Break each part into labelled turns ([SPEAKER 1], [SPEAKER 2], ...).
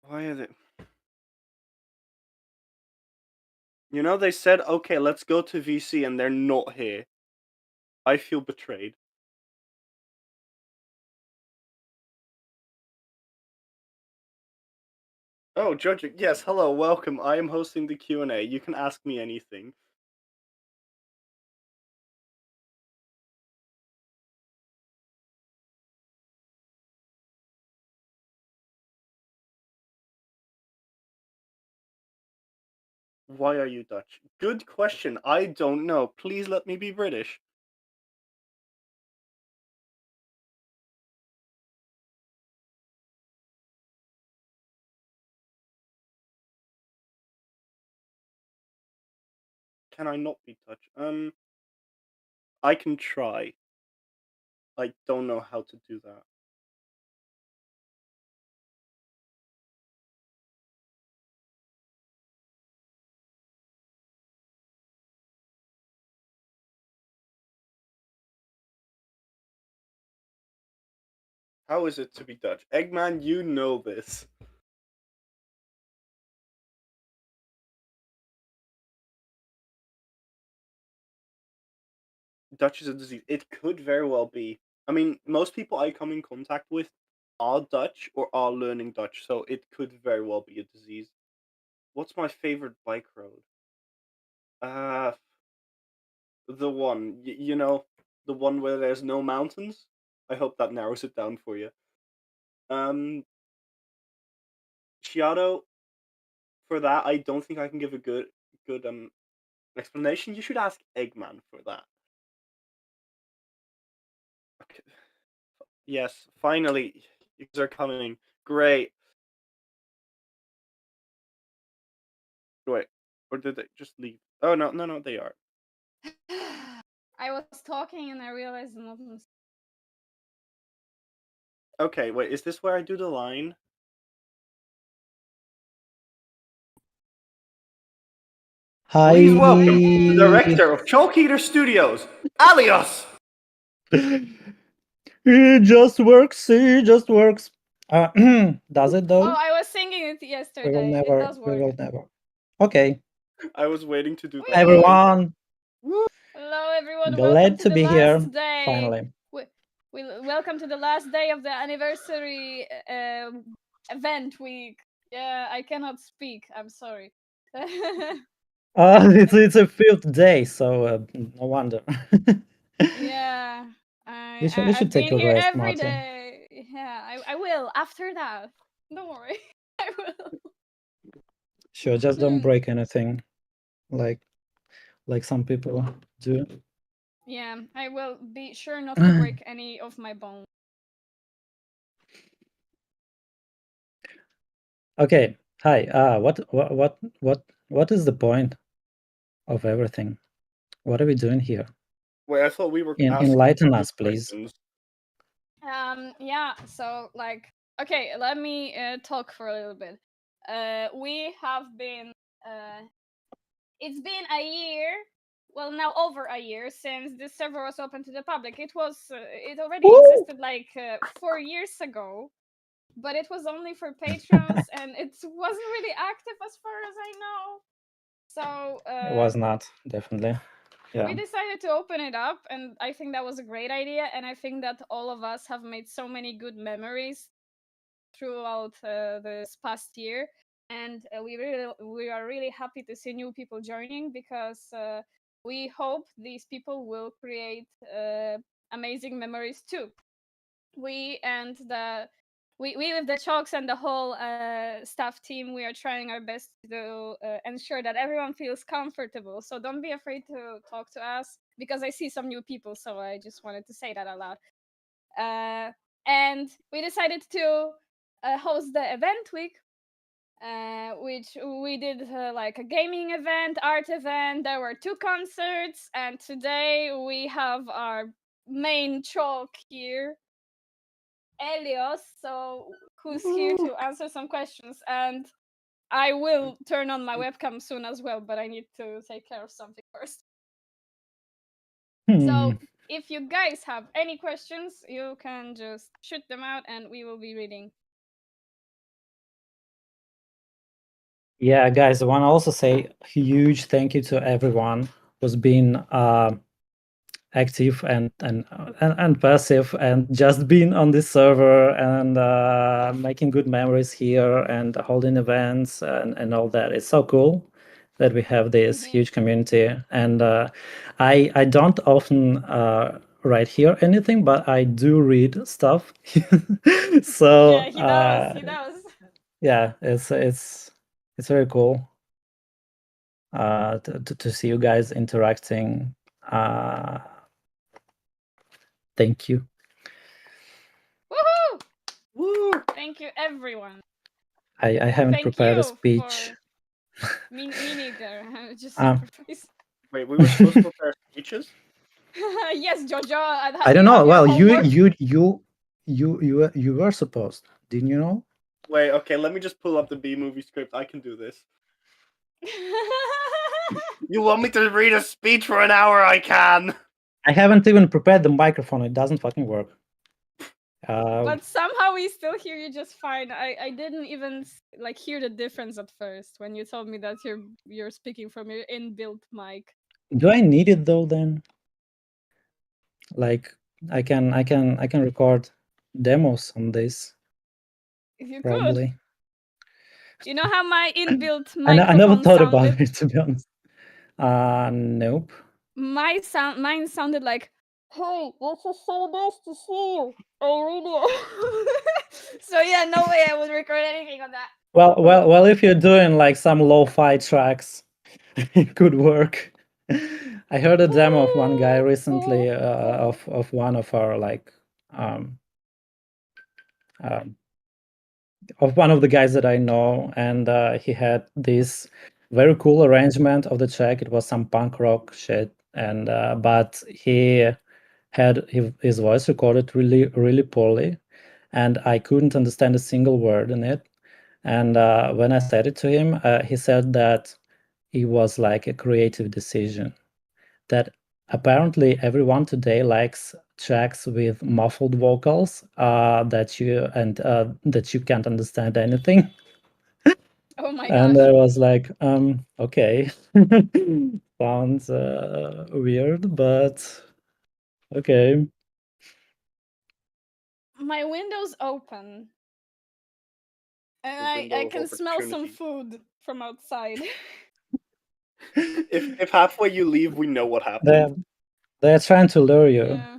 [SPEAKER 1] Why are they? You know, they said, okay, let's go to VC, and they're not here. I feel betrayed. Oh, judging. Yes, hello, welcome. I am hosting the Q&A. You can ask me anything. Why are you Dutch? Good question. I don't know. Please let me be British. Can I not be Dutch? I can try. I don't know how to do that. How is it to be Dutch? Eggman, you know this. Dutch is a disease. It could very well be. I mean, most people I come in contact with are Dutch or are learning Dutch, so it could very well be a disease. What's my favorite bike road? Uh, the one, you know, the one where there's no mountains. I hope that narrows it down for you. Um, Chiado, for that, I don't think I can give a good explanation. You should ask Eggman for that. Okay. Yes, finally, you guys are coming. Great. Wait, or did they just leave? Oh no, no, no, they are.
[SPEAKER 2] I was talking and I realized nothing.
[SPEAKER 1] Okay, wait, is this where I do the line?
[SPEAKER 3] Hi.
[SPEAKER 1] Please welcome the director of Chalkeaters Studios, Alias.
[SPEAKER 3] It just works. It just works. Does it though?
[SPEAKER 2] Oh, I was singing it yesterday.
[SPEAKER 3] We will
[SPEAKER 2] It
[SPEAKER 3] never.
[SPEAKER 2] does
[SPEAKER 3] We
[SPEAKER 2] work.
[SPEAKER 3] will never. Okay.
[SPEAKER 1] I was waiting to do that.
[SPEAKER 3] Everyone.
[SPEAKER 2] Hello, everyone.
[SPEAKER 3] Glad
[SPEAKER 2] Welcome
[SPEAKER 3] to
[SPEAKER 2] to the
[SPEAKER 3] be here.
[SPEAKER 2] last day.
[SPEAKER 3] Finally.
[SPEAKER 2] Welcome to the last day of the anniversary event week. Yeah, I cannot speak. I'm sorry.
[SPEAKER 3] It's a fifth day, so no wonder.
[SPEAKER 2] Yeah,
[SPEAKER 3] You should
[SPEAKER 2] I've
[SPEAKER 3] take
[SPEAKER 2] been
[SPEAKER 3] a
[SPEAKER 2] here
[SPEAKER 3] rest,
[SPEAKER 2] every
[SPEAKER 3] Martin.
[SPEAKER 2] day. Yeah, I will after that. Don't worry, I will.
[SPEAKER 3] Sure, just don't break anything, like some people do.
[SPEAKER 2] Yeah, I will be sure not to break any of my bones.
[SPEAKER 3] Okay. Hi. What is the point of everything? What are we doing here?
[SPEAKER 1] Wait, I thought we were
[SPEAKER 3] Enlighten us, please.
[SPEAKER 1] Questions.
[SPEAKER 2] Yeah. So like, okay, let me talk for a little bit. We have been. It's been a year. Well, now over a year since this server was open to the public. It was. It already existed like 4 years ago, but it was only for patrons, and it wasn't really active as far as I know. So
[SPEAKER 3] It was not, definitely. Yeah.
[SPEAKER 2] we decided to open it up, and I think that was a great idea, and I think that all of us have made so many good memories throughout this past year, and we are really happy to see new people joining, because we hope these people will create amazing memories too. We and the we with the chalks and the whole staff team, we are trying our best to ensure that everyone feels comfortable. So don't be afraid to talk to us, because I see some new people, so I just wanted to say that out loud. And we decided to host the event week, which we did like a gaming event, art event. There were 2 concerts, and today we have our main chalk here, Elios, so who's here to answer some questions. And I will turn on my webcam soon as well, but I need to take care of something first. So if you guys have any questions, you can just shoot them out and we will be reading.
[SPEAKER 3] Yeah, guys, I want to also say huge thank you to everyone who's been active and passive and just being on this server and making good memories here and holding events and all that. It's so cool that we have this huge community. And I don't often write here anything, but I do read stuff. So
[SPEAKER 2] Yeah, he does. He does.
[SPEAKER 3] yeah, it's very cool to see you guys interacting. Thank you.
[SPEAKER 2] Woohoo!
[SPEAKER 1] Woo!
[SPEAKER 2] Thank you, everyone.
[SPEAKER 3] I haven't
[SPEAKER 2] Thank
[SPEAKER 3] prepared a
[SPEAKER 2] you
[SPEAKER 3] speech.
[SPEAKER 2] me neither. Just
[SPEAKER 3] Um,
[SPEAKER 2] improvise.
[SPEAKER 1] Wait, we were supposed to prepare speeches?
[SPEAKER 2] Yes, Jojo.
[SPEAKER 3] I don't know. Well, you were supposed, didn't you know?
[SPEAKER 1] Wait, okay, let me just pull up the B movie script. I can do this. You want me to read a speech for an hour? I can.
[SPEAKER 3] I haven't even prepared the microphone. It doesn't fucking work.
[SPEAKER 2] But somehow we still hear you just fine. I didn't even like hear the difference at first when you told me that you're speaking from your inbuilt mic.
[SPEAKER 3] Do I need it though? Then, like, I can record demos on this.
[SPEAKER 2] If you
[SPEAKER 3] Probably.
[SPEAKER 2] could. You know how my inbuilt
[SPEAKER 3] I never
[SPEAKER 2] microphone
[SPEAKER 3] thought
[SPEAKER 2] sounded?
[SPEAKER 3] about it, to be honest. Nope.
[SPEAKER 2] Mine sounded like, "Hey, this is so nice to see you. I really." So yeah, no way I would record anything on that.
[SPEAKER 3] Well, if you're doing like some lo-fi tracks, it could work. I heard a demo of one guy recently of one of our like of one of the guys that I know, and he had this very cool arrangement of the track. It was some punk rock shit, and but he had his voice recorded really poorly, and I couldn't understand a single word in it. And when I said it to him, he said that it was like a creative decision, that apparently everyone today likes tracks with muffled vocals that you can't understand anything.
[SPEAKER 2] Oh my
[SPEAKER 3] And
[SPEAKER 2] gosh.
[SPEAKER 3] I was like, okay. Sounds weird, but okay.
[SPEAKER 2] My window's open. And
[SPEAKER 1] The
[SPEAKER 2] I
[SPEAKER 1] window of
[SPEAKER 2] can smell some
[SPEAKER 1] opportunity.
[SPEAKER 2] food from outside.
[SPEAKER 1] If halfway you leave, we know what
[SPEAKER 3] They're
[SPEAKER 1] happened.
[SPEAKER 3] they're trying to lure you.
[SPEAKER 2] Yeah.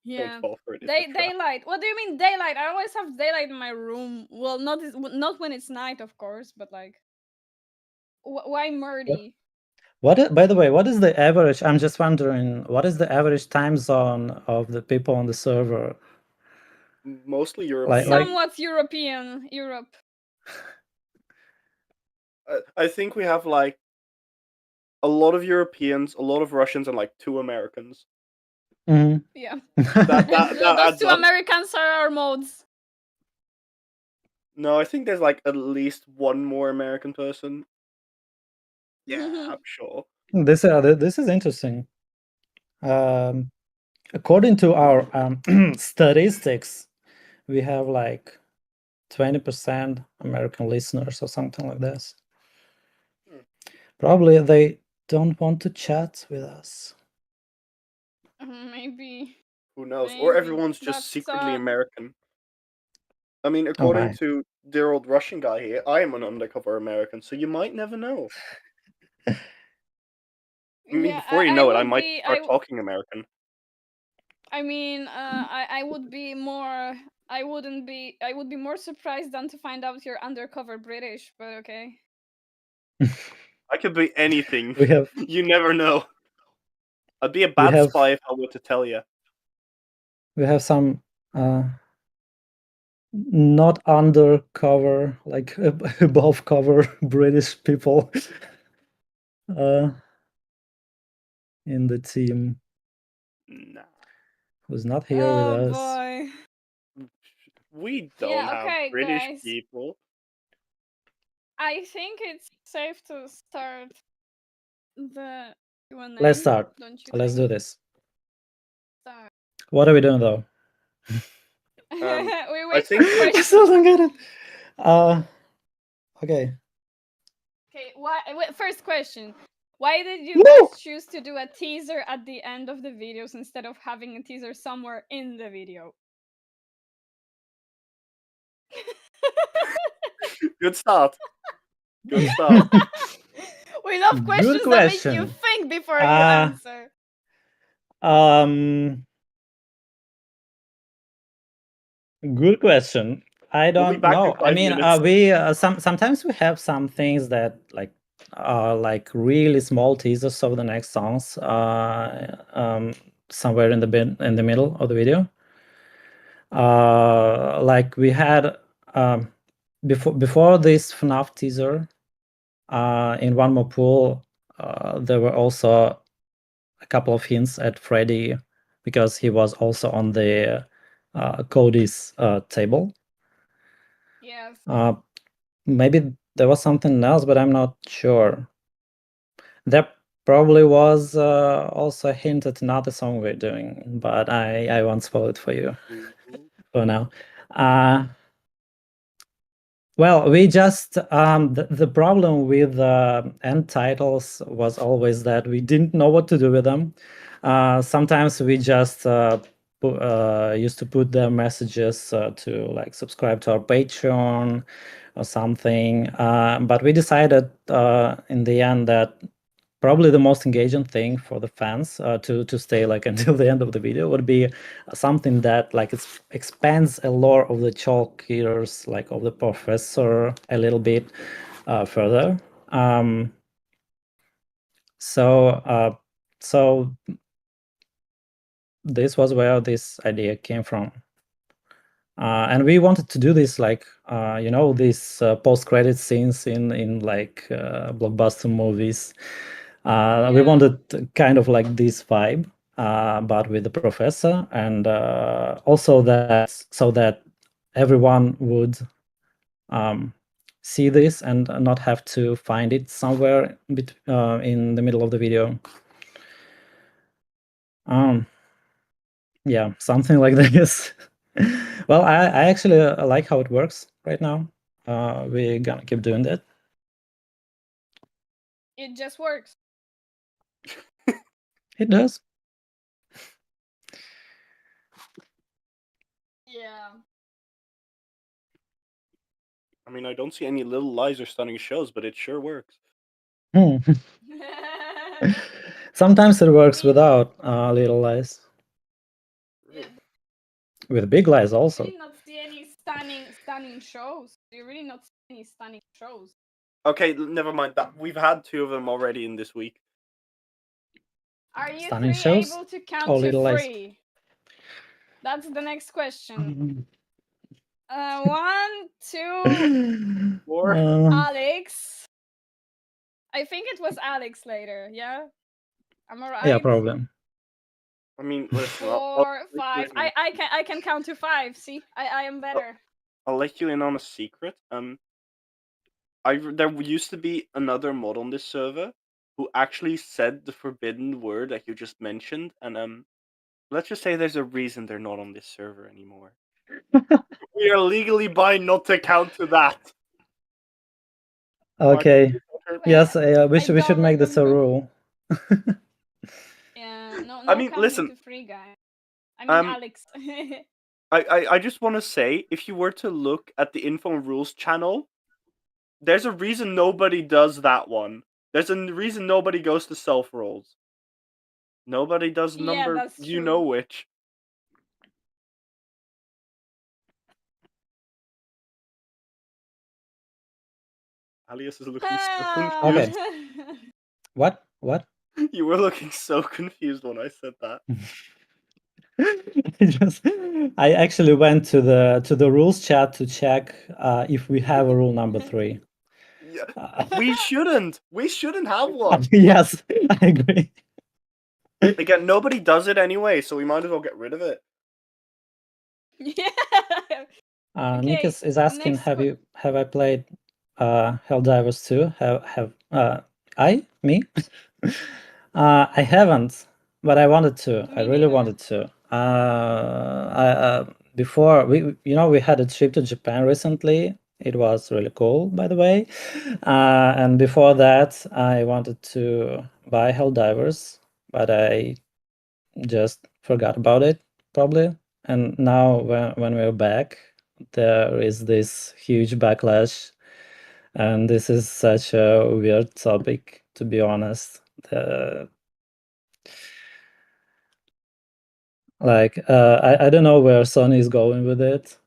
[SPEAKER 1] Don't
[SPEAKER 2] Yeah.
[SPEAKER 1] fall for it. It's a trap.
[SPEAKER 2] Daylight. What do you mean daylight? I always have daylight in my room. Well, not when it's night, of course, but like, why murdy?
[SPEAKER 3] By the way, what is the average? I'm just wondering, what is the average time zone of the people on the server?
[SPEAKER 1] Mostly European.
[SPEAKER 2] Somewhat European. Europe.
[SPEAKER 1] I think we have like a lot of Europeans, a lot of Russians, and like 2 Americans.
[SPEAKER 3] Mhm.
[SPEAKER 2] Yeah.
[SPEAKER 1] That
[SPEAKER 2] Those
[SPEAKER 1] adds
[SPEAKER 2] 2
[SPEAKER 1] up.
[SPEAKER 2] Americans are our modes.
[SPEAKER 1] No, I think there's like at least one more American person. Yeah, I'm sure.
[SPEAKER 3] This is interesting. According to our statistics, we have like 20% American listeners or something like this. Probably they don't want to chat with us.
[SPEAKER 2] Maybe.
[SPEAKER 1] Who knows? Or everyone's just
[SPEAKER 2] That's
[SPEAKER 1] secretly
[SPEAKER 2] sad.
[SPEAKER 1] American. I mean,
[SPEAKER 3] Oh
[SPEAKER 1] according
[SPEAKER 3] my.
[SPEAKER 1] to dear old Russian guy here, I am an undercover American, so you might never know. I mean,
[SPEAKER 2] Yeah,
[SPEAKER 1] before you
[SPEAKER 2] I
[SPEAKER 1] know it, I
[SPEAKER 2] would
[SPEAKER 1] might
[SPEAKER 2] be.
[SPEAKER 1] start talking American.
[SPEAKER 2] I mean, I would be more. I wouldn't be. I would be more surprised than to find out you're undercover British. But okay.
[SPEAKER 1] I could be anything.
[SPEAKER 3] We have
[SPEAKER 1] You never know. I'd be a
[SPEAKER 3] we
[SPEAKER 1] bad
[SPEAKER 3] have
[SPEAKER 1] spy if I were to tell you.
[SPEAKER 3] we have some not undercover, like above cover British people in the team
[SPEAKER 1] Nah.
[SPEAKER 3] who's not here with
[SPEAKER 2] Oh
[SPEAKER 3] us.
[SPEAKER 2] boy.
[SPEAKER 1] We don't
[SPEAKER 2] Yeah.
[SPEAKER 1] have
[SPEAKER 2] Okay,
[SPEAKER 1] British
[SPEAKER 2] guys.
[SPEAKER 1] people.
[SPEAKER 2] I think it's safe to start the Q&A.
[SPEAKER 3] Let's start.
[SPEAKER 2] Don't you
[SPEAKER 3] Let's
[SPEAKER 2] think?
[SPEAKER 3] do this.
[SPEAKER 2] Start.
[SPEAKER 3] What are we doing though?
[SPEAKER 2] We
[SPEAKER 1] I
[SPEAKER 2] wait
[SPEAKER 1] think
[SPEAKER 2] for
[SPEAKER 1] I
[SPEAKER 3] I
[SPEAKER 2] questions.
[SPEAKER 3] still don't get it. Okay.
[SPEAKER 2] Okay, first question. Why did you
[SPEAKER 3] Woo!
[SPEAKER 2] guys choose to do a teaser at the end of the videos instead of having a teaser somewhere in the video?
[SPEAKER 1] good start. Good start.
[SPEAKER 2] We love
[SPEAKER 3] Good
[SPEAKER 2] questions that make you
[SPEAKER 3] question.
[SPEAKER 2] think before you answer.
[SPEAKER 3] Good question. I
[SPEAKER 1] We'll be
[SPEAKER 3] don't
[SPEAKER 1] back in
[SPEAKER 3] know. I
[SPEAKER 1] 5
[SPEAKER 3] mean,
[SPEAKER 1] minutes.
[SPEAKER 3] we sometimes we have some things that are like really small teasers of the next songs somewhere in the middle of the video. Like we had before this FNAF teaser in One More Pool, there were also a couple of hints at Freddy because he was also on the Cody's table.
[SPEAKER 2] Yes.
[SPEAKER 3] Maybe there was something else, but I'm not sure. There probably was also a hint at another song we're doing, but I won't spoil it for you for now. Well, we just the problem with end titles was always that we didn't know what to do with them. Sometimes we just used to put the messages to like subscribe to our Patreon or something. But we decided in the end that probably the most engaging thing for the fans to stay like until the end of the video would be something that like expands a lore of the Chalkeaters, like of the professor a little bit further. So this was where this idea came from. And we wanted to do this like these post-credit scenes in like blockbuster movies. We wanted kind of like this vibe, but with the professor, and also that so that everyone would see this and not have to find it somewhere in the middle of the video. Yeah, something like this. Well, I actually like how it works right now. We're gonna keep doing that.
[SPEAKER 2] It just works.
[SPEAKER 3] It does.
[SPEAKER 2] Yeah.
[SPEAKER 1] I mean, I don't see any Little Lies or Stunning Shows, but it sure works.
[SPEAKER 3] Sometimes it works
[SPEAKER 2] mean-
[SPEAKER 3] without Little Lies.
[SPEAKER 2] Yeah.
[SPEAKER 3] With Big Lies also.
[SPEAKER 2] Do you not see any stunning shows? Do you really not see any stunning shows?
[SPEAKER 1] Okay, never mind that. We've had 2 of them already in this week.
[SPEAKER 2] Are you
[SPEAKER 3] Stunning
[SPEAKER 2] three
[SPEAKER 3] shows
[SPEAKER 2] able to count
[SPEAKER 3] or
[SPEAKER 2] to
[SPEAKER 3] Little Lies?
[SPEAKER 2] 3? That's the next question. 1, 2.
[SPEAKER 1] 4.
[SPEAKER 2] Alex. I think it was Alex later. Yeah, am I right?
[SPEAKER 3] Yeah, probably.
[SPEAKER 1] I mean, listen.
[SPEAKER 2] 4, 5. I can count to 5. See, I am better.
[SPEAKER 1] I'll let you in on a secret. There used to be another mod on this server who actually said the forbidden word that you just mentioned, and let's just say there's a reason they're not on this server anymore. We are legally bound not to count to that.
[SPEAKER 3] Okay. Yes, we should
[SPEAKER 2] don't
[SPEAKER 3] make this a
[SPEAKER 2] remember.
[SPEAKER 3] rule.
[SPEAKER 2] Yeah, no
[SPEAKER 1] I mean,
[SPEAKER 2] counting
[SPEAKER 1] listen.
[SPEAKER 2] to 3, guy. I mean, Alex.
[SPEAKER 1] I just want to say, if you were to look at the Info and Rules channel, there's a reason nobody does that one. There's a reason nobody goes to self rolls. Nobody does
[SPEAKER 2] Yeah,
[SPEAKER 1] number.
[SPEAKER 2] that's
[SPEAKER 1] You
[SPEAKER 2] true.
[SPEAKER 1] know which. Alias is looking so confused.
[SPEAKER 3] Okay. What?
[SPEAKER 1] You were looking so confused when I said that.
[SPEAKER 3] I actually went to the rules chat to check if we have a rule number 3.
[SPEAKER 1] Yeah, we shouldn't. We shouldn't have one.
[SPEAKER 3] Yes, I agree.
[SPEAKER 1] Again, nobody does it anyway, so we might as well get rid of it.
[SPEAKER 2] Yeah.
[SPEAKER 3] Nick
[SPEAKER 2] Okay,
[SPEAKER 3] is asking, have I played Helldivers 2? Have I? Me? I haven't, but I wanted to. I
[SPEAKER 2] Me
[SPEAKER 3] really
[SPEAKER 2] neither.
[SPEAKER 3] wanted to. Before we had a trip to Japan recently. It was really cool, by the way. And before that, I wanted to buy Helldivers, but I just forgot about it, probably. And now, when we're back, there is this huge backlash, and this is such a weird topic, to be honest. I don't know where Sony is going with it.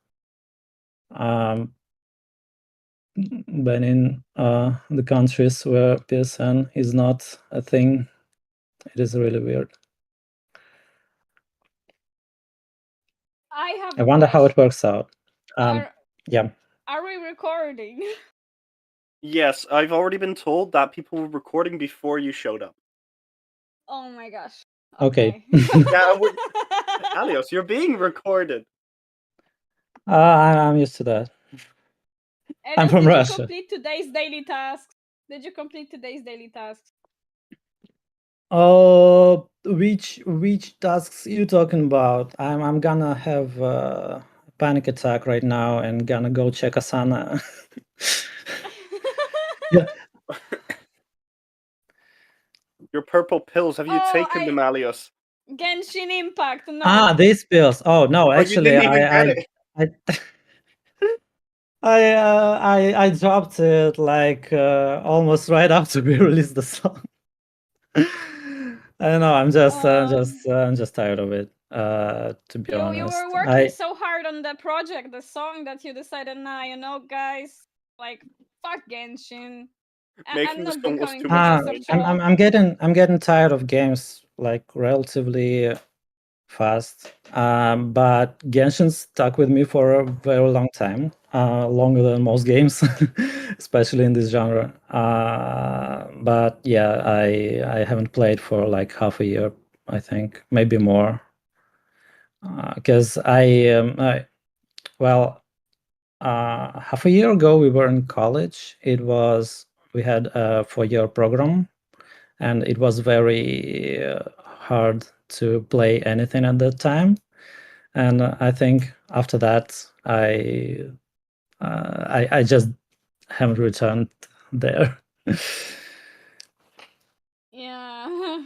[SPEAKER 3] But in the countries where PSN is not a thing, it is really weird.
[SPEAKER 2] I have
[SPEAKER 3] I
[SPEAKER 2] a
[SPEAKER 3] wonder how it
[SPEAKER 2] question.
[SPEAKER 3] works out. Yeah.
[SPEAKER 2] Are we recording?
[SPEAKER 1] Yes, I've already been told that people were recording before you showed up.
[SPEAKER 2] Oh my gosh.
[SPEAKER 3] Okay.
[SPEAKER 1] Yeah, Alios, you're being recorded.
[SPEAKER 3] I'm used to that. I'm
[SPEAKER 2] Elias,
[SPEAKER 3] from
[SPEAKER 2] did you
[SPEAKER 3] Russia.
[SPEAKER 2] complete today's daily tasks? Did you complete today's daily tasks?
[SPEAKER 3] Which tasks you talking about? I'm gonna have a panic attack right now and gonna go check Asana. Yeah.
[SPEAKER 1] Your purple pills, have you taken them, Alios?
[SPEAKER 2] Genshin Impact, no.
[SPEAKER 3] These pills. Oh no,
[SPEAKER 1] Oh, you
[SPEAKER 3] actually,
[SPEAKER 1] didn't even get it.
[SPEAKER 3] I dropped it like almost right after we released the song. I don't know. I'm just tired of it. To be
[SPEAKER 2] You
[SPEAKER 3] honest,
[SPEAKER 2] were working so hard on the project, the song, that you decided, nah, guys, like, fuck Genshin. I'm
[SPEAKER 1] Making the
[SPEAKER 2] not
[SPEAKER 1] song was
[SPEAKER 2] becoming
[SPEAKER 1] too much
[SPEAKER 2] part of
[SPEAKER 1] fun.
[SPEAKER 2] Chal.
[SPEAKER 3] I'm getting tired of games like relatively fast. But Genshin stuck with me for a very long time, longer than most games, especially in this genre. But yeah, I haven't played for like half a year, I think, maybe more. Because half a year ago we were in college. We had a 4-year program, and it was very hard to play anything at that time. And I think after that, I just haven't returned there.
[SPEAKER 2] Yeah.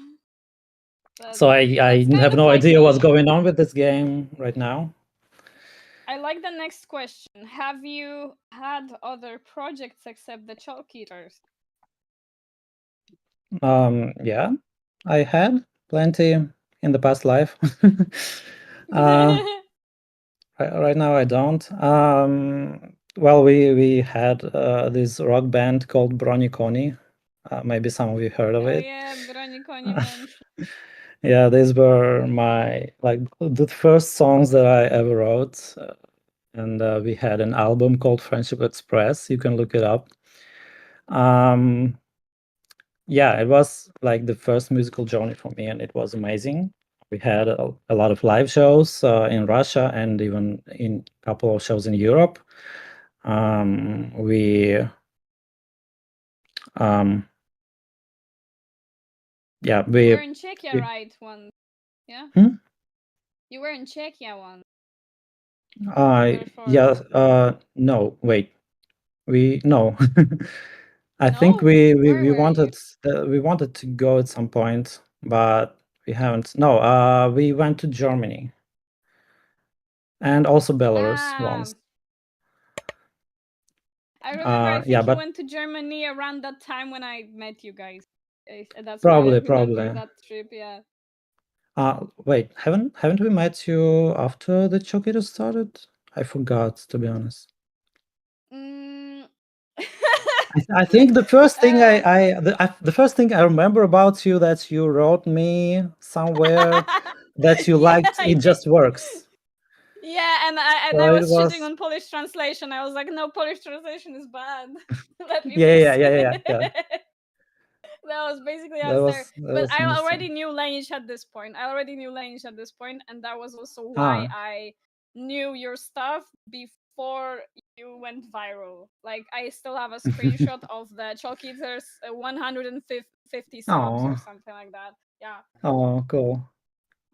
[SPEAKER 3] So I
[SPEAKER 2] That's kind
[SPEAKER 3] have
[SPEAKER 2] of
[SPEAKER 3] no
[SPEAKER 2] like
[SPEAKER 3] idea what's
[SPEAKER 2] me.
[SPEAKER 3] going on with this game right now.
[SPEAKER 2] I like the next question. Have you had other projects except the Chalkeaters?
[SPEAKER 3] Yeah, I had plenty in the past life. Right now I don't. Well, we had this rock band called Broniconi. Maybe some of you heard of
[SPEAKER 2] Oh
[SPEAKER 3] it.
[SPEAKER 2] yeah, Broniconi mentioned.
[SPEAKER 3] Yeah, these were my the first songs that I ever wrote, and we had an album called Friendship Express. You can look it up. Yeah, it was like the first musical journey for me, and it was amazing. We had a lot of live shows in Russia and even in a couple of shows in Europe. We yeah,
[SPEAKER 2] You were in Czechia, right? One, yeah.
[SPEAKER 3] Hmm?
[SPEAKER 2] You were in Czechia one.
[SPEAKER 3] Yeah. No, wait. No. I think
[SPEAKER 2] No? Where
[SPEAKER 3] we
[SPEAKER 2] were you?
[SPEAKER 3] wanted to go at some point, but we haven't. No, we went to Germany and also Belarus once.
[SPEAKER 2] I remember. I think you
[SPEAKER 3] but
[SPEAKER 2] went to Germany around that time when I met you guys. That's why I
[SPEAKER 3] probably.
[SPEAKER 2] remember that trip. Yeah.
[SPEAKER 3] Wait, haven't we met you after the Chalkeaters started? I forgot, to be honest.
[SPEAKER 2] Mm.
[SPEAKER 3] I think the first thing the first thing I remember about you that you wrote me somewhere that you
[SPEAKER 2] Yeah,
[SPEAKER 3] liked
[SPEAKER 2] I
[SPEAKER 3] It
[SPEAKER 2] did.
[SPEAKER 3] Just Works.
[SPEAKER 2] Yeah, and I
[SPEAKER 3] So it
[SPEAKER 2] was shitting
[SPEAKER 3] was
[SPEAKER 2] on Polish translation. I was like, no, Polish translation is bad. Let me fix
[SPEAKER 3] yeah.
[SPEAKER 2] it. That was basically us there.
[SPEAKER 3] That
[SPEAKER 2] But
[SPEAKER 3] was
[SPEAKER 2] I already
[SPEAKER 3] interesting.
[SPEAKER 2] knew Lanish at this point. And that was also why I knew your stuff before you went viral. Like I still have a screenshot of the Chalkeaters 150 subs or
[SPEAKER 3] Oh,
[SPEAKER 2] something like that. Yeah,
[SPEAKER 3] oh, cool.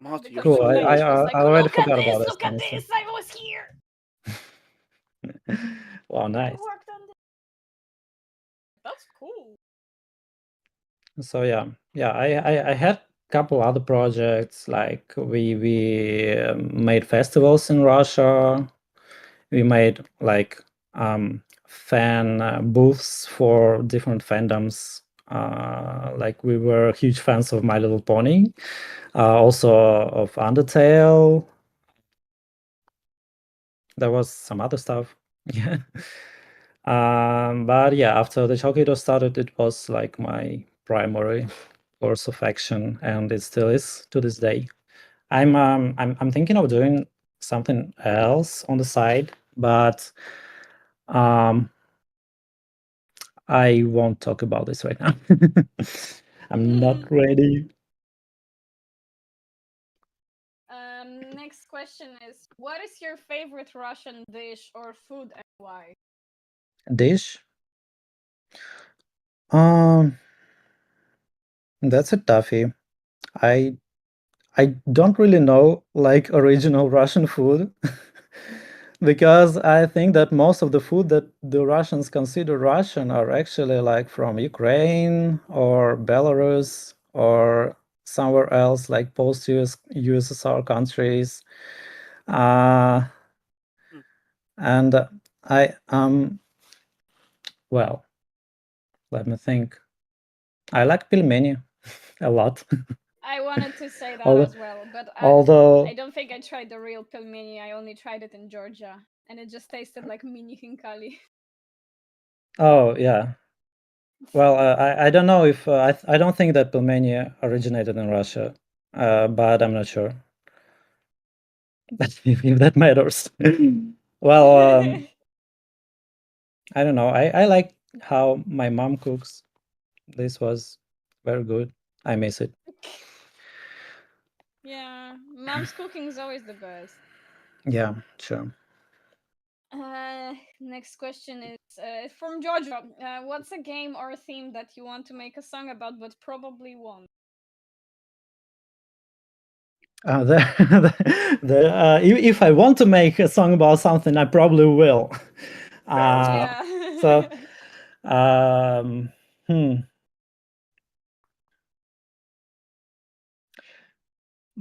[SPEAKER 1] Marty, you're
[SPEAKER 2] because the
[SPEAKER 3] Cool.
[SPEAKER 1] so
[SPEAKER 3] I
[SPEAKER 2] footage was
[SPEAKER 1] lucky.
[SPEAKER 3] I
[SPEAKER 2] like,
[SPEAKER 3] I already
[SPEAKER 2] look at
[SPEAKER 3] forgot about
[SPEAKER 2] this,
[SPEAKER 3] this,
[SPEAKER 2] look at
[SPEAKER 3] honestly.
[SPEAKER 2] this, I was here.
[SPEAKER 3] Wow,
[SPEAKER 2] I
[SPEAKER 3] nice.
[SPEAKER 2] worked on this. That's cool.
[SPEAKER 3] So yeah, I had a couple other projects, like we made festivals in Russia. We made like fan booths for different fandoms. Like we were huge fans of My Little Pony, also of Undertale. There was some other stuff. Yeah. But yeah, after the Chalkeaters started, it was like my primary course of action, and it still is to this day. I'm thinking of doing something else on the side, but I won't talk about this right now. I'm not ready.
[SPEAKER 2] Next question is, what is your favorite Russian dish or food and why?
[SPEAKER 3] Dish? Um, that's a toughie. I I don't really know like original Russian food because I think that most of the food that the Russians consider Russian are actually like from Ukraine or Belarus or somewhere else like post-US USSR countries. Uh,
[SPEAKER 1] Hmm.
[SPEAKER 3] and I well, let me think. I like pelmeni a lot.
[SPEAKER 2] I wanted to say that
[SPEAKER 3] Although,
[SPEAKER 2] as well, but I
[SPEAKER 3] although
[SPEAKER 2] don't think I tried the real pelmeni. I only tried it in Georgia, and it just tasted like mini hinkali.
[SPEAKER 3] oh yeah. Well, I don't know if I don't think that pelmeni originated in Russia, but I'm not sure if that matters. Well, I don't know. I like how my mom cooks. This was very good. I miss it.
[SPEAKER 2] Yeah, mom's cooking is always the best.
[SPEAKER 3] Yeah, sure.
[SPEAKER 2] Next question is from Georgia. What's a game or a theme that you want to make a song about but probably won't?
[SPEAKER 3] If I want to make a song about something, I probably will.
[SPEAKER 1] Fair enough.
[SPEAKER 3] So,
[SPEAKER 2] Yeah.
[SPEAKER 3] um, hmm,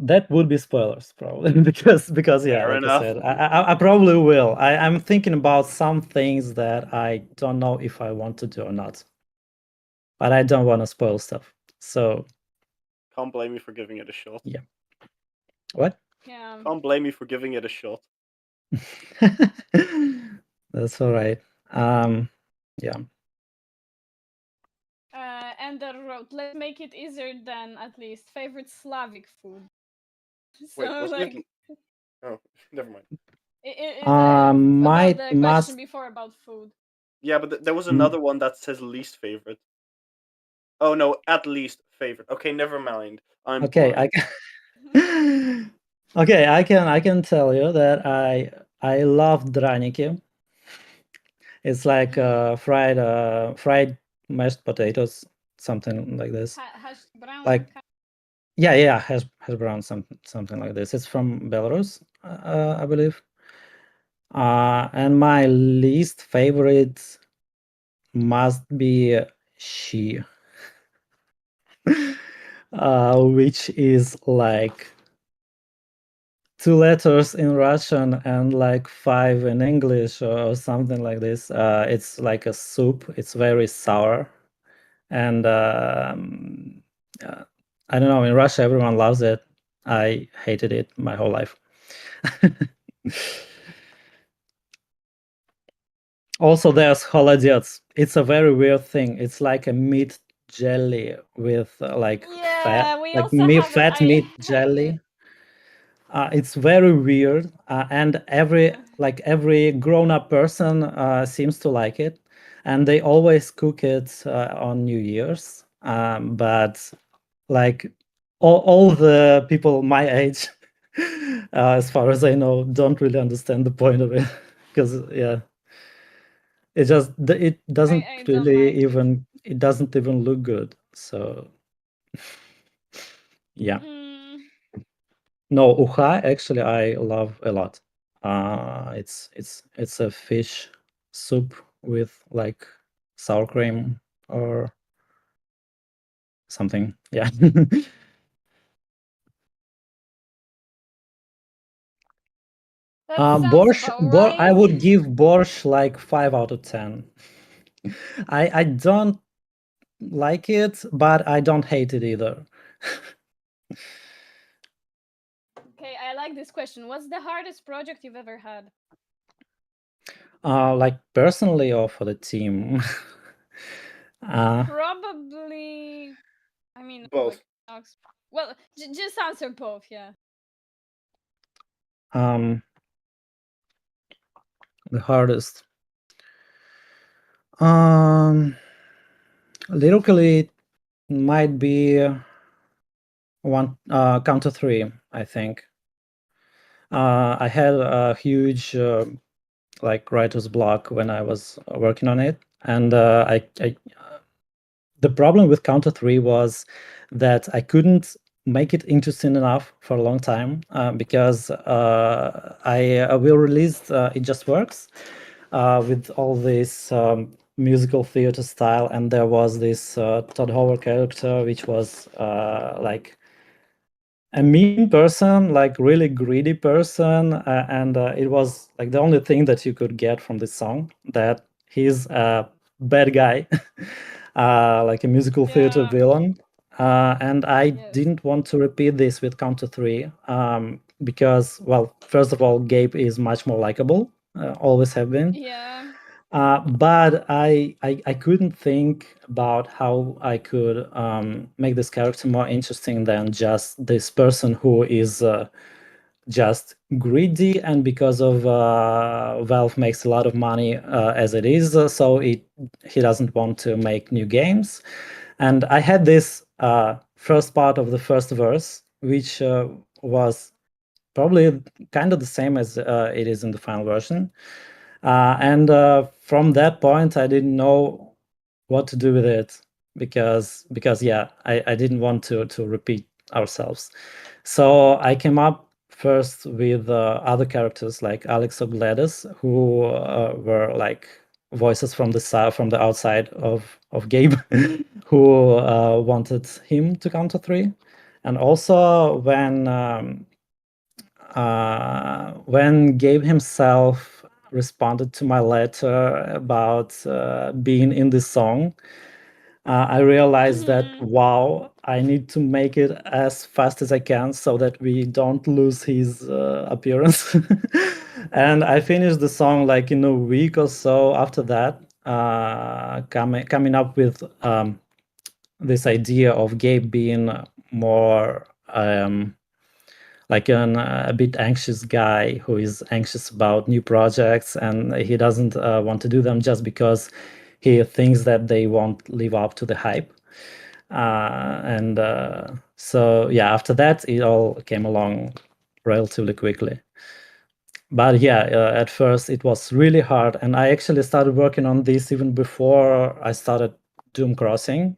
[SPEAKER 3] that would be spoilers probably because yeah,
[SPEAKER 1] Fair
[SPEAKER 3] like I
[SPEAKER 1] enough.
[SPEAKER 3] said, I probably will. I'm thinking about some things that I don't know if I want to do or not, but I don't want to spoil stuff. So
[SPEAKER 1] Can't blame me for giving it a shot.
[SPEAKER 3] yeah, what?
[SPEAKER 2] Yeah.
[SPEAKER 1] Can't blame me for giving it a shot.
[SPEAKER 3] That's all right. Yeah.
[SPEAKER 2] And the road. Let's make it easier than at least favorite Slavic food.
[SPEAKER 1] Wait,
[SPEAKER 2] So
[SPEAKER 1] wasn't
[SPEAKER 2] like
[SPEAKER 1] it? Oh, never mind.
[SPEAKER 2] about
[SPEAKER 3] Might
[SPEAKER 2] the question
[SPEAKER 3] must
[SPEAKER 2] before about food.
[SPEAKER 1] Yeah, but there was
[SPEAKER 3] m-
[SPEAKER 1] another one that says least favorite. Oh no, at least favorite. Okay, never mind. I'm
[SPEAKER 3] okay.
[SPEAKER 1] blind.
[SPEAKER 3] Okay, I can tell you that I love draniki. It's like fried mashed potatoes, something like this.
[SPEAKER 2] Hash brown.
[SPEAKER 3] Like yeah, hash brown, something like this. It's from Belarus, I believe. And my least favorite must be she, which is like two letters in Russian and like five in English or something like this. It's like a soup. It's very sour, and I don't know. In Russia, everyone loves it. I hated it my whole life. Also, there's holodets. It's a very weird thing. It's like a meat jelly with like fat,
[SPEAKER 2] Yeah, we
[SPEAKER 3] like
[SPEAKER 2] also have it.
[SPEAKER 3] fat
[SPEAKER 2] I
[SPEAKER 3] meat
[SPEAKER 2] hate it.
[SPEAKER 3] jelly. It's very weird, and
[SPEAKER 2] Yeah.
[SPEAKER 3] every grown-up person seems to like it, and they always cook it on New Year's. But like all the people my age, as far as I know, don't really understand the point of it because yeah, it just it doesn't
[SPEAKER 2] I don't
[SPEAKER 3] really
[SPEAKER 2] mind.
[SPEAKER 3] even it doesn't even look good. So yeah.
[SPEAKER 2] Mm,
[SPEAKER 3] No, uha actually I love a lot. It's a fish soup with like sour cream or something. Yeah.
[SPEAKER 2] that sounds
[SPEAKER 3] Borscht,
[SPEAKER 2] about right.
[SPEAKER 3] I would give borscht like 5 out of 10. I don't like it, but I don't hate it either.
[SPEAKER 2] Okay, I like this question. What's the hardest project you've ever had?
[SPEAKER 3] Like personally or for the team?
[SPEAKER 2] Probably. I mean,
[SPEAKER 1] Both.
[SPEAKER 2] like, well, just answer both. Yeah.
[SPEAKER 3] um, the hardest. Lyrically, it might be one counter three, I think. I had a huge like writer's block when I was working on it, and I the problem with counter three was that I couldn't make it interesting enough for a long time because I will release It Just Works with all this musical theater style, and there was this Todd Howard character which was like a mean person, like really greedy person, and it was like the only thing that you could get from this song, that he's a bad guy, like a musical theater
[SPEAKER 2] Yeah.
[SPEAKER 3] villain. And I
[SPEAKER 2] Yes.
[SPEAKER 3] didn't want to repeat this with Counter Three because, well, first of all, Gabe is much more likable, always have been.
[SPEAKER 2] Yeah.
[SPEAKER 3] But I couldn't think about how I could make this character more interesting than just this person who is just greedy, and because of Valve makes a lot of money as it is, so he doesn't want to make new games. And I had this first part of the first verse, which was probably kind of the same as it is in the final version. And from that point, I didn't know what to do with it because yeah, I didn't want to repeat ourselves. So I came up first with other characters like Alex or Gladys, who were like voices from the from the outside of Gabe, who wanted him to counter three. And also when Gabe himself responded to my letter about being in this song, I realized that,
[SPEAKER 2] Mhm.
[SPEAKER 3] wow, I need to make it as fast as I can so that we don't lose his appearance. And I finished the song like in a week or so after that, coming up with this idea of Gabe being more like a bit anxious guy who is anxious about new projects, and he doesn't want to do them just because he thinks that they won't live up to the hype. And so yeah, after that it all came along relatively quickly. But yeah, at first it was really hard, and I actually started working on this even before I started Doom Crossing.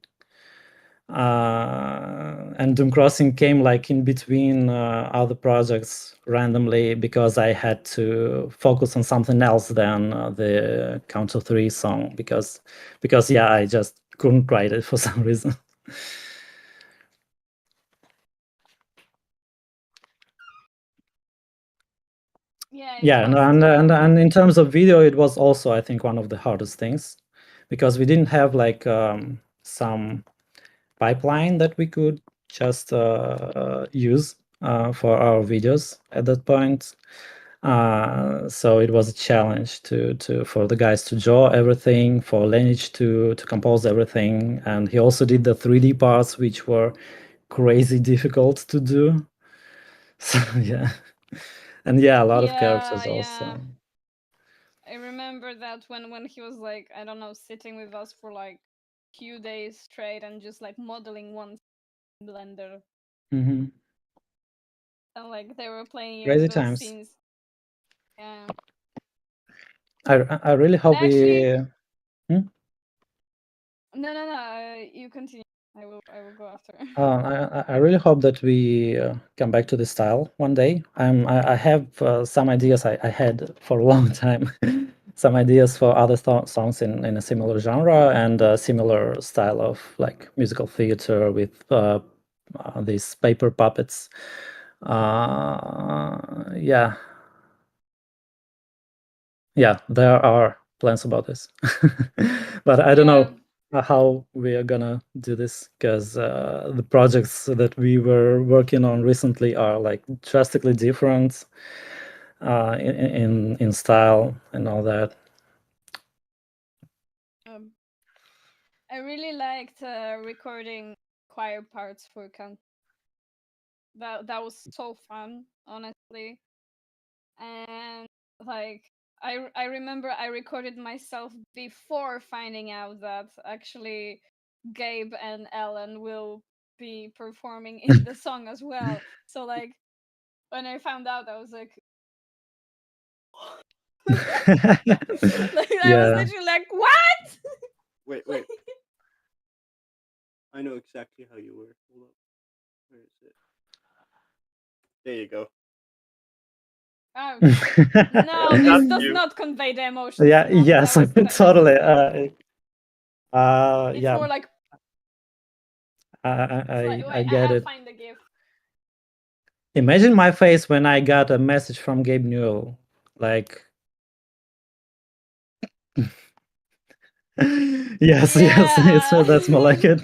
[SPEAKER 3] And Doom Crossing came like in between other projects randomly because I had to focus on something else than the Counter 3 song because yeah, I just couldn't write it for some reason.
[SPEAKER 2] Yeah, it
[SPEAKER 3] Yeah,
[SPEAKER 2] was tough.
[SPEAKER 3] and in terms of video, it was also, I think, one of the hardest things because we didn't have like some pipeline that we could just use for our videos at that point. So it was a challenge to for the guys to draw everything, for Lenich to compose everything, and he also did the 3D parts, which were crazy difficult to do. So yeah, and yeah, a lot of
[SPEAKER 2] Yeah,
[SPEAKER 3] characters
[SPEAKER 2] yeah.
[SPEAKER 3] also.
[SPEAKER 2] I remember that when he was like, I don't know, sitting with us for like few days straight and just like modeling one Blender,
[SPEAKER 3] Hmm.
[SPEAKER 2] and like they were playing
[SPEAKER 3] Crazy
[SPEAKER 2] those
[SPEAKER 3] times.
[SPEAKER 2] scenes. Yeah.
[SPEAKER 3] I really hope
[SPEAKER 2] Actually,
[SPEAKER 3] we.
[SPEAKER 2] no. You continue. I will go after.
[SPEAKER 3] I really hope that we come back to this style one day. I have some ideas I had for a long time, some ideas for other songs in a similar genre and a similar style of like musical theater with these paper puppets. Yeah, yeah, there are plans about this, but I don't
[SPEAKER 2] Yeah.
[SPEAKER 3] know how we are gonna do this because the projects that we were working on recently are like drastically different in style and all that.
[SPEAKER 2] Um, I really liked recording choir parts for Kant. That was so fun, honestly. And like I remember I recorded myself before finding out that actually Gabe and Ellen will be performing in the song as well. So like when I found out, I was like, like I was
[SPEAKER 3] Yeah.
[SPEAKER 2] literally like, what?
[SPEAKER 1] Wait. I know exactly how you were. Hold up. Where is it? There you go.
[SPEAKER 2] Oh no, this
[SPEAKER 1] That's
[SPEAKER 2] does
[SPEAKER 1] you.
[SPEAKER 2] not convey the emotions
[SPEAKER 3] Yeah,
[SPEAKER 2] enough.
[SPEAKER 3] yes, totally.
[SPEAKER 2] It's
[SPEAKER 3] Yeah,
[SPEAKER 2] more like it's like
[SPEAKER 3] I
[SPEAKER 2] wait,
[SPEAKER 3] get
[SPEAKER 2] I'll
[SPEAKER 3] it.
[SPEAKER 2] find the gif.
[SPEAKER 3] Imagine my face when I got a message from Gabe Newell, like, yes, it's
[SPEAKER 2] Yeah.
[SPEAKER 3] that's more like it.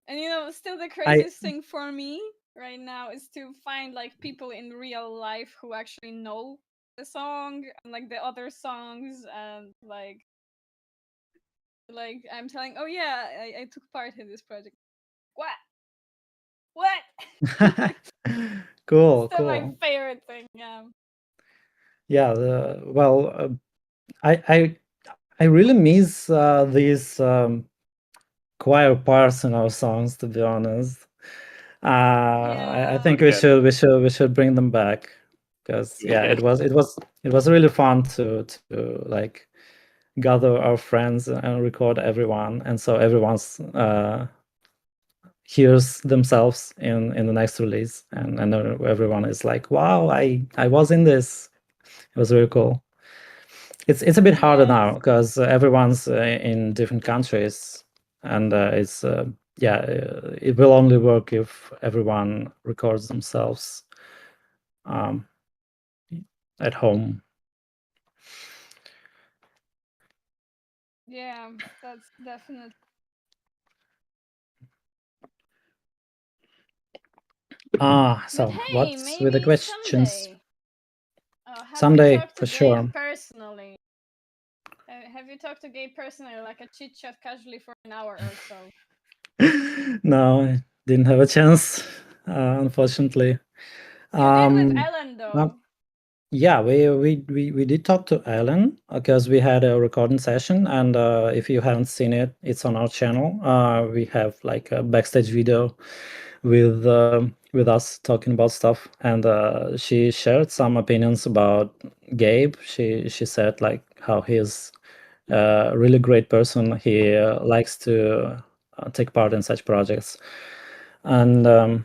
[SPEAKER 2] And still the
[SPEAKER 3] I
[SPEAKER 2] craziest thing for me right now is to find like people in real life who actually know the song and like the other songs and like I'm telling, oh yeah, I took part in this project. What? What?
[SPEAKER 3] cool,
[SPEAKER 2] Still my
[SPEAKER 3] cool.
[SPEAKER 2] favorite thing. Yeah.
[SPEAKER 3] Yeah, well, I I I really miss these choir parts in our songs, to be honest. I
[SPEAKER 2] Yeah.
[SPEAKER 3] think
[SPEAKER 1] Forget it.
[SPEAKER 3] we should bring them back because yeah,
[SPEAKER 1] Yeah.
[SPEAKER 3] it was really fun to like gather our friends and record everyone, and so everyone's hears themselves in the next release, and everyone is like, "Wow, I was in this." It was really cool. It's a bit harder
[SPEAKER 2] Yes.
[SPEAKER 3] now because everyone's in different countries, and it's yeah, it will only work if everyone records themselves um, at home.
[SPEAKER 2] Yeah. That's definitely. But
[SPEAKER 3] So
[SPEAKER 2] hey,
[SPEAKER 3] what's with the
[SPEAKER 2] maybe
[SPEAKER 3] questions?
[SPEAKER 2] someday. Have you
[SPEAKER 3] Someday,
[SPEAKER 2] talked to
[SPEAKER 3] for
[SPEAKER 2] Gabe
[SPEAKER 3] sure.
[SPEAKER 2] personally? Have you talked to Gabe personally, like a chit chat casually for an hour or so?
[SPEAKER 3] No, I didn't have a chance, unfortunately.
[SPEAKER 2] You did with
[SPEAKER 3] Um,
[SPEAKER 2] Ellen
[SPEAKER 3] uh,
[SPEAKER 2] though.
[SPEAKER 3] yeah, we did talk to Ellen because we had a recording session, and if you haven't seen it, it's on our channel. We have like a backstage video with us talking about stuff, and she shared some opinions about Gabe. She said like how he's a really great person. He likes to take part in such projects, and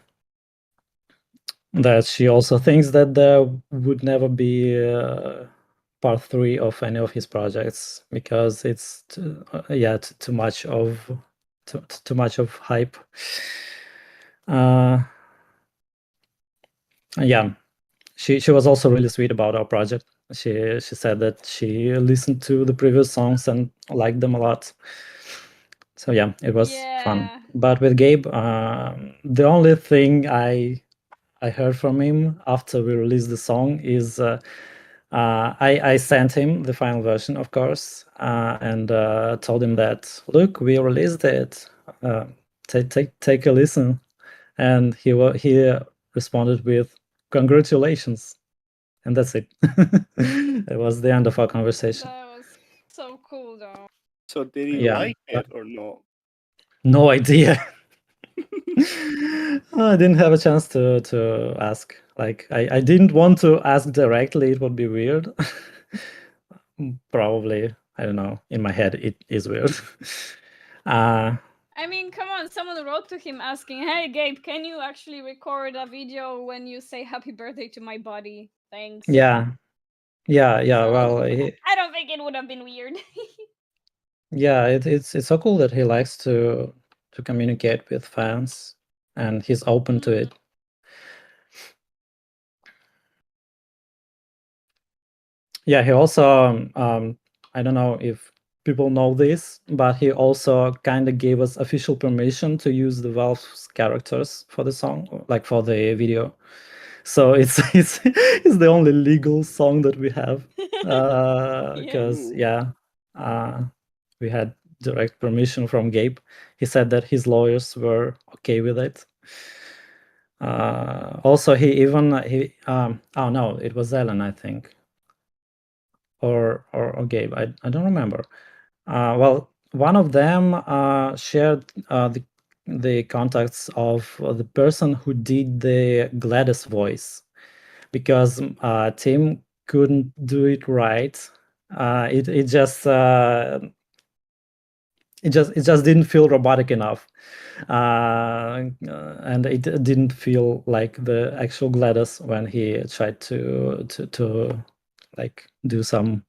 [SPEAKER 3] that she also thinks that there would never be part three of any of his projects because it's yeah too much of hype. Uh, yeah, she was also really sweet about our project. She said that she listened to the previous songs and liked them a lot. So yeah, it was fun.
[SPEAKER 2] Yeah.
[SPEAKER 3] But with Gabe, the only thing I heard from him after we released the song is I sent him the final version, of course, and told him that look, we released it. Take a listen, and he responded with congratulations, and that's it. It was the end of our conversation.
[SPEAKER 2] That was so cool though.
[SPEAKER 1] So did he
[SPEAKER 3] Yeah,
[SPEAKER 1] like it or not?
[SPEAKER 3] no idea. I didn't have a chance to ask. Like I didn't want to ask directly. It would be weird. Probably, I don't know. In my head, it is weird.
[SPEAKER 2] I mean, come on, someone wrote to him asking, "Hey Gabe, can you actually record a video when you say happy birthday to my body? Thanks."
[SPEAKER 3] Yeah, yeah.
[SPEAKER 2] So
[SPEAKER 3] Well,
[SPEAKER 2] I don't think it would have been weird.
[SPEAKER 3] yeah, it's so cool that he likes to communicate with fans, and he's open to it. Yeah, he also I don't know if people know this, but he also kind of gave us official permission to use the Valve's characters for the song, like for the video. So it's the only legal song that we have, because
[SPEAKER 1] Ooh.
[SPEAKER 3] we had direct permission from Gabe. He said that his lawyers were okay with it. Also, oh no, it was Ellen, I think, or Gabe. I don't remember. Well, one of them shared the contacts of the person who did the Gladys voice, because Tim couldn't do it right. It just didn't feel robotic enough, and it didn't feel like the actual Gladys when he tried to like do some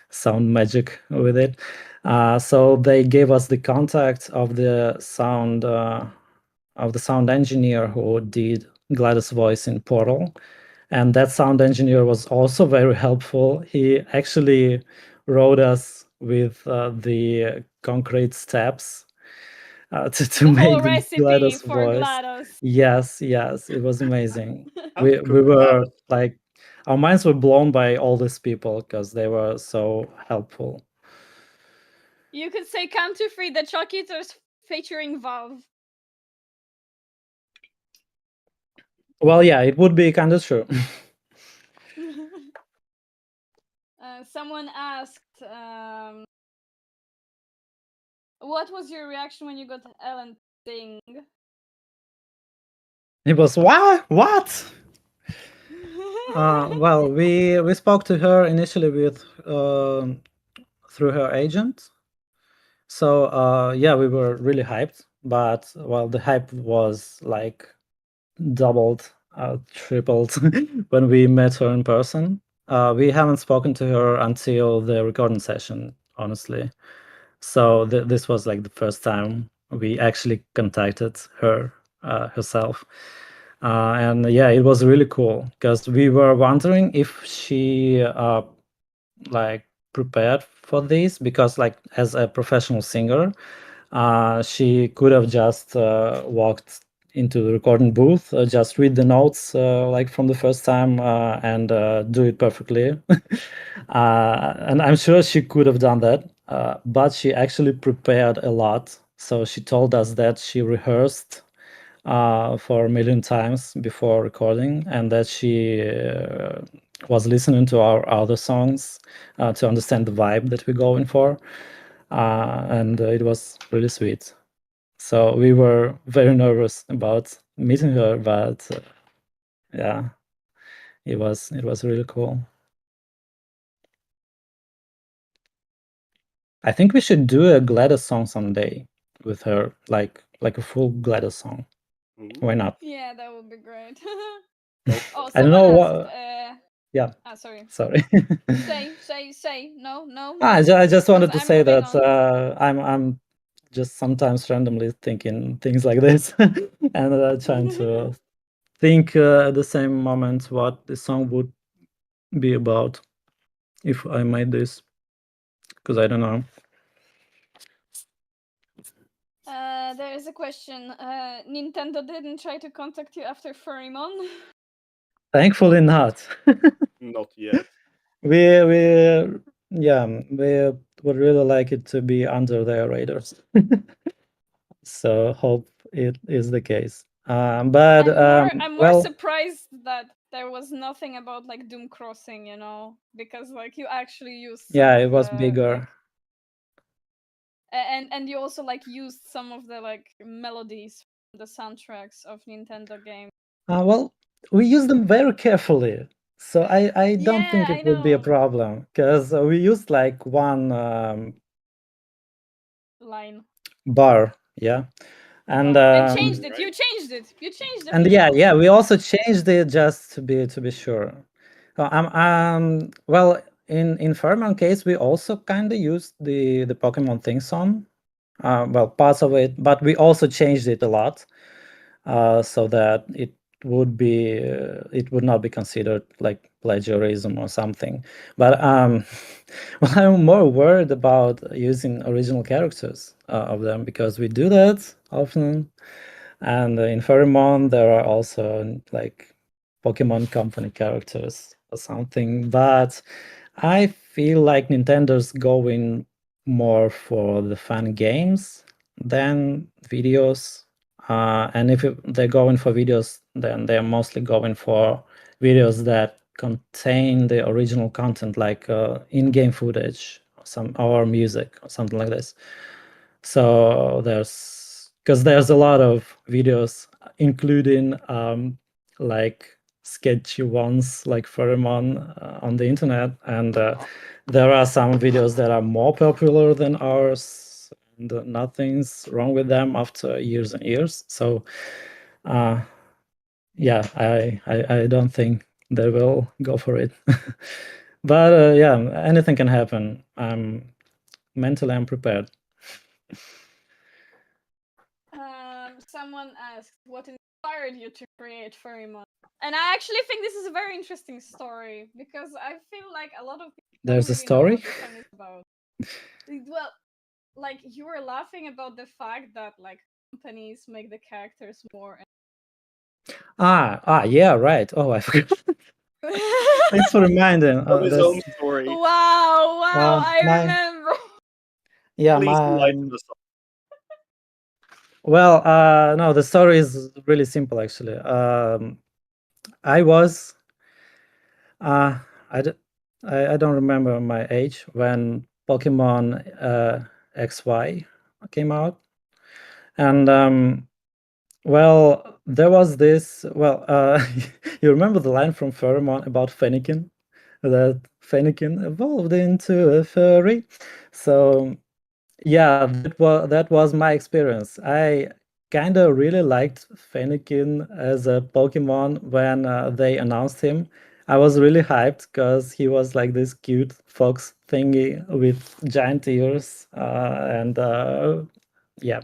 [SPEAKER 3] sound magic with it. So they gave us the contact of the sound engineer who did Gladys' voice in Portal, and that sound engineer was also very helpful. He actually wrote us with the concrete steps to
[SPEAKER 2] The whole
[SPEAKER 3] make the
[SPEAKER 2] recipe
[SPEAKER 3] Gladys
[SPEAKER 2] for
[SPEAKER 3] voice.
[SPEAKER 2] GLaDOS.
[SPEAKER 3] Yes, it was amazing.
[SPEAKER 1] How
[SPEAKER 3] We
[SPEAKER 1] to cook
[SPEAKER 3] were
[SPEAKER 1] GLaDOS.
[SPEAKER 3] like, our minds were blown by all these people because they were so helpful.
[SPEAKER 2] You could say Country Free, the Chalkeaters featuring Valve.
[SPEAKER 3] Well, yeah, it would be kind of true.
[SPEAKER 2] Someone asked, what was your reaction when you got Ellen thing?
[SPEAKER 3] It was what? Well, we spoke to her initially with through her agent. So yeah, we were really hyped, but well, the hype was like doubled, tripled when we met her in person. We haven't spoken to her until the recording session, honestly. So this was like the first time we actually contacted her herself. And yeah, it was really cool because we were wondering if she like prepared for this, because like as a professional singer, she could have just walked into the recording booth, just read the notes like from the first time, and do it perfectly. And I'm sure she could have done that, but she actually prepared a lot. So she told us that she rehearsed for a million times before recording, and that she was listening to our other songs to understand the vibe that we're going for, and it was really sweet. So we were very nervous about meeting her, but yeah, it was really cool. I think we should do a Gladys song someday with her, like a full Gladys song. Why
[SPEAKER 1] Ooh.
[SPEAKER 3] not?
[SPEAKER 2] Yeah, that would be great.
[SPEAKER 1] Go
[SPEAKER 2] Oh,
[SPEAKER 1] for it.
[SPEAKER 3] I don't
[SPEAKER 2] someone
[SPEAKER 3] know
[SPEAKER 2] asked.
[SPEAKER 3] what. Yeah,
[SPEAKER 2] Sorry.
[SPEAKER 3] sorry.
[SPEAKER 2] Say. No, no,
[SPEAKER 3] I
[SPEAKER 2] no.
[SPEAKER 3] just
[SPEAKER 2] Because
[SPEAKER 3] wanted to
[SPEAKER 2] I'm
[SPEAKER 3] say
[SPEAKER 2] moving
[SPEAKER 3] that
[SPEAKER 2] on.
[SPEAKER 3] I'm just sometimes randomly thinking things like this, and trying to think at the same moment what the song would be about if I made this, because I don't know.
[SPEAKER 2] There is a question. Nintendo didn't try to contact you after Furimon?
[SPEAKER 3] Thankfully not.
[SPEAKER 1] Not yet.
[SPEAKER 3] we yeah, we would really like it to be under their radars. So hope it is the case. But
[SPEAKER 2] I'm more
[SPEAKER 3] well,
[SPEAKER 2] surprised that there was nothing about like Doom Crossing, because like you actually used some
[SPEAKER 3] yeah,
[SPEAKER 2] of
[SPEAKER 3] it was
[SPEAKER 2] the
[SPEAKER 3] bigger.
[SPEAKER 2] like and you also like used some of the like melodies the soundtracks of Nintendo games.
[SPEAKER 3] Well, we use them very carefully, so I don't think
[SPEAKER 2] Yeah,
[SPEAKER 3] it
[SPEAKER 2] I
[SPEAKER 3] would be a
[SPEAKER 2] know.
[SPEAKER 3] problem because we used like one
[SPEAKER 2] Line.
[SPEAKER 3] bar, yeah, and
[SPEAKER 2] And
[SPEAKER 1] Right.
[SPEAKER 2] changed it. You changed it. You changed a
[SPEAKER 3] and
[SPEAKER 2] few times.
[SPEAKER 3] yeah, we also changed it just to be sure. Well, in Fairmont case, we also kind of used the Pokemon theme song, well, parts of it, but we also changed it a lot, so that it would not be considered like plagiarism or something. But well, I'm more worried about using original characters of them because we do that often. And in Pheromone, there are also like Pokemon Company characters or something. But I feel like Nintendo's going more for the fun games than videos. And if they're going for videos, then they're mostly going for videos that contain the original content, like in-game footage, or music, or something like this. So there's a lot of videos, including like sketchy ones like Pheromone on the internet, and there are some videos that are more popular than ours, and nothing's wrong with them after years and years. So yeah, I don't think they will go for it. But yeah, anything can happen. Mentally I'm prepared.
[SPEAKER 2] Someone asked what inspired you to create Furrymon. And I actually think this is a very interesting story because I feel like a lot of people don't
[SPEAKER 3] There's a
[SPEAKER 2] really know
[SPEAKER 3] story.
[SPEAKER 2] what the song is about. Well, like you were laughing about the fact that like companies make the characters more.
[SPEAKER 3] Yeah, right. Oh, I forgot. Thanks for reminding.
[SPEAKER 1] From his
[SPEAKER 3] That's
[SPEAKER 1] own story.
[SPEAKER 2] Wow, I
[SPEAKER 3] my
[SPEAKER 2] remember.
[SPEAKER 3] yeah
[SPEAKER 1] Please
[SPEAKER 3] my
[SPEAKER 1] enlighten us.
[SPEAKER 3] well no, the story is really simple actually. I was uh I, d- I don't remember my age when Pokemon XY came out, and well, there was this. Well, you remember the line from Pheromone about Fennekin? That Fennekin evolved into a furry. So yeah, that was my experience. I kind of really liked Fennekin as a Pokemon when they announced him. I was really hyped because he was like this cute fox thingy with giant ears, and yeah.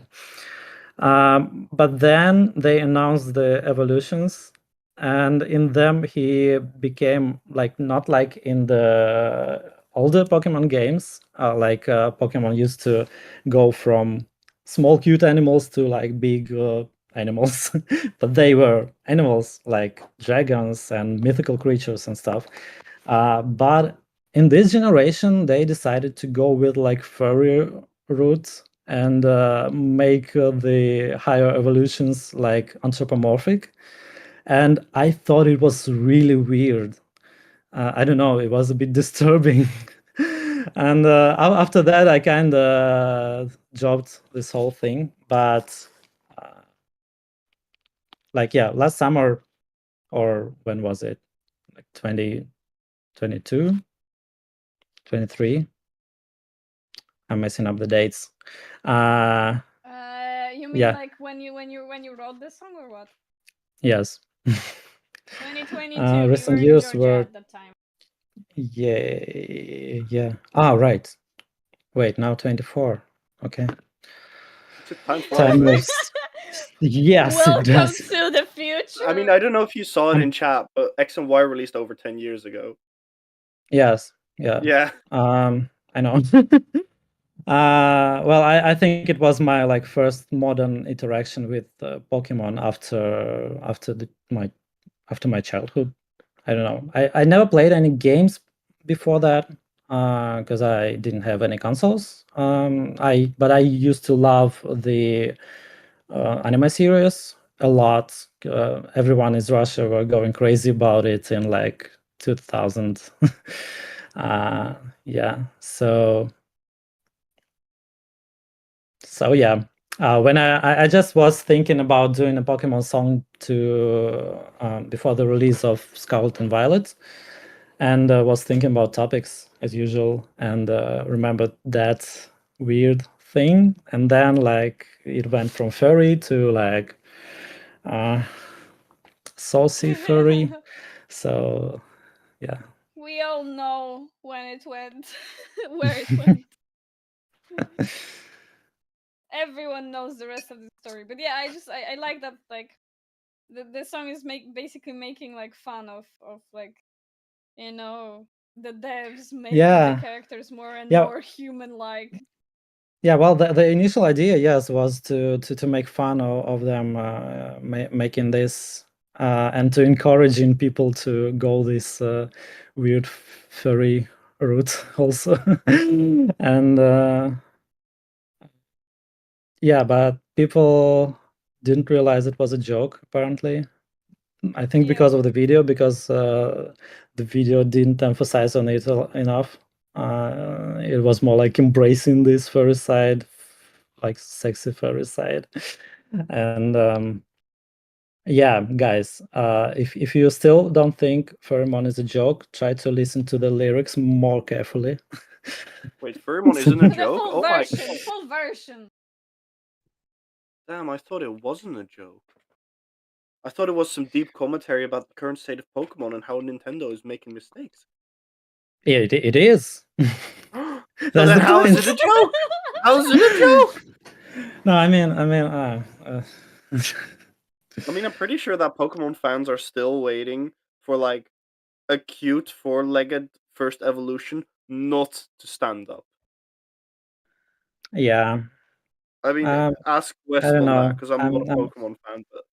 [SPEAKER 3] But then they announced the evolutions, and in them he became like not like in the older Pokemon games, like Pokemon used to go from small cute animals to like big animals, but they were animals like dragons and mythical creatures and stuff. But in this generation, they decided to go with like furry route and make the higher evolutions like anthropomorphic. And I thought it was really weird. I don't know, it was a bit disturbing. And after that, I kind of dropped this whole thing. But like, yeah, last summer, or when was it? Like 2022, 23. I'm messing up the dates.
[SPEAKER 2] You mean
[SPEAKER 3] Yeah,
[SPEAKER 2] like when you wrote this song or what?
[SPEAKER 3] yes.
[SPEAKER 2] 2022. We were
[SPEAKER 3] Recent
[SPEAKER 2] in
[SPEAKER 3] years
[SPEAKER 2] Georgia
[SPEAKER 3] were,
[SPEAKER 2] at that time.
[SPEAKER 3] yeah. Right. Wait, now 24. Okay.
[SPEAKER 1] Time flies,
[SPEAKER 3] Time
[SPEAKER 1] man.
[SPEAKER 3] moves. Yes, it
[SPEAKER 2] Welcome
[SPEAKER 3] does.
[SPEAKER 2] to the future.
[SPEAKER 1] I mean, I don't know if you saw it
[SPEAKER 3] Um,
[SPEAKER 1] in chat, but X and Y released over 10 years ago.
[SPEAKER 3] Yes, yeah.
[SPEAKER 1] Yeah.
[SPEAKER 3] I know. Well, I think it was my like first modern interaction with Pokemon after my childhood. I don't know. I never played any games before that because I didn't have any consoles. But I used to love the anime series a lot. Everyone in Russia were going crazy about it in like 2000. uh, yeah. So yeah. When I just was thinking about doing a Pokemon song to before the release of Scarlet and Violet, and was thinking about topics as usual, and remembered that weird thing, and then like it went from furry to like saucy furry. So yeah.
[SPEAKER 2] We all know when it went, where it went. Everyone knows the rest of the story. But yeah, I like that, like the song is basically making like fun of like, you know, the devs making the
[SPEAKER 3] Yeah.
[SPEAKER 2] characters more and
[SPEAKER 3] Yeah.
[SPEAKER 2] more human like.
[SPEAKER 3] Yeah, well, the initial idea, yes, was to make fun of them making this and to encouraging people to go this weird furry route also. And yeah, but people didn't realize it was a joke, apparently. I think because
[SPEAKER 2] Yeah.
[SPEAKER 3] of the video, because the video didn't emphasize on it enough. It was more like embracing this furry side, like sexy furry side. And yeah, guys, if you still don't think Pheromone is a joke, try to listen to the lyrics more carefully.
[SPEAKER 1] Wait, Pheromone isn't a
[SPEAKER 2] The
[SPEAKER 1] joke?
[SPEAKER 2] full
[SPEAKER 1] Oh my
[SPEAKER 2] version, full version.
[SPEAKER 1] damn, I thought it wasn't a joke. I thought it was some deep commentary about the current state of Pokemon and how Nintendo is making mistakes.
[SPEAKER 3] Yeah, it is.
[SPEAKER 1] So
[SPEAKER 3] That's
[SPEAKER 1] then
[SPEAKER 3] the
[SPEAKER 1] how is
[SPEAKER 3] point.
[SPEAKER 1] it a joke? How is it a joke?
[SPEAKER 3] No, I mean,
[SPEAKER 1] I mean, I'm pretty sure that Pokemon fans are still waiting for like a cute four-legged first evolution not to stand up.
[SPEAKER 3] yeah.
[SPEAKER 1] I mean, ask
[SPEAKER 3] I
[SPEAKER 1] West
[SPEAKER 3] don't
[SPEAKER 1] on that
[SPEAKER 3] know.
[SPEAKER 1] because I'm not a Pokemon fan, but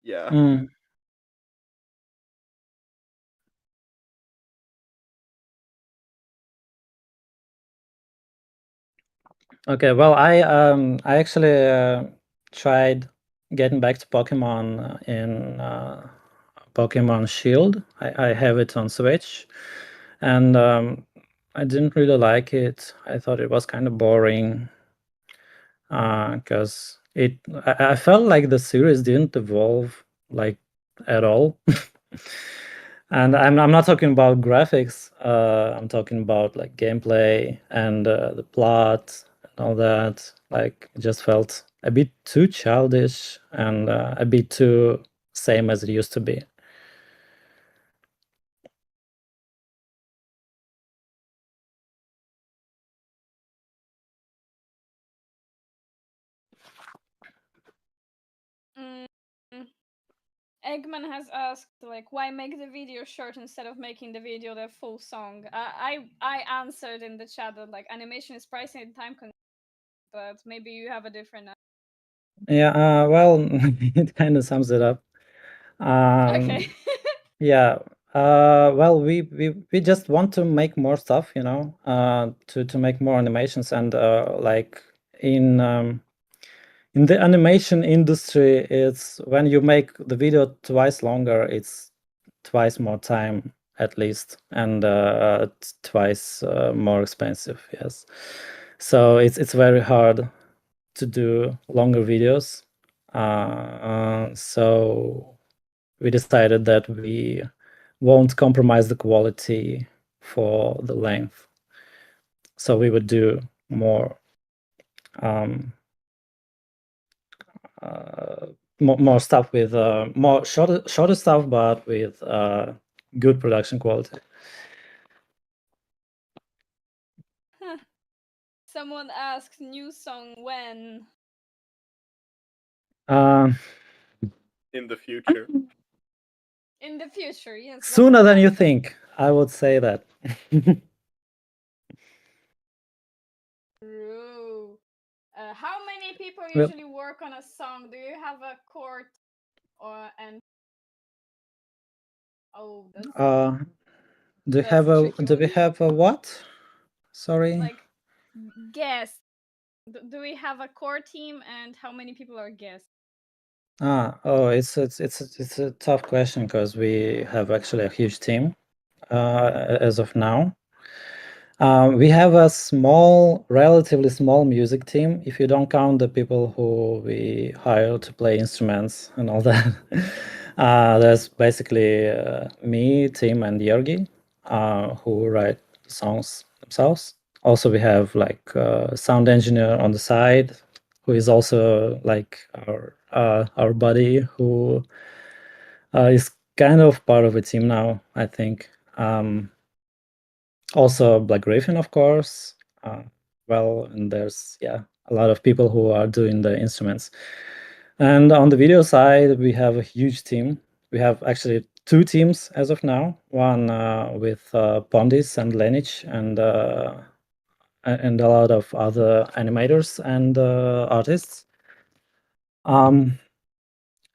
[SPEAKER 1] yeah.
[SPEAKER 3] Mm. Okay, well, I actually tried getting back to Pokemon in Pokemon Shield. I have it on Switch, and I didn't really like it. I thought it was kind of boring because I felt like the series didn't evolve like at all. And I'm not talking about graphics. I'm talking about like gameplay and the plot and all that. Like, it just felt a bit too childish and a bit too same as it used to be.
[SPEAKER 2] Mm. Eggman has asked, like, why make the video short instead of making the video the full song? I answered in the chat that like animation is pricey and time consuming, but maybe you have a different.
[SPEAKER 3] Yeah, well, it kind of sums it up.
[SPEAKER 2] Okay.
[SPEAKER 3] Yeah. Well, we just want to make more stuff, you know, to make more animations and like in the animation industry, it's when you make the video twice longer, it's twice more time at least, and twice more expensive. Yes, so it's very hard to do longer videos. So we decided that we won't compromise the quality for the length. So we would do more more stuff with more shorter stuff, but with good production quality.
[SPEAKER 2] Someone asked new song when.
[SPEAKER 1] In the future.
[SPEAKER 2] In the future, yes.
[SPEAKER 3] Sooner than you think, I would say that.
[SPEAKER 2] True. How many people
[SPEAKER 3] Well,
[SPEAKER 2] usually work on a song? Do you have a court or and? Oh, that's a tricky
[SPEAKER 3] do
[SPEAKER 2] one.
[SPEAKER 3] we have a what? Sorry.
[SPEAKER 2] Like, guests. Do we have a core team and how many people are guests?
[SPEAKER 3] Oh, it's a tough question because we have actually a huge team as of now. We have a relatively small music team, if you don't count the people who we hire to play instruments and all that. There's basically me, Tim, and Georgi, who write songs themselves. Also, we have like a sound engineer on the side, who is also like our buddy, who is kind of part of a team now, I think. Also Black Griffin, of course. And there's a lot of people who are doing the instruments. And on the video side, we have a huge team. We have actually two teams as of now. One with Pondis and Lenich and a lot of other animators and artists. And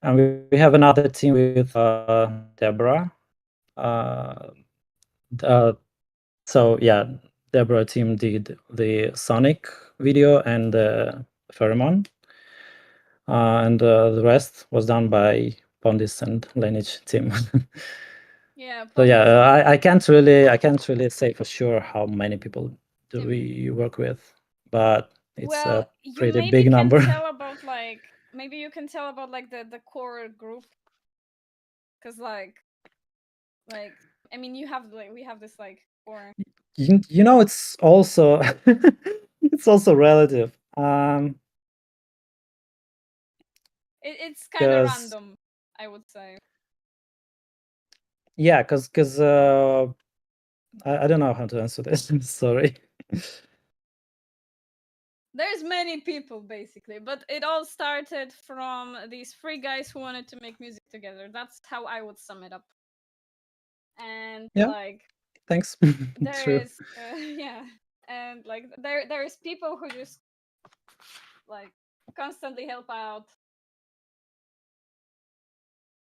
[SPEAKER 3] we have another team with Deborah. So yeah, Deborah team did the Sonic video and the Pheromone. And the rest was done by Pondis and Lenich team.
[SPEAKER 2] Yeah.
[SPEAKER 3] So yeah,
[SPEAKER 2] Pondus
[SPEAKER 3] I can't really say for sure how many people do
[SPEAKER 2] team.
[SPEAKER 3] we work with, but it's
[SPEAKER 2] Well,
[SPEAKER 3] a
[SPEAKER 2] you
[SPEAKER 3] pretty
[SPEAKER 2] maybe
[SPEAKER 3] big
[SPEAKER 2] can
[SPEAKER 3] number.
[SPEAKER 2] tell about like maybe you can tell about like the core group, because like I mean you have like we have this like core.
[SPEAKER 3] You know, it's also it's also relative.
[SPEAKER 2] It's kind of
[SPEAKER 3] 'Cause
[SPEAKER 2] random, I would say.
[SPEAKER 3] yeah, 'cause I don't know how to answer this. I'm sorry.
[SPEAKER 2] There's many people basically, but it all started from these three guys who wanted to make music together. That's how I would sum it up. And
[SPEAKER 3] Yeah,
[SPEAKER 2] like
[SPEAKER 3] thanks.
[SPEAKER 2] there
[SPEAKER 3] True.
[SPEAKER 2] is yeah, and like there is people who just like constantly help out.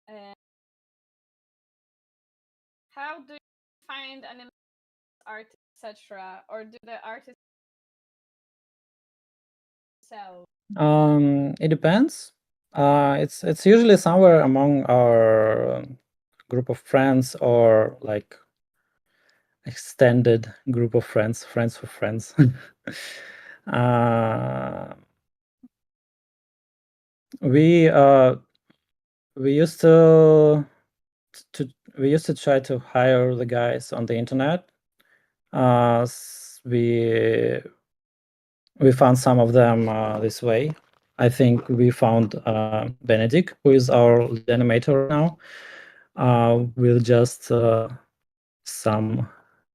[SPEAKER 2] And how do you find an artist, etc., or do the artists sell?
[SPEAKER 3] It depends. It's usually somewhere among our group of friends or like extended group of friends, friends of friends. uh, we we used to we used to try to hire the guys on the internet. We found some of them this way. I think we found Benedict, who is our lead animator right now, with just some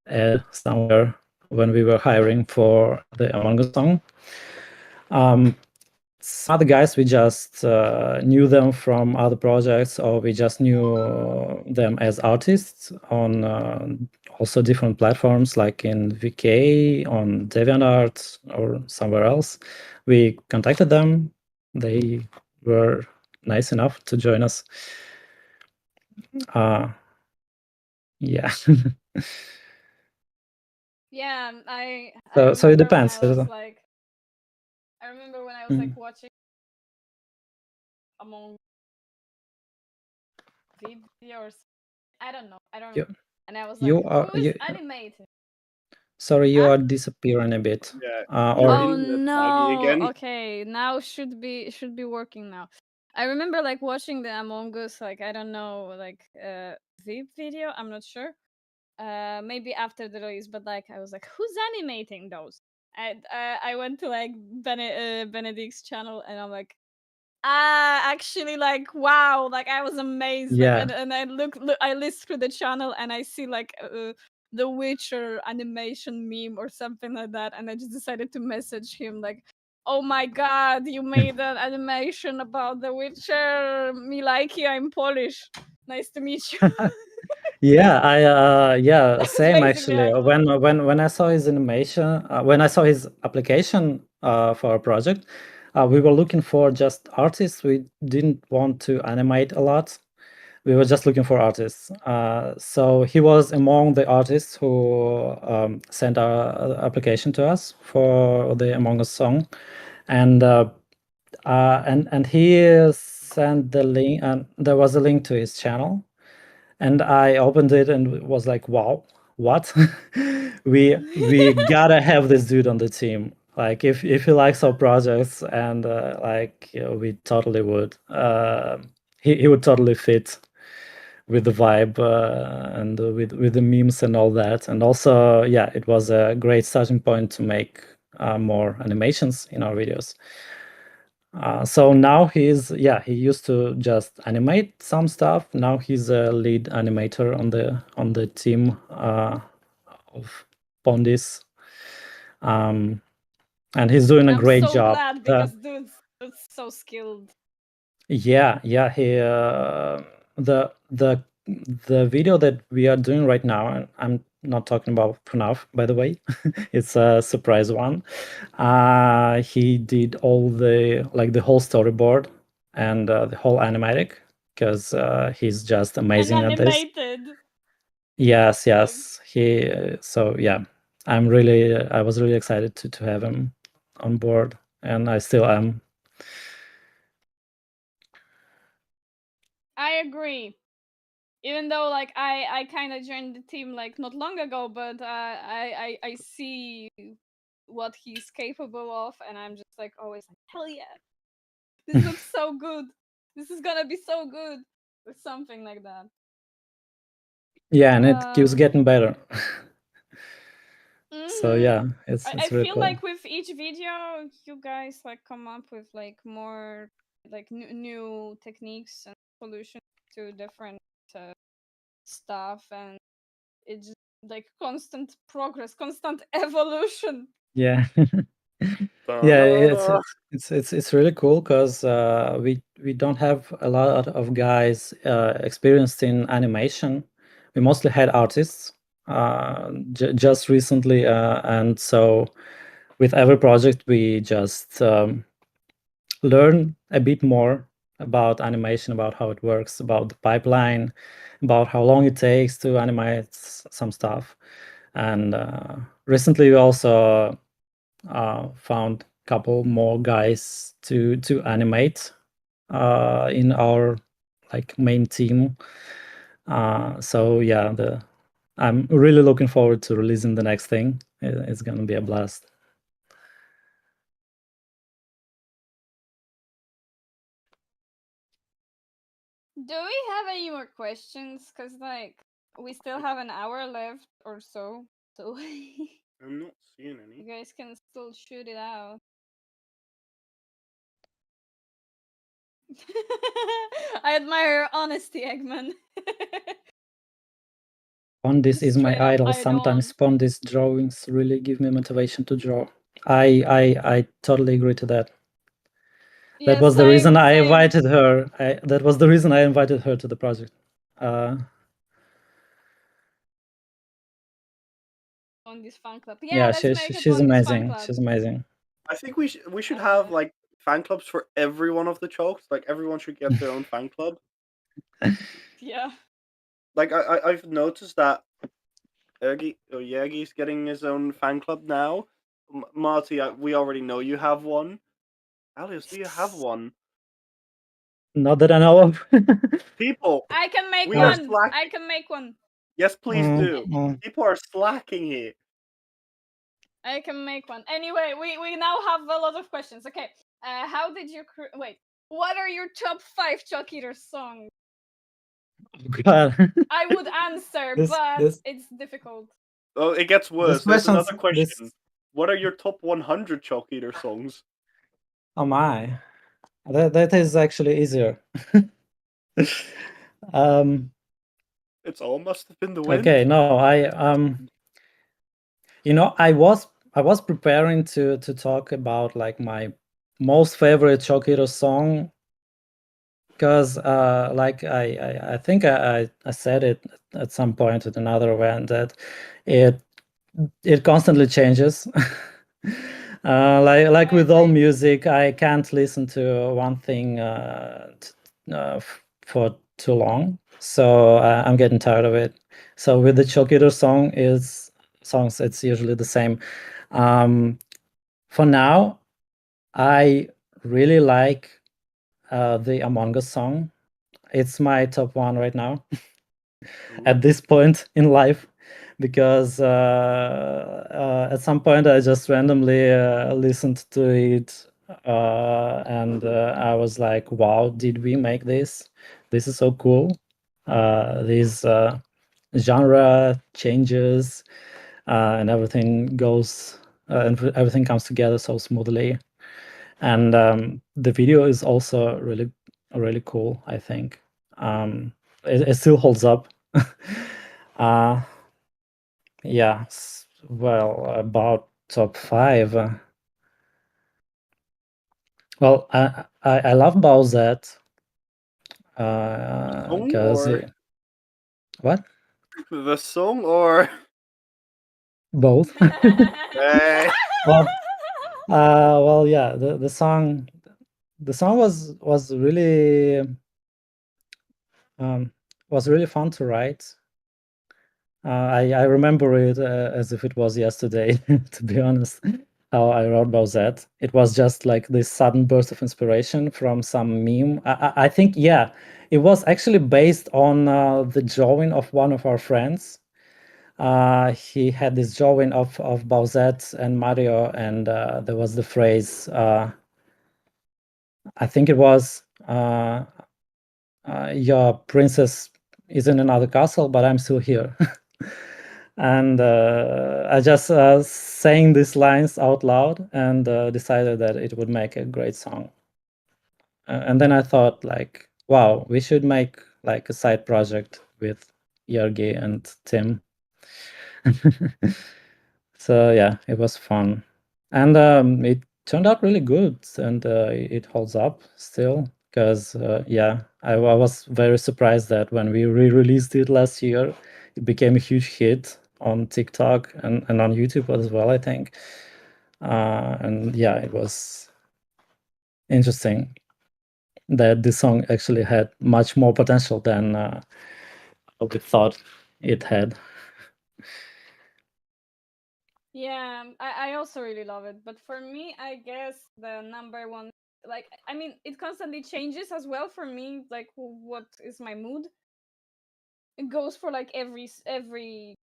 [SPEAKER 3] ad somewhere when we were hiring for the Among Us song. Some other guys, we just knew them from other projects, or we just knew them as artists on also different platforms, like in VK, on DeviantArt, or somewhere else. We contacted them. They were nice enough to join us. Yeah.
[SPEAKER 2] Yeah, I
[SPEAKER 3] So it
[SPEAKER 2] remember when
[SPEAKER 3] depends.
[SPEAKER 2] I was like watching Among videos. I don't know. I don't
[SPEAKER 3] You,
[SPEAKER 2] remember. And I was
[SPEAKER 3] you
[SPEAKER 2] like,
[SPEAKER 3] are
[SPEAKER 2] who is
[SPEAKER 3] you.
[SPEAKER 2] animating?
[SPEAKER 3] Sorry, you
[SPEAKER 2] Huh?
[SPEAKER 3] are disappearing a bit.
[SPEAKER 1] Yeah, your
[SPEAKER 3] Or
[SPEAKER 2] Oh
[SPEAKER 1] internet's laggy
[SPEAKER 2] no.
[SPEAKER 1] again.
[SPEAKER 2] Okay, now should be working now. I remember like watching the Among Us, like I don't know, like VIP video, I'm not sure. Maybe after the release, but like I was like, who's animating those? And I went to like Benedict's channel and I'm like, actually, like wow, like I was amazed, like
[SPEAKER 3] yeah.
[SPEAKER 2] and I I list through the channel and I see like the Witcher animation meme or something like that, and I just decided to message him like, oh my god, you made an animation about the Witcher, me like you, I'm Polish, nice to meet you.
[SPEAKER 3] Yeah,
[SPEAKER 2] That's
[SPEAKER 3] same
[SPEAKER 2] basically how
[SPEAKER 3] actually.
[SPEAKER 2] it was.
[SPEAKER 3] When I saw his animation, when I saw his application for our project, we were looking for just artists. We didn't want to animate a lot. We were just looking for artists. So he was among the artists who sent our application to us for the Among Us song, and he sent the link, and there was a link to his channel. And I opened it and was like, wow, what? We gotta have this dude on the team. Like if he likes our projects, and like we totally would. He would totally fit with the vibe, and with the memes and all that. And also, yeah, it was a great starting point to make more animations in our videos. So now he used to just animate some stuff. Now he's a lead animator on the team of Pondis, and he's doing a
[SPEAKER 2] I'm
[SPEAKER 3] great
[SPEAKER 2] so
[SPEAKER 3] job.
[SPEAKER 2] glad because dude's so skilled.
[SPEAKER 3] Yeah, he the video that we are doing right now, and I'm not talking about Pranav, by the way. It's a surprise one. He did all the whole storyboard and the whole animatic, because he's just
[SPEAKER 2] And
[SPEAKER 3] amazing at this.
[SPEAKER 2] animated.
[SPEAKER 3] Yes,
[SPEAKER 2] Like,
[SPEAKER 3] yes. So yeah, I was really excited to have him on board, and I still am.
[SPEAKER 2] I agree. Even though like I kind of joined the team like not long ago, but I see what he's capable of, and I'm just like always like, hell yeah, this looks so good. This is gonna be so good, or something like that.
[SPEAKER 3] Yeah, and it keeps
[SPEAKER 2] Um,
[SPEAKER 3] getting better. So
[SPEAKER 2] mhm.
[SPEAKER 3] yeah,
[SPEAKER 2] I
[SPEAKER 3] it's really
[SPEAKER 2] feel
[SPEAKER 3] cool.
[SPEAKER 2] like with each video, you guys like come up with like more like new techniques and solutions to different uh, stuff, and it's just like constant progress, constant evolution.
[SPEAKER 3] Yeah. Yeah,
[SPEAKER 1] Da-da-da.
[SPEAKER 3] it's really cool, because we don't have a lot of guys experienced in animation. We mostly had artists just recently, and so with every project we just learn a bit more about animation, about how it works, about the pipeline, about how long it takes to animate some stuff. And recently we also found a couple more guys to animate in our like main team. So yeah, I'm really looking forward to releasing the next thing. It's gonna be a blast.
[SPEAKER 2] Do we have any more questions? Cause like we still have an hour left or so, so
[SPEAKER 1] I'm not seeing
[SPEAKER 2] you
[SPEAKER 1] any.
[SPEAKER 2] guys can still shoot it out. I admire your honesty, Eggman.
[SPEAKER 3] Pondis is my
[SPEAKER 2] Straight up,
[SPEAKER 3] idol.
[SPEAKER 2] I
[SPEAKER 3] Sometimes
[SPEAKER 2] don't.
[SPEAKER 3] Pondis drawings really give me motivation to draw. I totally agree to that. That
[SPEAKER 2] Yeah,
[SPEAKER 3] was the reason
[SPEAKER 2] same,
[SPEAKER 3] I
[SPEAKER 2] same.
[SPEAKER 3] invited her. That was the reason I invited her to the project.
[SPEAKER 2] On this fan club. Yeah,
[SPEAKER 3] Yeah,
[SPEAKER 2] let's make it
[SPEAKER 3] she's
[SPEAKER 2] on this fan
[SPEAKER 3] amazing.
[SPEAKER 2] club.
[SPEAKER 3] She's amazing.
[SPEAKER 1] I think we should have like fan clubs for every one of the chokes. Like everyone should get their own fan club.
[SPEAKER 2] Yeah.
[SPEAKER 1] Like I've noticed that Yagi's getting his own fan club now. Marty, we already know you have one. Alias, do you have one?
[SPEAKER 3] Not that I know of.
[SPEAKER 1] People,
[SPEAKER 2] I can make
[SPEAKER 1] we are
[SPEAKER 2] one. I
[SPEAKER 1] slacking.
[SPEAKER 2] can make one.
[SPEAKER 1] Yes, please do.
[SPEAKER 3] Mm.
[SPEAKER 1] People are slacking here.
[SPEAKER 2] I can make one. Anyway, we now have a lot of questions. Okay. How did you wait? What are your top 5 Chalkeaters songs?
[SPEAKER 3] God.
[SPEAKER 2] I would answer,
[SPEAKER 3] This
[SPEAKER 2] but
[SPEAKER 3] this
[SPEAKER 2] it's difficult.
[SPEAKER 1] Oh, it gets
[SPEAKER 3] this
[SPEAKER 1] worse. There's
[SPEAKER 3] questions
[SPEAKER 1] another question.
[SPEAKER 3] this
[SPEAKER 1] What are your top 100 Chalk Eater songs?
[SPEAKER 3] oh my. That is actually easier. um
[SPEAKER 1] It's all must have been the wind.
[SPEAKER 3] okay, no, I was preparing to talk about like my most favorite Chokiro song, because like I think I said it at some point at another event that it constantly changes. Like
[SPEAKER 2] I
[SPEAKER 3] with all
[SPEAKER 2] agree.
[SPEAKER 3] music, I can't listen to one thing for too long, so I'm getting tired of it. So with the Chokido songs, it's usually the same. For now, I really like the Among Us song. It's my top one right now
[SPEAKER 1] Ooh.
[SPEAKER 3] at this point in life, because at some point I just randomly listened to it, and I was like, "Wow, did we make this? This is so cool!" These genre changes, and everything goes, and everything comes together so smoothly. And the video is also really cool, I think. It still holds up. Yeah, well, about top 5. Well, I love Bowsette,
[SPEAKER 1] Song
[SPEAKER 3] because
[SPEAKER 1] or
[SPEAKER 3] what?
[SPEAKER 1] the song or
[SPEAKER 3] Both.
[SPEAKER 1] eh,
[SPEAKER 3] Well, well, yeah, the song um, was really fun to write. I remember it as if it was yesterday, to be honest, how I wrote about that. It was just like this sudden burst of inspiration from some meme. I think, yeah, it was actually based on the drawing of one of our friends. He had this drawing of Bowsette and Mario, and there was the phrase, I think it was, your princess is in another castle, but I'm still here. And I just sang these lines out loud and decided that it would make a great song. And then I thought, like, wow, we should make like a side project with Yergi and Tim. So yeah, it was fun, and it turned out really good, and it holds up still. Because yeah, I was very surprised that when we re-released it last year, it became a huge hit on TikTok and on YouTube as well, I think. And yeah, it was interesting that this song actually had much more potential than what we thought it had.
[SPEAKER 2] Yeah, I also really love it. But for me, I guess the number one, like, I mean, it constantly changes as well for me, like, what is my mood. It goes for like every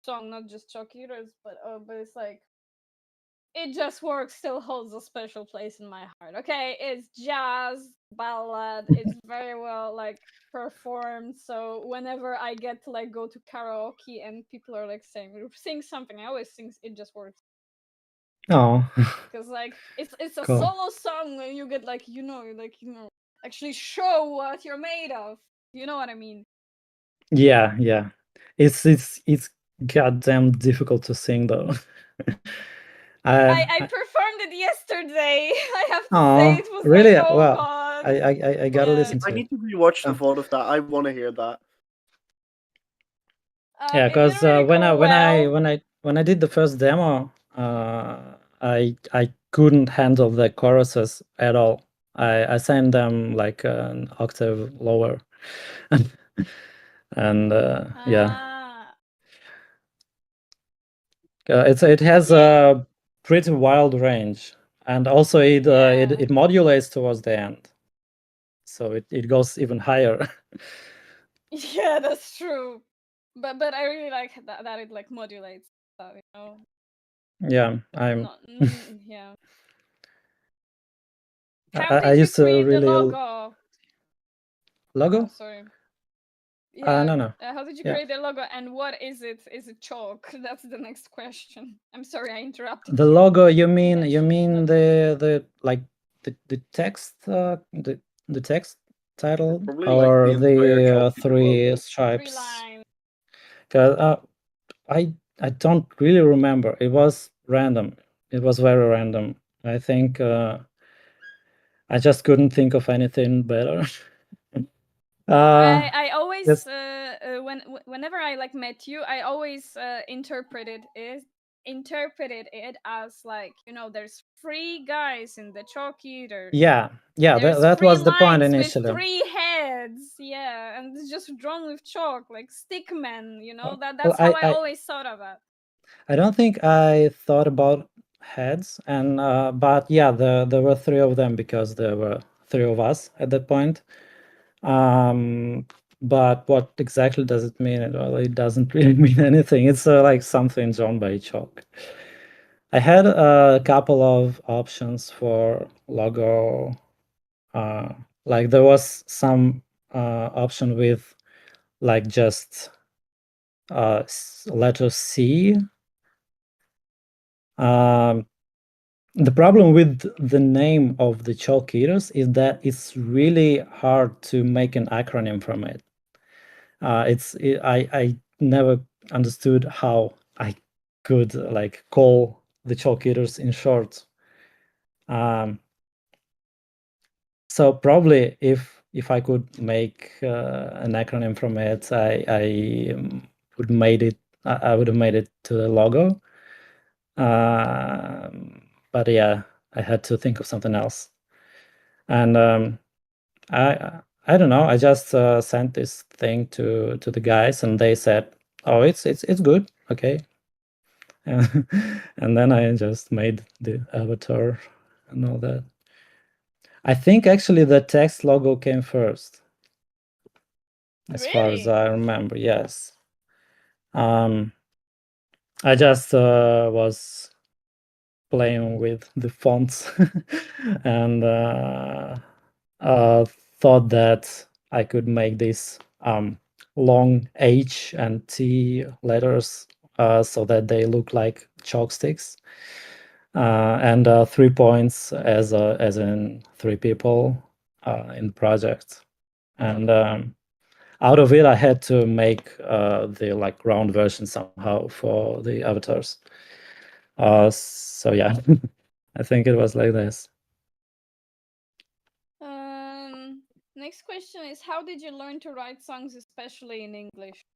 [SPEAKER 2] song, not just Chalkeaters, but it's like it just works. Still holds a special place in my heart. Okay, it's jazz ballad. It's very well like performed. So whenever I get to like go to karaoke and people are like saying sing something, I always sing. It just works
[SPEAKER 3] Oh,
[SPEAKER 2] because like it's a
[SPEAKER 3] cool.
[SPEAKER 2] solo song and you get like actually show what you're made of. You know what I mean?
[SPEAKER 3] Yeah, yeah. It's goddamn difficult to sing though.
[SPEAKER 2] I
[SPEAKER 3] I
[SPEAKER 2] performed it yesterday. I have to say
[SPEAKER 3] Oh,
[SPEAKER 2] it was like,
[SPEAKER 3] really?
[SPEAKER 2] oh
[SPEAKER 3] Well,
[SPEAKER 2] god.
[SPEAKER 3] I gotta
[SPEAKER 2] Yeah.
[SPEAKER 3] listen
[SPEAKER 1] I
[SPEAKER 3] to it.
[SPEAKER 1] need to rewatch the
[SPEAKER 3] Oh,
[SPEAKER 1] VOD of that. I want to hear that.
[SPEAKER 3] yeah,
[SPEAKER 2] It
[SPEAKER 3] because
[SPEAKER 2] didn't really go well.
[SPEAKER 3] when I did the first demo, I couldn't handle the choruses at all. I sang them like an octave lower, and yeah,
[SPEAKER 2] Ah,
[SPEAKER 3] it has
[SPEAKER 2] yeah,
[SPEAKER 3] a pretty wild range, and also
[SPEAKER 2] yeah,
[SPEAKER 3] it modulates towards the end, so it goes even higher.
[SPEAKER 2] yeah. That's true. But I really like that it like modulates stuff.
[SPEAKER 3] Yeah, I'm.
[SPEAKER 2] Not yeah. How
[SPEAKER 3] I
[SPEAKER 2] did you
[SPEAKER 3] used to
[SPEAKER 2] create the
[SPEAKER 3] really
[SPEAKER 2] logo? Oh,
[SPEAKER 3] logo.
[SPEAKER 2] sorry. Yeah.
[SPEAKER 3] No, no.
[SPEAKER 2] How did you
[SPEAKER 3] Yeah,
[SPEAKER 2] create the logo and what is it? Is it chalk? That's the next question. I'm sorry I interrupted
[SPEAKER 3] the
[SPEAKER 2] you.
[SPEAKER 3] logo.
[SPEAKER 2] That
[SPEAKER 3] You
[SPEAKER 2] should
[SPEAKER 3] mean
[SPEAKER 2] not.
[SPEAKER 3] the like the text the text title
[SPEAKER 1] Probably like the
[SPEAKER 3] or
[SPEAKER 1] entire
[SPEAKER 3] the
[SPEAKER 1] Chalkeater
[SPEAKER 3] three
[SPEAKER 1] logo.
[SPEAKER 2] Three
[SPEAKER 3] stripes?
[SPEAKER 2] lines.
[SPEAKER 3] 'Cause I don't really remember. It was random. It was very random. I think I just couldn't think of anything better. uh,
[SPEAKER 2] I always
[SPEAKER 3] yes,
[SPEAKER 2] whenever I like met you, I always interpreted it as like there's three guys in the chalk eaters.
[SPEAKER 3] yeah, yeah.
[SPEAKER 2] There's
[SPEAKER 3] That
[SPEAKER 2] three
[SPEAKER 3] was the point
[SPEAKER 2] lines with
[SPEAKER 3] initially.
[SPEAKER 2] three heads, yeah, and it's just drawn with chalk, like stickmen. That
[SPEAKER 3] Well,
[SPEAKER 2] that's how I always thought of it.
[SPEAKER 3] I don't think I thought about heads, and but yeah, there were three of them because there were three of us at that point. Um, but what exactly does it mean? Well, it doesn't really mean anything. It's like something drawn by chalk. I had a couple of options for logo. Like there was some option with like just letter C. The problem with the name of the Chalkeaters is that it's really hard to make an acronym from it. I never understood how I could like call the Chalkeaters in short. So probably if I could make an acronym from it, I would made it. I would have made it to the logo. But yeah, I had to think of something else. And I don't know. I just sent this thing to the guys, and they said, "Oh, it's good, okay." And then I just made the avatar and all that. I think actually the text logo came first, as far as
[SPEAKER 2] Really?
[SPEAKER 3] I remember. Yes. I just was playing with the fonts and thought that I could make this long H and T letters so that they look like chalk sticks, and 3 points as in 3 people in the project. And out of it, I had to make the like round version somehow for the avatars. So yeah, I think it was like this.
[SPEAKER 2] Next question is, how did you learn to write songs, especially in English?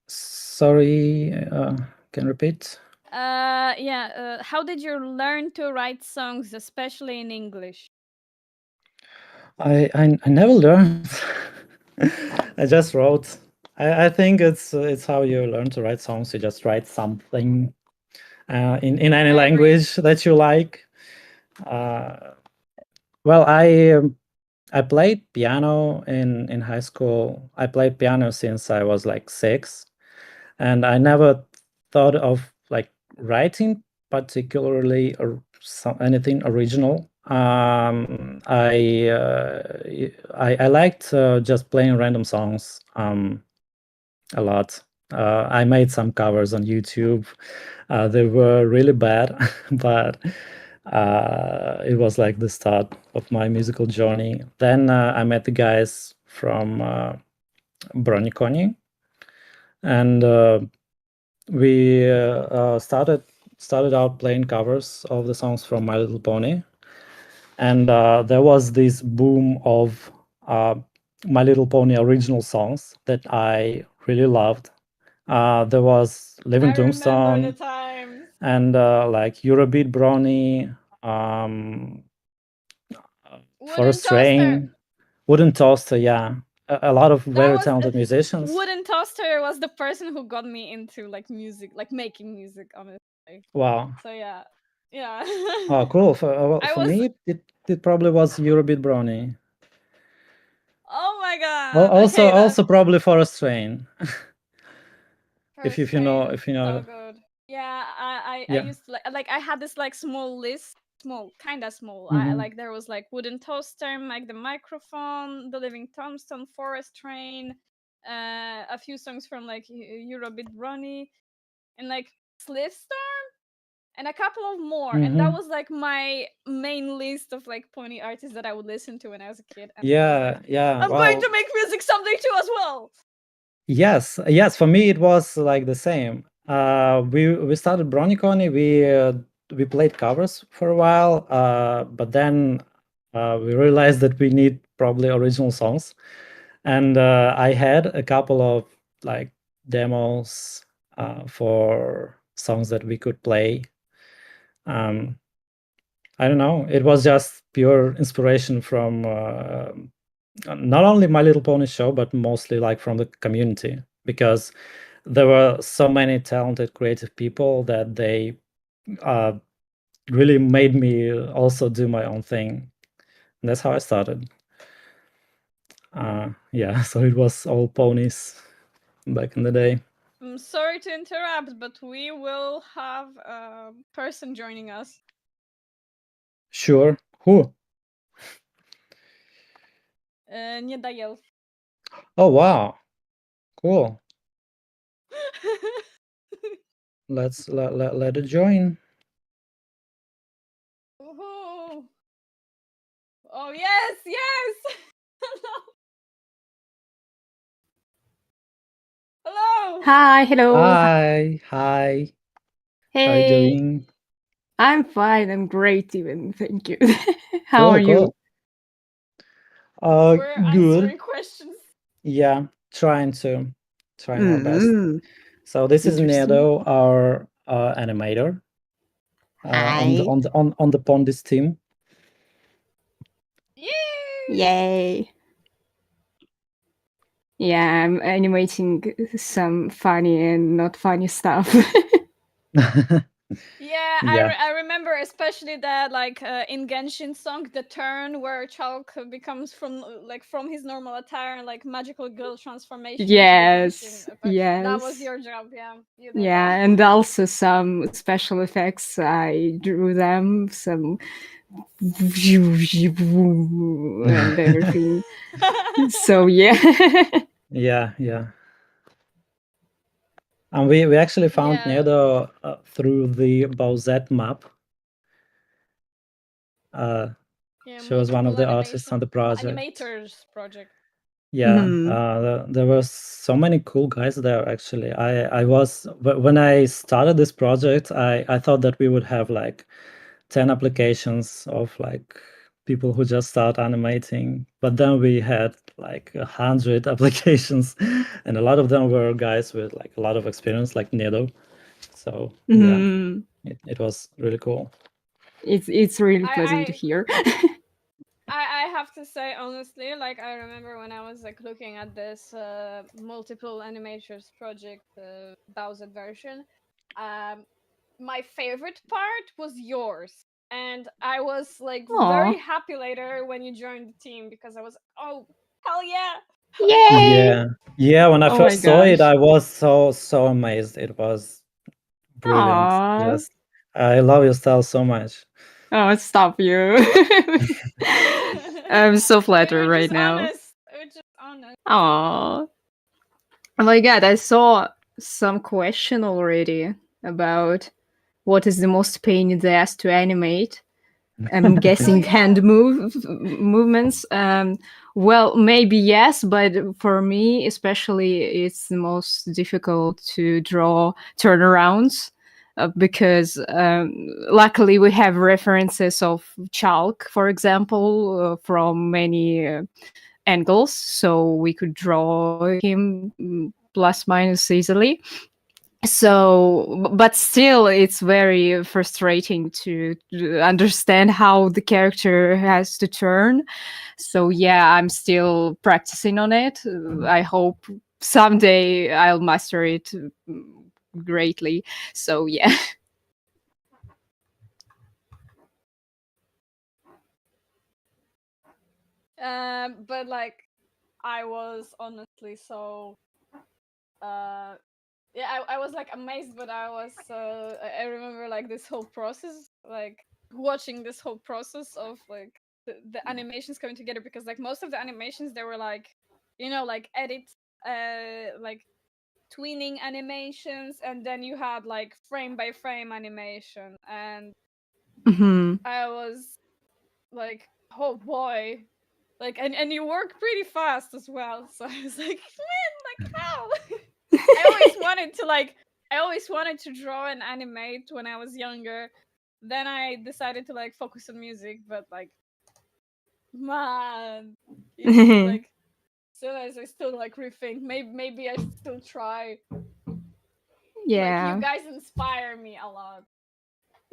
[SPEAKER 3] Sorry, can you repeat?
[SPEAKER 2] Yeah. How did you learn to write songs, especially in English?
[SPEAKER 3] I never learned. I just wrote. I think it's how you learn to write songs. You just write something in any
[SPEAKER 2] I agree.
[SPEAKER 3] language that you like. Well, I played piano in high school. I played piano since I was like 6, and I never thought of like writing particularly or anything original. I liked just playing random songs a lot. I made some covers on YouTube. They were really bad, but it was like the start of my musical journey. Then I met the guys from Broniconi, and we started out playing covers of the songs from My Little Pony, and there was this boom of My Little Pony original songs that I really loved. There was Living
[SPEAKER 2] I remember the
[SPEAKER 3] Tombstone
[SPEAKER 2] times.
[SPEAKER 3] and like Eurobeat Brownie,
[SPEAKER 2] Wooden
[SPEAKER 3] Forest
[SPEAKER 2] Toaster.
[SPEAKER 3] Rain, Wooden Toaster, yeah. A lot of
[SPEAKER 2] That
[SPEAKER 3] very
[SPEAKER 2] was
[SPEAKER 3] talented musicians.
[SPEAKER 2] Wooden Toaster was the person who got me into like music, like making music, honestly.
[SPEAKER 3] Wow.
[SPEAKER 2] So yeah.
[SPEAKER 3] Oh, cool. Well,
[SPEAKER 2] I
[SPEAKER 3] for
[SPEAKER 2] was.
[SPEAKER 3] me, it probably was Eurobeat Brownie.
[SPEAKER 2] Oh my
[SPEAKER 3] Well,
[SPEAKER 2] god.
[SPEAKER 3] also
[SPEAKER 2] Okay, that
[SPEAKER 3] probably Forest Rain. if
[SPEAKER 2] first
[SPEAKER 3] you know,
[SPEAKER 2] train,
[SPEAKER 3] if you know,
[SPEAKER 2] so good. Yeah, I
[SPEAKER 3] yeah.
[SPEAKER 2] used to like I had this like small list, kinda small. I
[SPEAKER 3] Hmm.
[SPEAKER 2] like there was like Wooden Toaster, like the Microphone, The Living Tombstone, Forest Train, a few songs from like Eurobit Ronnie, and like Slivstorm, and a couple of more. And that
[SPEAKER 3] Hmm.
[SPEAKER 2] was like my main list of like pony artists that I would listen to when I was a kid. And I was like,
[SPEAKER 3] Yeah, yeah.
[SPEAKER 2] I'm going to
[SPEAKER 3] Well,
[SPEAKER 2] make music someday too as well.
[SPEAKER 3] yes. For me, it was like the same. We started Broniconi. We played covers for a while, but then we realized that we need probably original songs, and I had a couple of like demos for songs that we could play. Um, I don't know. It was just pure inspiration from not only My Little Pony show, but mostly like from the community, because there were so many talented, creative people that they uh, really made me also do my own thing. And that's how I started. Yeah, so it was all ponies back in the day.
[SPEAKER 2] I'm sorry to interrupt, but we will have a person joining us.
[SPEAKER 3] Sure. Who?
[SPEAKER 2] Nie da elf.
[SPEAKER 3] Oh, wow. Cool. Let it join.
[SPEAKER 2] Woohoo! Oh yes, yes! Hello!
[SPEAKER 4] Hi, hello.
[SPEAKER 3] Hi. How are you
[SPEAKER 4] Hey,
[SPEAKER 3] doing?
[SPEAKER 4] I'm fine. I'm great, even. Thank you. How are
[SPEAKER 3] Cool,
[SPEAKER 4] you?
[SPEAKER 3] cool.
[SPEAKER 2] We're
[SPEAKER 3] Good.
[SPEAKER 2] answering questions.
[SPEAKER 3] Yeah, trying our best.
[SPEAKER 4] Mm,
[SPEAKER 3] So this is
[SPEAKER 4] interesting.
[SPEAKER 3] Nedo, our animator
[SPEAKER 4] Hi.
[SPEAKER 3] on the Pondis team.
[SPEAKER 2] Yay!
[SPEAKER 4] Yay. Yeah, I'm animating some funny and not funny stuff.
[SPEAKER 2] Yeah,
[SPEAKER 3] Yeah.
[SPEAKER 2] I remember especially that like in Genshin song, the turn where Chalk becomes from his normal attire and like magical girl transformation into the Genshin.
[SPEAKER 4] Yes,
[SPEAKER 2] That was
[SPEAKER 4] yes.
[SPEAKER 2] your job, yeah. You did
[SPEAKER 4] Yeah,
[SPEAKER 2] that.
[SPEAKER 4] and also some special effects. I drew them, some and everything. So yeah.
[SPEAKER 3] Yeah. And we actually found
[SPEAKER 2] Yeah.
[SPEAKER 3] Nedo through the Bowsette map.
[SPEAKER 2] Yeah,
[SPEAKER 3] She was one of
[SPEAKER 2] multiple
[SPEAKER 3] the artists on the project.
[SPEAKER 2] animators project.
[SPEAKER 3] Yeah,
[SPEAKER 4] Mhm.
[SPEAKER 3] there were so many cool guys there. Actually, I was when I started this project, I thought that we would have like 10 applications of like people who just start animating, but then we had like 100 applications, and a lot of them were guys with like a lot of experience, like Nedo. So yeah,
[SPEAKER 4] Mhm.
[SPEAKER 3] it was really cool.
[SPEAKER 4] It's really pleasant to
[SPEAKER 2] I
[SPEAKER 4] hear.
[SPEAKER 2] I have to say honestly, like I remember when I was like looking at this multiple animators project Bowser version, um, my favorite part was yours, and I was like very
[SPEAKER 4] Aw.
[SPEAKER 2] happy later when you joined the team because I was oh hell yeah, hell yeah.
[SPEAKER 4] Yay!
[SPEAKER 3] Yeah, when I
[SPEAKER 4] Oh my
[SPEAKER 3] first saw it,
[SPEAKER 4] gosh.
[SPEAKER 3] I was so amazed. It was brilliant.
[SPEAKER 4] Aw.
[SPEAKER 3] Just I love your style so much.
[SPEAKER 4] Oh, stop you. I'm so flattered
[SPEAKER 2] We're
[SPEAKER 4] right
[SPEAKER 2] just
[SPEAKER 4] now.
[SPEAKER 2] honest. We're just honest.
[SPEAKER 4] Aw. Oh my god, I saw some question already about what is the most pain in the ass to animate. I'm
[SPEAKER 2] Oh
[SPEAKER 4] guessing
[SPEAKER 2] yeah.
[SPEAKER 4] movements. Well, maybe yes, but for me, especially, it's the most difficult to draw turnarounds because luckily we have references of Chalk, for example, from many angles, so we could draw him plus minus easily. So but still it's very frustrating to understand how the character has to turn. So yeah, I'm still practicing on it. I hope someday I'll master it greatly. So yeah.
[SPEAKER 2] But like I was honestly so yeah, I was like amazed, but I was I remember like this whole process, like watching this whole process of like the animations coming together, because like most of the animations they were like, you know, like edit like tweening animations, and then you had like frame by frame animation, and
[SPEAKER 4] Mhm.
[SPEAKER 2] I was like, oh boy, like and you work pretty fast as well, so I was like, man, like how. I always wanted to like I always wanted to draw and animate when I was younger. Then I decided to like focus on music, but like man, it's like still as I still like rethink. Maybe I should still try. Like you
[SPEAKER 4] Yeah.
[SPEAKER 2] guys inspire me a lot.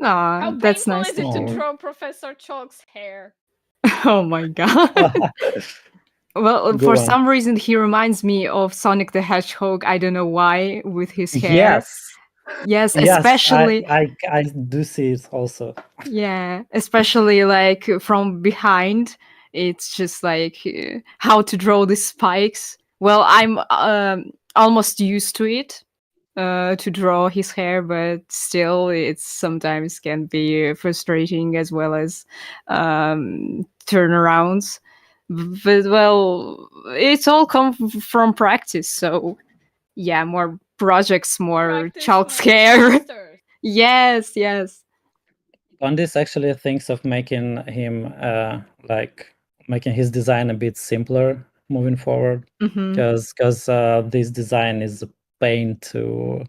[SPEAKER 4] Aw,
[SPEAKER 2] How
[SPEAKER 4] that's
[SPEAKER 2] painful
[SPEAKER 4] nice
[SPEAKER 2] is
[SPEAKER 4] to
[SPEAKER 2] it to
[SPEAKER 3] Oh.
[SPEAKER 4] hear.
[SPEAKER 2] draw Professor Chalk's hair?
[SPEAKER 4] Oh my god. Well,
[SPEAKER 3] Good
[SPEAKER 4] for
[SPEAKER 3] one.
[SPEAKER 4] some reason he reminds me of Sonic the Hedgehog. I don't know why, with his hair.
[SPEAKER 3] Yes.
[SPEAKER 4] Yes,
[SPEAKER 3] Yes,
[SPEAKER 4] especially
[SPEAKER 3] I do see it also.
[SPEAKER 4] yeah, especially like from behind. It's just like how to draw the spikes. Well, I'm almost used to it to draw his hair, but still, it sometimes can be frustrating as well as turnarounds. But well, it's all come from practice. So yeah, more projects, more
[SPEAKER 2] Practice
[SPEAKER 4] chalk
[SPEAKER 2] makes
[SPEAKER 4] scare.
[SPEAKER 2] master.
[SPEAKER 4] Yes, yes.
[SPEAKER 3] Candice actually thinks of making him like making his design a bit simpler moving forward,
[SPEAKER 4] Hmm.
[SPEAKER 3] because this design is a pain to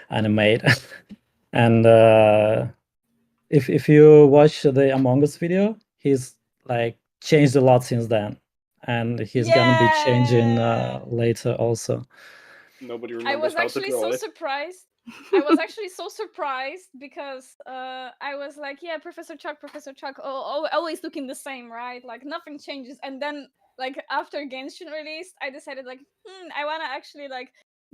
[SPEAKER 3] animate. And if you watch the Among Us video, he's like changed a lot since then, and he's gonna be changing
[SPEAKER 2] Yeah.
[SPEAKER 3] later also.
[SPEAKER 1] Nobody
[SPEAKER 2] I
[SPEAKER 1] remembers
[SPEAKER 2] was
[SPEAKER 1] how to
[SPEAKER 2] actually
[SPEAKER 1] draw
[SPEAKER 2] so
[SPEAKER 1] it.
[SPEAKER 2] surprised. I was actually so surprised because I was like, yeah, Professor Chuck, always looking the same, right? Like nothing changes. And then, like after Genshin released, I decided like, I wanna actually like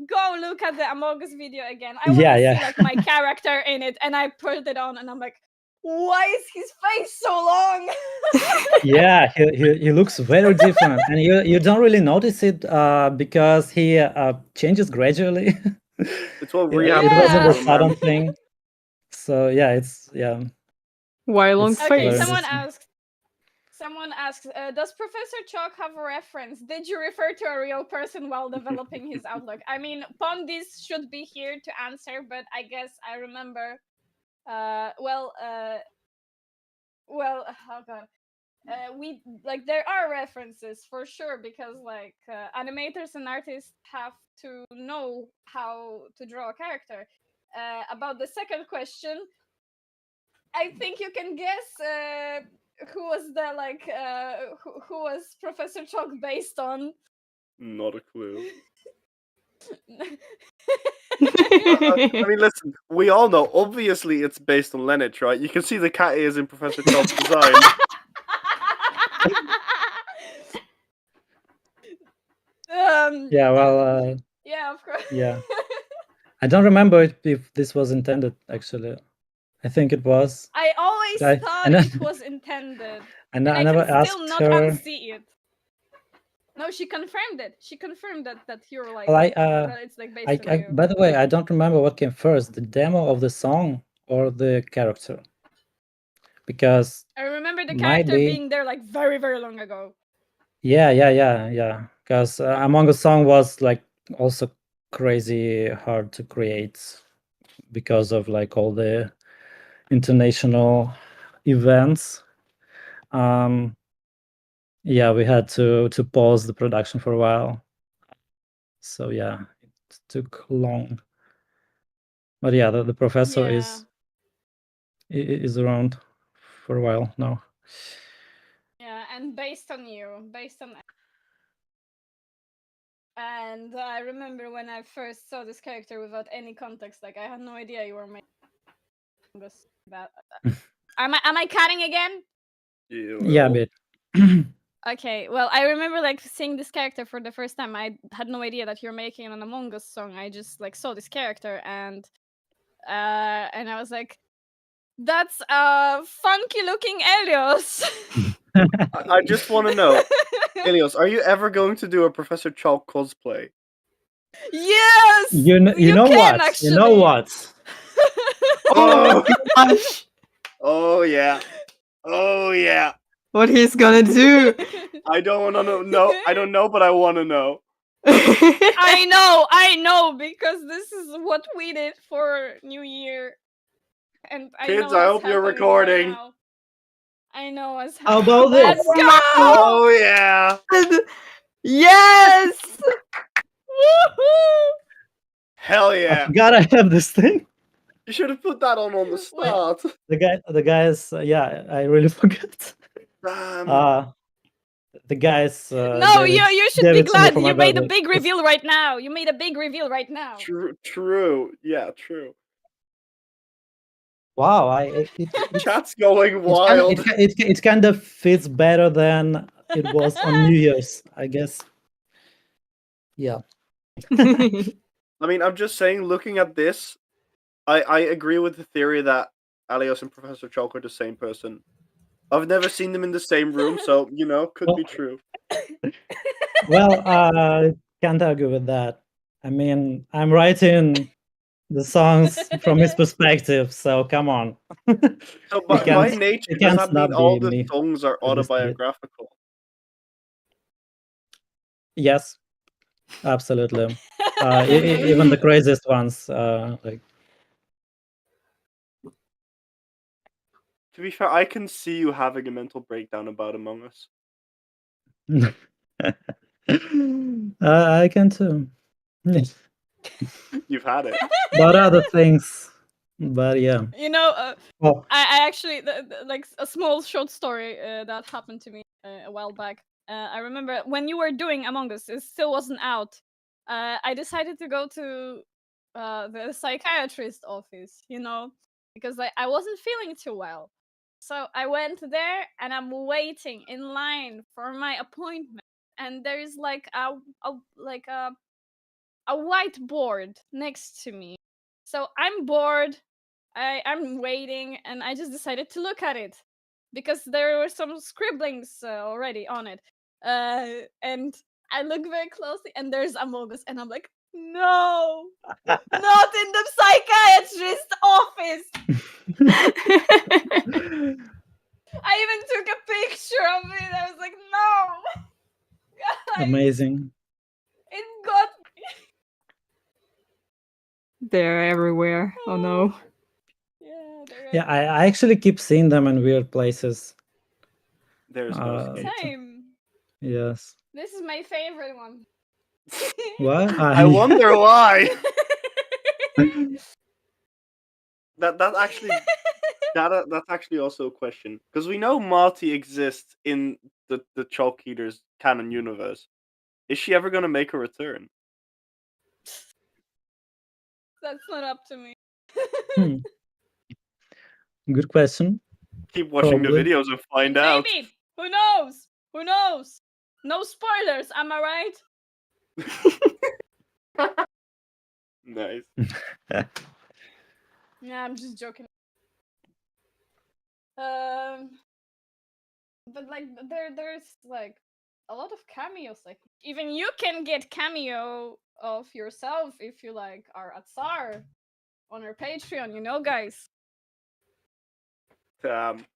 [SPEAKER 2] go look at the Among Us video again. I
[SPEAKER 3] Yeah,
[SPEAKER 2] wanna see
[SPEAKER 3] yeah.
[SPEAKER 2] like my character in it, and I put it on, and I'm like, why is his face so long?
[SPEAKER 3] Yeah, he looks very different, and you don't really notice it because he changes gradually.
[SPEAKER 1] It's what
[SPEAKER 3] Yeah,
[SPEAKER 1] rehab
[SPEAKER 3] it
[SPEAKER 1] does,
[SPEAKER 3] wasn't a
[SPEAKER 2] Yeah.
[SPEAKER 3] sudden thing. So yeah,
[SPEAKER 4] Why long
[SPEAKER 3] it's
[SPEAKER 2] Okay,
[SPEAKER 3] very
[SPEAKER 4] face?
[SPEAKER 3] interesting.
[SPEAKER 2] someone asks, does Professor Chalk have a reference? Did you refer to a real person while developing his outlook? I mean, Pondis should be here to answer, but I guess I remember. Oh god. We like there are references for sure because like animators and artists have to know how to draw a character. About the second question, I think you can guess who was the like who was Professor Chalk based on.
[SPEAKER 1] Not a clue. I mean, listen, we all know, obviously it's based on Lenich, right? You can see the cat ears in Professor Chalk's design.
[SPEAKER 3] Yeah, well,
[SPEAKER 2] yeah, of course.
[SPEAKER 3] yeah. I don't remember if this was intended, actually. I think it was.
[SPEAKER 2] I always
[SPEAKER 3] I
[SPEAKER 2] thought
[SPEAKER 3] ne-
[SPEAKER 2] it was intended.
[SPEAKER 3] I
[SPEAKER 2] And I
[SPEAKER 3] never
[SPEAKER 2] can still
[SPEAKER 3] asked
[SPEAKER 2] not
[SPEAKER 3] her.
[SPEAKER 2] unsee it. No, she confirmed it. She confirmed that you're like
[SPEAKER 3] Well,
[SPEAKER 2] that it's like based on you.
[SPEAKER 3] by the way, I don't remember what came first, the demo of the song or the character, because
[SPEAKER 2] I remember the
[SPEAKER 3] might
[SPEAKER 2] character
[SPEAKER 3] be.
[SPEAKER 2] being there like very, very long ago.
[SPEAKER 3] Yeah. Because Among Us song was like also crazy hard to create because of like all the international events. Yeah, we had to pause the production for a while. So yeah, it took long. But yeah, the professor
[SPEAKER 2] Yeah.
[SPEAKER 3] is around for a while now.
[SPEAKER 2] Yeah, and based on you, based on. And I remember when I first saw this character without any context, like I had no idea you were making this. That am I cutting again?
[SPEAKER 3] Yeah, a
[SPEAKER 1] Well,
[SPEAKER 3] bit.
[SPEAKER 2] Okay, well, I remember like seeing this character for the first time. I had no idea that you're making an Among Us song. I just like saw this character and I was like, that's funky looking Elios.
[SPEAKER 1] I just want to know, Ilios, are you ever going to do a Professor Chalk cosplay?
[SPEAKER 2] Yes,
[SPEAKER 3] You know
[SPEAKER 2] can
[SPEAKER 3] what?
[SPEAKER 2] actually.
[SPEAKER 3] You know what?
[SPEAKER 1] Oh,
[SPEAKER 4] Gosh,
[SPEAKER 1] oh yeah, oh yeah.
[SPEAKER 4] what he's gonna do?
[SPEAKER 1] I don't want to know. No, I don't know, but I want to know.
[SPEAKER 2] I know, because this is what we did for New Year, and I
[SPEAKER 1] Kids,
[SPEAKER 2] know
[SPEAKER 1] I
[SPEAKER 2] what's
[SPEAKER 1] hope you're
[SPEAKER 2] happening right
[SPEAKER 1] recording.
[SPEAKER 2] now. I know what's
[SPEAKER 3] How
[SPEAKER 2] happening.
[SPEAKER 3] about
[SPEAKER 2] Let's
[SPEAKER 3] this?
[SPEAKER 2] go!
[SPEAKER 1] Oh yeah.
[SPEAKER 4] Yes.
[SPEAKER 2] Woohoo!
[SPEAKER 1] Hell
[SPEAKER 3] I
[SPEAKER 1] yeah.
[SPEAKER 3] forgot I have this thing.
[SPEAKER 1] You should have put that on the
[SPEAKER 2] Wait.
[SPEAKER 1] start.
[SPEAKER 3] The guys. Yeah, I really forgot.
[SPEAKER 1] Damn.
[SPEAKER 3] The guys.
[SPEAKER 2] No, you should
[SPEAKER 3] gave
[SPEAKER 2] be
[SPEAKER 3] it to me
[SPEAKER 2] glad.
[SPEAKER 3] for my
[SPEAKER 2] You made a
[SPEAKER 3] birthday.
[SPEAKER 2] big reveal right now. You made a big reveal right now.
[SPEAKER 1] True. Yeah, true.
[SPEAKER 3] Wow,
[SPEAKER 1] Chat's going wild.
[SPEAKER 3] it kind of fits better than it was on New Year's, I guess. Yeah.
[SPEAKER 1] I mean, I'm just saying, looking at this, I agree with the theory that Alios and Professor Chalk are the same person. I've never seen them in the same room, so could be
[SPEAKER 3] Well,
[SPEAKER 1] true.
[SPEAKER 3] well, can't argue with that. I mean, I'm writing the songs from his perspective, so come on.
[SPEAKER 1] So,
[SPEAKER 3] You
[SPEAKER 1] by
[SPEAKER 3] can't
[SPEAKER 1] nature,
[SPEAKER 3] you
[SPEAKER 1] does
[SPEAKER 3] can't
[SPEAKER 1] that mean
[SPEAKER 3] snub
[SPEAKER 1] all
[SPEAKER 3] be
[SPEAKER 1] the
[SPEAKER 3] me
[SPEAKER 1] songs are
[SPEAKER 3] as you see it.
[SPEAKER 1] autobiographical?
[SPEAKER 3] Yes, absolutely. Even the craziest ones, like
[SPEAKER 1] To be fair, I can see you having a mental breakdown about Among Us.
[SPEAKER 3] I can too. Yes.
[SPEAKER 1] You've had it.
[SPEAKER 3] But other things, but yeah.
[SPEAKER 2] Well,
[SPEAKER 3] Well,
[SPEAKER 2] I actually like a small short story that happened to me a while back. I remember when you were doing Among Us, it still wasn't out. I decided to go to the psychiatrist office, because I wasn't feeling too well. So I went there and I'm waiting in line for my appointment, and there is like a whiteboard next to me. So I'm bored. I'm waiting, and I just decided to look at it because there were some scribblings already on it. And I look very closely, and there's Among Us, and I'm like, no, not in the psychiatrist office. I even took a picture of it. I was like, no, guys,
[SPEAKER 3] amazing.
[SPEAKER 2] it got me.
[SPEAKER 4] They're everywhere. Oh no.
[SPEAKER 2] Yeah, they're
[SPEAKER 3] Yeah, I actually keep seeing them in weird places.
[SPEAKER 1] There's no escape.
[SPEAKER 2] same.
[SPEAKER 3] Yes.
[SPEAKER 2] This is my favorite one.
[SPEAKER 3] What?
[SPEAKER 1] I wonder why. That's actually also a question, because we know Marty exists in the Chalkeaters canon universe. Is she ever gonna make a return?
[SPEAKER 2] That's not up to me.
[SPEAKER 3] Good question.
[SPEAKER 1] Keep watching the
[SPEAKER 3] Probably.
[SPEAKER 1] videos and find out.
[SPEAKER 2] Maybe. Who knows? Who knows? No spoilers, am I right?
[SPEAKER 1] Nice.
[SPEAKER 2] Yeah, I'm just joking. But like there's like a lot of cameos. Like even you can get cameo of yourself if you like are at SAR on our Patreon, guys.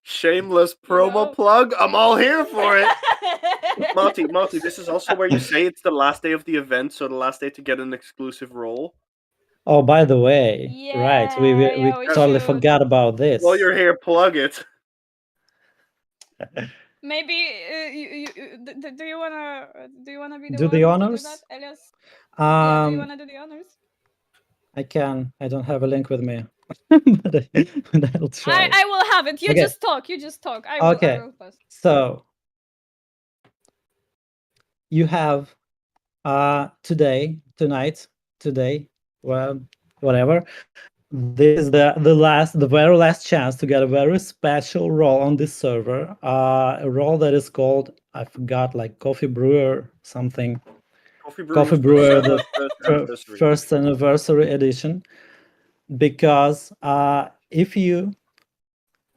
[SPEAKER 1] Shameless promo plug. I'm all here for it. Marty, this is also where you say it's the last day of the event, so the last day to get an exclusive role.
[SPEAKER 3] Oh, by the way, right? We
[SPEAKER 2] we
[SPEAKER 3] totally
[SPEAKER 2] should.
[SPEAKER 3] forgot about this.
[SPEAKER 1] While you're here, plug it.
[SPEAKER 2] Maybe do you wanna be the
[SPEAKER 3] Do
[SPEAKER 2] one
[SPEAKER 3] the
[SPEAKER 2] to
[SPEAKER 3] honors?
[SPEAKER 2] do that, Elias?
[SPEAKER 3] Yeah,
[SPEAKER 2] do you wanna do the honors?
[SPEAKER 3] I can. I don't have a link with me, but I'll try.
[SPEAKER 2] I will have it. You
[SPEAKER 3] Okay.
[SPEAKER 2] just talk. You just talk. I will.
[SPEAKER 3] Okay.
[SPEAKER 2] I will post.
[SPEAKER 3] So you have today, well, whatever. This is the very last chance to get a very special role on this server. A role that is called, I forgot, like Coffee Brewer something. Coffee Brewer, the first anniversary edition. Because if you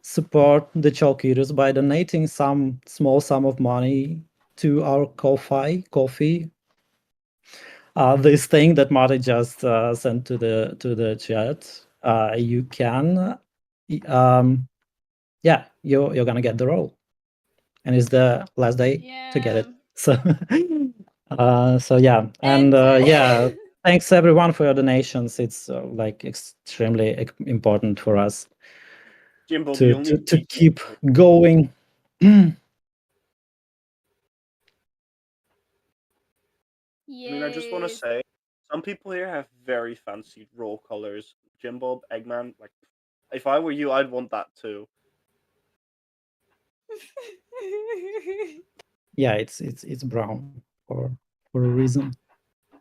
[SPEAKER 3] support the Chalkeaters by donating some small sum of money to our coffee, this thing that Marty just sent to the chat, you can, yeah, you're gonna get the role, and it's the last day to get it. So, so yeah, and yeah, thanks everyone for your donations. It's like extremely important for us
[SPEAKER 1] Jimbo,
[SPEAKER 3] to keep going.
[SPEAKER 1] I mean, I just want to say, some people here have very fancy roll colors. Jimbo, Eggman, like, if I were you, I'd want that too.
[SPEAKER 3] Yeah, it's brown for a reason.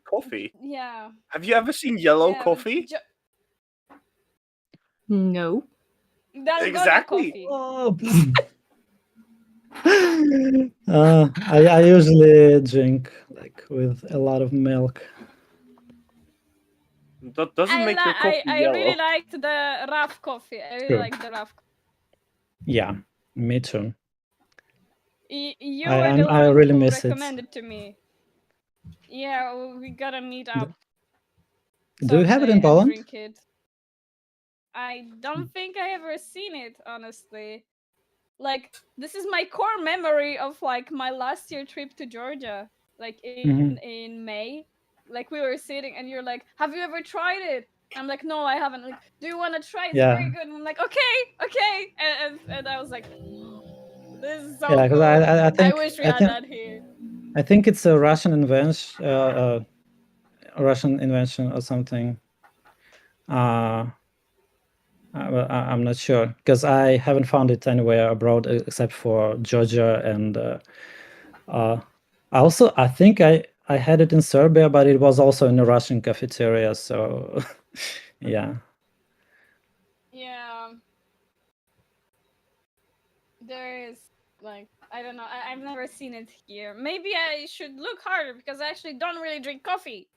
[SPEAKER 1] Coffee.
[SPEAKER 2] Yeah.
[SPEAKER 1] Have you ever seen yellow coffee?
[SPEAKER 4] No.
[SPEAKER 1] Exactly.
[SPEAKER 3] Oh. I usually drink like with a lot of milk.
[SPEAKER 1] That doesn't make your coffee yellow.
[SPEAKER 2] I really liked the rough coffee. I really like the rough.
[SPEAKER 3] Yeah, me too.
[SPEAKER 2] You were the
[SPEAKER 3] I
[SPEAKER 2] one
[SPEAKER 3] really
[SPEAKER 2] who
[SPEAKER 3] miss it.
[SPEAKER 2] recommended to me. Yeah, we gotta meet up.
[SPEAKER 3] Do you have it in
[SPEAKER 2] someday and
[SPEAKER 3] Poland?
[SPEAKER 2] drink it. I don't think I ever seen it, honestly. Like, this is my core memory of like my last year trip to Georgia, like in May. Like, we were sitting and you're like, "Have you ever tried it?" I'm like, "No, I haven't." Like, "Do you want to try? It's very
[SPEAKER 3] Yeah.
[SPEAKER 2] good." And I'm like, "Okay." And I was like, "This is so
[SPEAKER 3] Yeah, because
[SPEAKER 2] good.
[SPEAKER 3] I
[SPEAKER 2] I
[SPEAKER 3] think
[SPEAKER 2] wish we
[SPEAKER 3] I
[SPEAKER 2] had
[SPEAKER 3] think
[SPEAKER 2] that here."
[SPEAKER 3] I think it's a Russian invention, Russian invention or something. I'm not sure because I haven't found it anywhere abroad except for Georgia, and I think I had it in Serbia, but it was also in a Russian cafeteria. So yeah.
[SPEAKER 2] Yeah. There is, like, I don't know. I've never seen it here. Maybe I should look harder because I actually don't really drink coffee.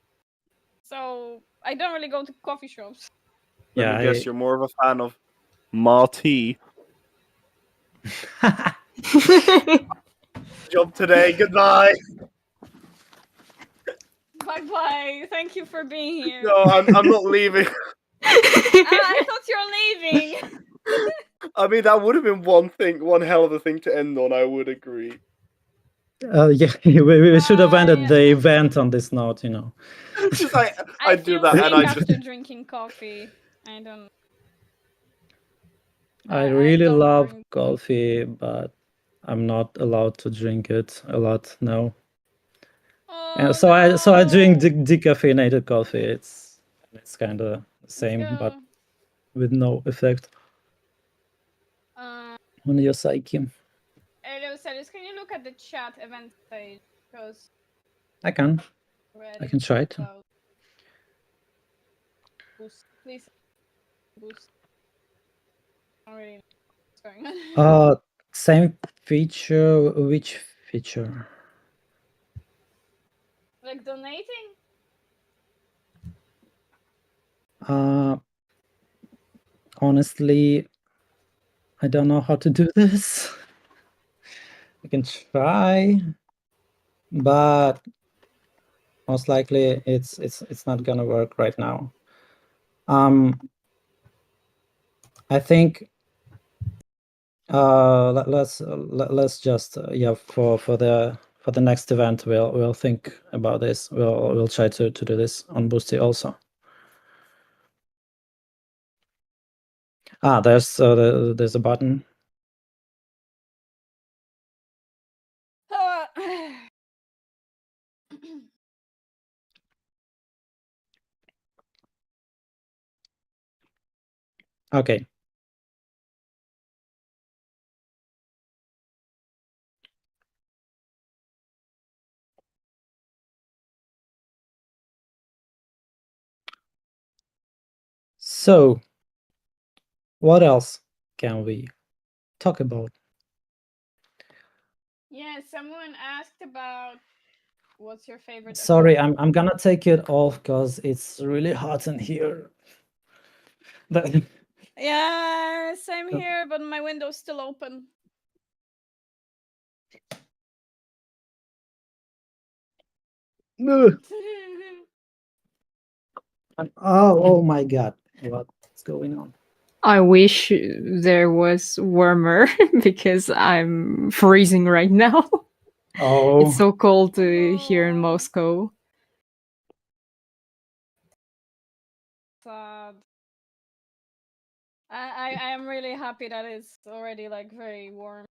[SPEAKER 2] So I don't really go to coffee shops.
[SPEAKER 1] Let
[SPEAKER 3] Yeah,
[SPEAKER 1] me guess, you're more of a fan of Marty. Job today. Goodbye.
[SPEAKER 2] Bye bye. Thank you for being here.
[SPEAKER 1] No, I'm not leaving.
[SPEAKER 2] I thought you're leaving.
[SPEAKER 1] I mean, that would have been one hell of a thing to end on. I would agree.
[SPEAKER 3] yeah, we should have ended
[SPEAKER 2] I
[SPEAKER 3] the event on this note, you know.
[SPEAKER 1] Just I
[SPEAKER 2] I
[SPEAKER 1] do
[SPEAKER 2] feel
[SPEAKER 1] that,
[SPEAKER 2] sick
[SPEAKER 1] and I
[SPEAKER 2] after
[SPEAKER 1] just
[SPEAKER 2] drinking coffee. I don't.
[SPEAKER 3] I
[SPEAKER 2] I
[SPEAKER 3] really
[SPEAKER 2] don't
[SPEAKER 3] love
[SPEAKER 2] drink.
[SPEAKER 3] coffee, but I'm not allowed to drink it a lot. No. And
[SPEAKER 2] Oh
[SPEAKER 3] so I drink
[SPEAKER 2] no.
[SPEAKER 3] decaffeinated coffee. It's kind of the
[SPEAKER 2] Let's
[SPEAKER 3] same, but
[SPEAKER 2] go.
[SPEAKER 3] with no effect on your psyche.
[SPEAKER 2] Hello, Salis. Can you look at the chat event page? Because
[SPEAKER 3] I can
[SPEAKER 2] ready
[SPEAKER 3] try to.
[SPEAKER 2] about boost, please boost. I don't really know what's going on.
[SPEAKER 3] Same feature. Which feature?
[SPEAKER 2] Like donating?
[SPEAKER 3] Honestly, I don't know how to do this. I can try, but most likely it's not gonna work right now. I think let's just yeah, for the next event we'll think about this. We'll try to do this on Boosty also. There's a button. Okay. So, what else can we talk about?
[SPEAKER 2] Yeah, someone asked about what's your favorite.
[SPEAKER 3] Sorry, I'm gonna take it off because it's really hot in here.
[SPEAKER 2] Yeah, same here, but my window's still open.
[SPEAKER 3] Oh my god, what's going on?
[SPEAKER 4] I wish there was warmer because I'm freezing right now.
[SPEAKER 3] Oh,
[SPEAKER 4] It's so cold here in Moscow.
[SPEAKER 2] Sad. I am really happy that it's already like very warm.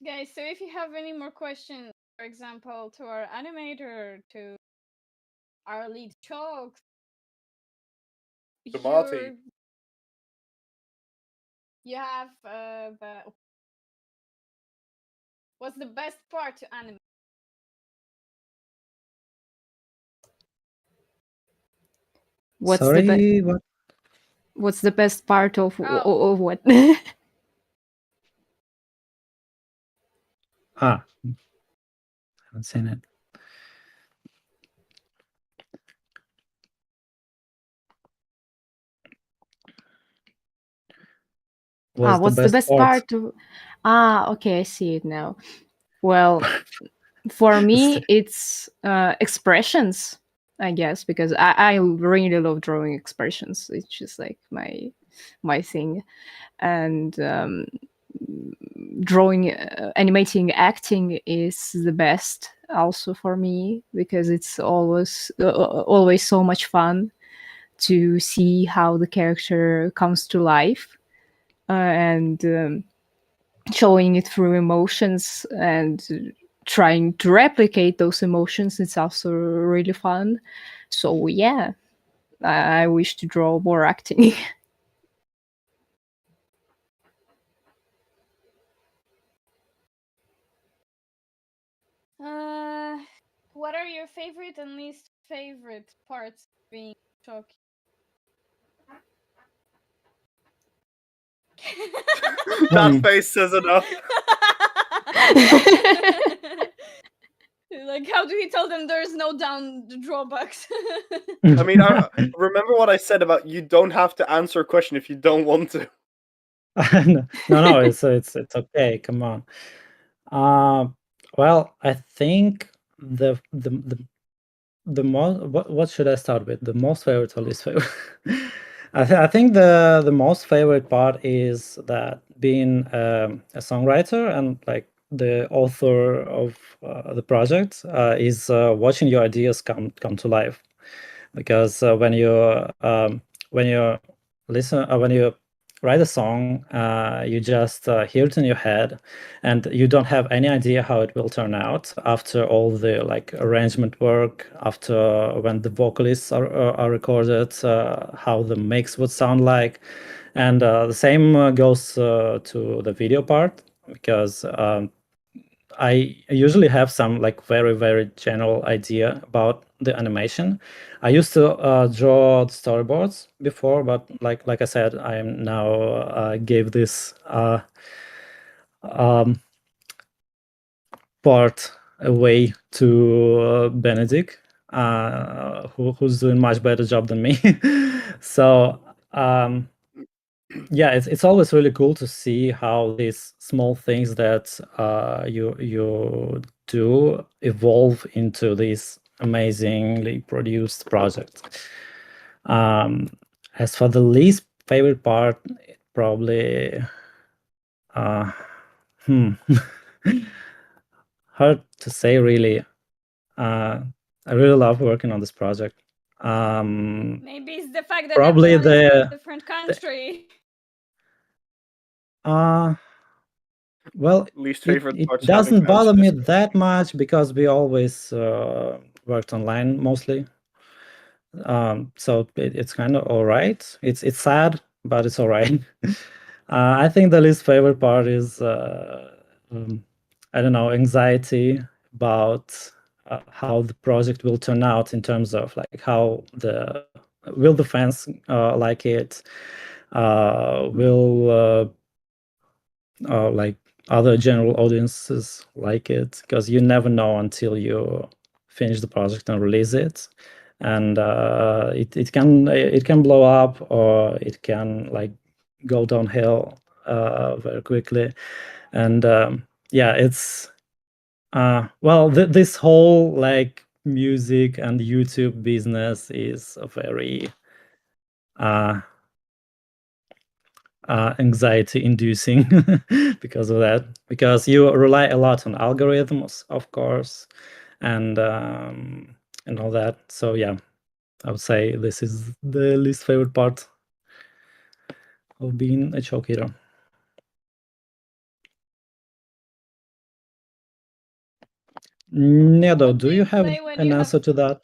[SPEAKER 2] Guys, so if you have any more questions, for example, to our animator, to our lead chalks,
[SPEAKER 1] To Marty.
[SPEAKER 2] you have what's the best part to animate?
[SPEAKER 3] sorry, what?
[SPEAKER 4] What's the best part of what?
[SPEAKER 3] I haven't seen it. was the
[SPEAKER 4] What's the
[SPEAKER 3] best
[SPEAKER 4] best
[SPEAKER 3] part.
[SPEAKER 4] part? Okay, I see it now. Well, for me, it's expressions, I guess, because I really love drawing expressions. It's just like my thing, and drawing, animating, acting is the best also for me because it's always so much fun to see how the character comes to life, and showing it through emotions and trying to replicate those emotions. It's also really fun. So yeah, I wish to draw more acting.
[SPEAKER 2] What are your favorite and least favorite parts of being Chalky?
[SPEAKER 1] That face says enough.
[SPEAKER 2] Like, how do we tell them there's no down drawbacks?
[SPEAKER 1] I mean, I remember what I said about you don't have to answer a question if you don't want to.
[SPEAKER 3] No, it's okay. Come on. Well, I think the most, what should I start with? The most favorite or least favorite? I think the most favorite part is that being a songwriter and like the author of the project is watching your ideas come to life. Because when you listen when you write a song, you just hear it in your head, and you don't have any idea how it will turn out after all the like arrangement work, after when the vocalists are recorded, how the mix would sound like. And the same goes to the video part, because I usually have some like very general idea about the animation. I used to draw the storyboards before, but like I said, I am now gave this part away to Benedict, who's doing much better job than me. So yeah, it's always really cool to see how these small things that you do evolve into these amazingly produced projects. As for the least favorite part, probably uh, hmm, hard to say really. I really love working on this project.
[SPEAKER 2] Maybe it's the fact that
[SPEAKER 3] Probably
[SPEAKER 2] everyone is from a different country.
[SPEAKER 3] Well,
[SPEAKER 1] Least
[SPEAKER 3] it
[SPEAKER 1] favorite
[SPEAKER 3] it
[SPEAKER 1] parts having
[SPEAKER 3] doesn't
[SPEAKER 1] to answer
[SPEAKER 3] bother me
[SPEAKER 1] this
[SPEAKER 3] that
[SPEAKER 1] question.
[SPEAKER 3] much because we always worked online mostly. So it's kind of all right. It's sad, but it's all right. I think the least favorite part is I don't know, anxiety about how the project will turn out in terms of like how the will the fans like it, will like other general audiences like it, because you never know until you finish the project and release it. And it can blow up, or it can like go downhill very quickly. And yeah, it's well, this whole like music and YouTube business is a very anxiety inducing because of that, because you rely a lot on algorithms, of course, and all that. So yeah, I would say this is the least favorite part of being a Chalkeater. Nedo,
[SPEAKER 2] What
[SPEAKER 3] do
[SPEAKER 2] do
[SPEAKER 3] you
[SPEAKER 2] you
[SPEAKER 3] have
[SPEAKER 2] play when
[SPEAKER 3] an
[SPEAKER 2] you
[SPEAKER 3] answer
[SPEAKER 2] have
[SPEAKER 3] to that?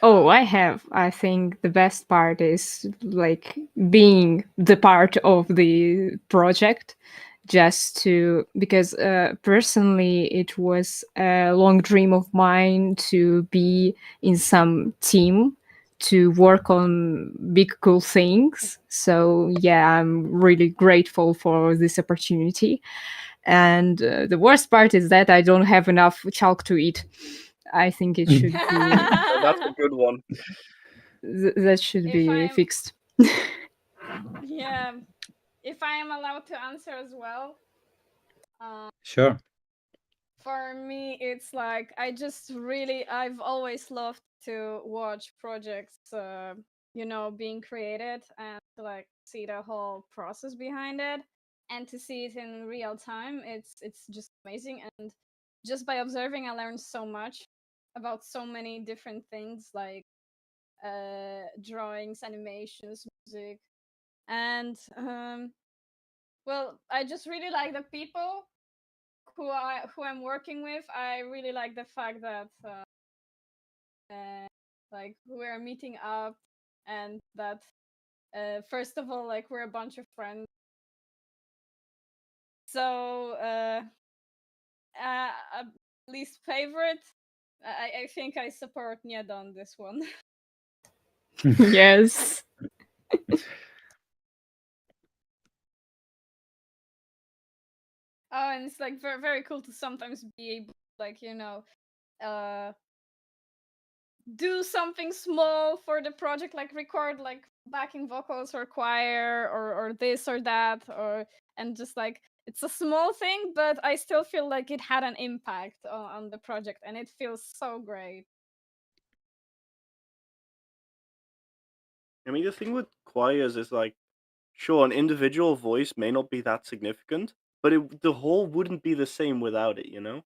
[SPEAKER 4] Oh, I have. I think the best part is like being the part of the project, just to because personally it was a long dream of mine to be in some team to work on big cool things. So yeah, I'm really grateful for this opportunity. And the worst part is that I don't have enough chalk to eat. I think it should be
[SPEAKER 1] That's a good one.
[SPEAKER 4] that should
[SPEAKER 2] if
[SPEAKER 4] be
[SPEAKER 2] I'm
[SPEAKER 4] fixed.
[SPEAKER 2] yeah, if I am allowed to answer as well,
[SPEAKER 3] Sure.
[SPEAKER 2] for me, it's like I've always loved to watch projects, being created and to like see the whole process behind it and to see it in real time. It's just amazing, and just by observing, I learned so much about so many different things like drawings, animations, music, and well, I just really like the people who I'm working with. I really like the fact that like we're meeting up and that first of all, like, we're a bunch of friends. So uh least favorite, I think I support Nieda on this one.
[SPEAKER 4] Yes.
[SPEAKER 2] Oh, and it's like very very cool to sometimes be able, like, uh do something small for the project, like record like backing vocals or choir or this or that, or and just like it's a small thing, but I still feel like it had an impact on the project, and it feels so great.
[SPEAKER 1] I mean, the thing with choirs is like, sure, an individual voice may not be that significant, but the whole wouldn't be the same without it, you know?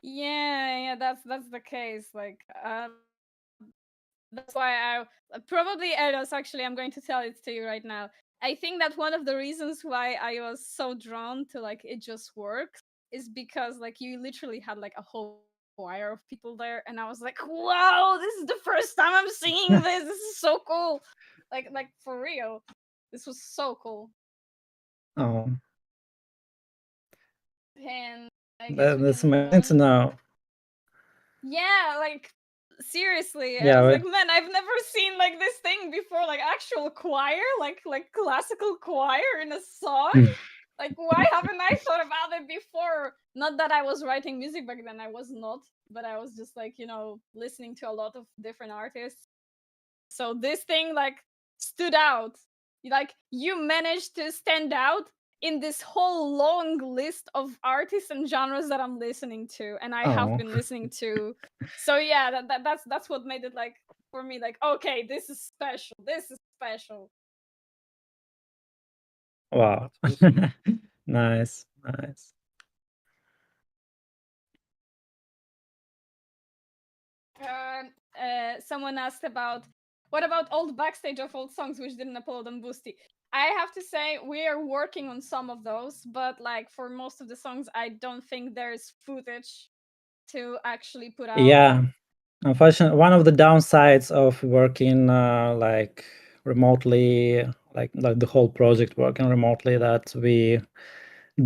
[SPEAKER 2] Yeah, that's the case. Like, that's why I probably Eros, actually, I'm going to tell it to you right now. I think that one of the reasons why I was so drawn to like it just works is because like you literally had like a whole choir of people there, and I was like, wow, this is the first time I'm seeing this. This is so cool. Like for real. This was so cool.
[SPEAKER 3] Oh,
[SPEAKER 2] And I guess we
[SPEAKER 3] that's
[SPEAKER 2] can move
[SPEAKER 3] amazing to
[SPEAKER 2] on.
[SPEAKER 3] know.
[SPEAKER 2] Yeah, like seriously, I
[SPEAKER 3] Yeah,
[SPEAKER 2] was like, man, I've never seen like this thing before, like actual choir, like classical choir in a song. Like, why haven't I thought about it before? Not that I was writing music back then, I was not, but I was just like, listening to a lot of different artists. So this thing like stood out. Like, you managed to stand out in this whole long list of artists and genres that I'm listening to and I have
[SPEAKER 3] Oh,
[SPEAKER 2] been listening to. So yeah, that's what made it like for me like, okay, this is special. This is special.
[SPEAKER 3] wow.
[SPEAKER 1] That's awesome.
[SPEAKER 3] Nice, nice.
[SPEAKER 2] Someone asked about what about old backstage of old songs which didn't upload on Boosty. I have to say we are working on some of those, but like for most of the songs, I don't think there's footage to actually put out.
[SPEAKER 3] Yeah, unfortunately, one of the downsides of working like remotely, like the whole project working remotely, that we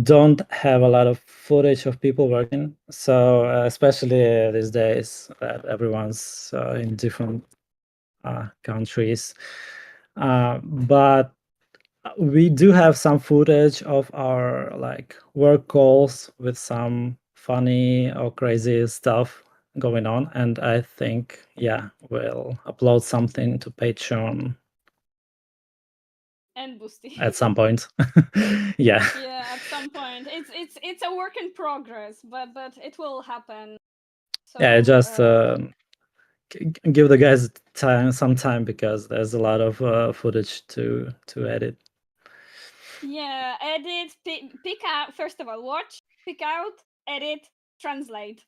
[SPEAKER 3] don't have a lot of footage of people working. So especially these days that everyone's in different countries. But we do have some footage of our like work calls with some funny or crazy stuff going on, and I think we'll upload something to Patreon
[SPEAKER 2] And Boosty.
[SPEAKER 3] at some point. Yeah.
[SPEAKER 2] Yeah, at some point. It's a work in progress, but it will happen.
[SPEAKER 3] Yeah,
[SPEAKER 2] So
[SPEAKER 3] just give the guys some time, because there's a lot of footage to edit.
[SPEAKER 2] yeah, edit, pick out, first of all, watch, pick out, edit, translate,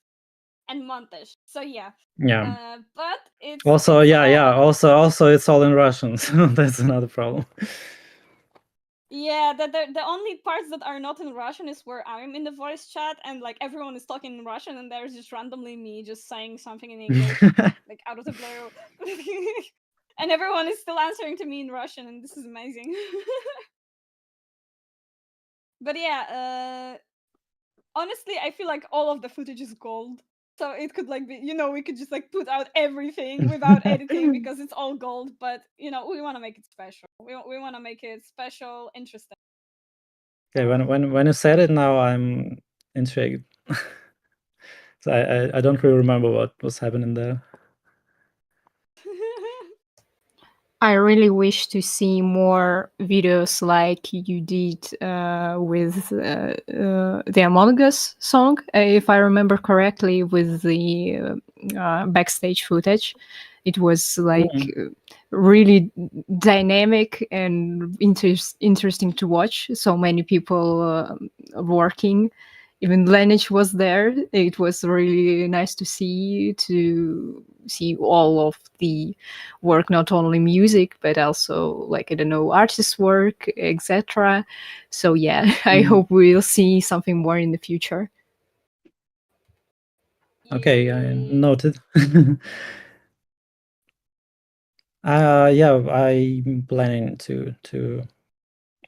[SPEAKER 2] and montage. So yeah.
[SPEAKER 3] Yeah.
[SPEAKER 2] But it's
[SPEAKER 3] Also,
[SPEAKER 2] it's
[SPEAKER 3] yeah. Also, it's all in Russian, so that's another problem.
[SPEAKER 2] yeah, the only parts that are not in Russian is where I'm in the voice chat and like everyone is talking in Russian and there's just randomly me just saying something in English, like out of the blue. And everyone is still answering to me in Russian, and this is amazing. But yeah, honestly, I feel like all of the footage is gold. So it could like be, we could just like put out everything without editing because it's all gold. But we want to make it special. We want to make it special, interesting.
[SPEAKER 3] Okay,
[SPEAKER 2] So.
[SPEAKER 3] when you said it now, I'm intrigued. So I don't really remember what was happening there.
[SPEAKER 4] I really wish to see more videos like you did with the Among Us song, if I remember correctly, with the backstage footage. It was like really dynamic and interesting to watch. So many people working. Even Lenich was there. It was really nice to see all of the work, not only music but also, like, I don't know, artist work, etc. So yeah, I hope we'll see something more in the future.
[SPEAKER 3] Okay, I
[SPEAKER 2] Yay.
[SPEAKER 3] noted. Yeah, I'm planning to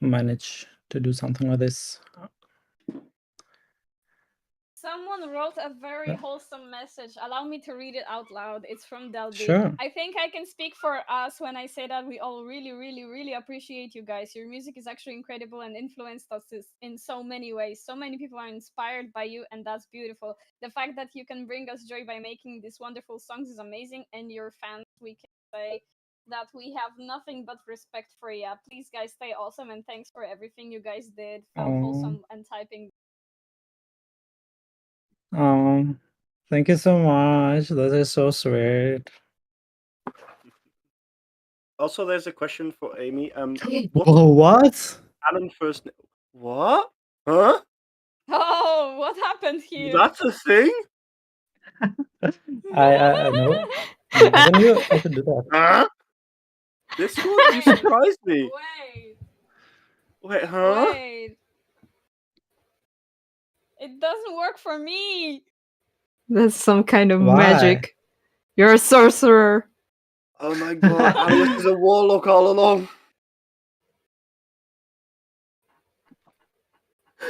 [SPEAKER 3] manage to do something like this.
[SPEAKER 2] Someone wrote a very
[SPEAKER 3] Yeah.
[SPEAKER 2] wholesome message. Allow me to read it out loud. It's from Delby.
[SPEAKER 3] Sure.
[SPEAKER 2] I think I can speak for us when I say that we all really, really, really appreciate you guys. Your music is actually incredible and influenced us in so many ways. So many people are inspired by you, and that's beautiful. The fact that you can bring us joy by making these wonderful songs is amazing, and your fans, we can say that we have nothing but respect for you. Please, guys, stay awesome, and thanks for everything you guys did. Felt
[SPEAKER 3] Oh,
[SPEAKER 2] wholesome and typing.
[SPEAKER 3] thank you so much. That is so sweet.
[SPEAKER 1] Also, there's a question for Amy.
[SPEAKER 3] Oh, what?
[SPEAKER 1] Canon first? What? Huh?
[SPEAKER 2] Oh, what happened here?
[SPEAKER 1] That's a thing?
[SPEAKER 3] I know. I never knew I could do that.
[SPEAKER 1] Huh? This one? You surprised me. Wait, huh?
[SPEAKER 2] Wait. It doesn't work for me.
[SPEAKER 4] That's some kind of
[SPEAKER 3] Why?
[SPEAKER 4] magic. You're a sorcerer.
[SPEAKER 1] Oh my god, Alice is a warlock all along.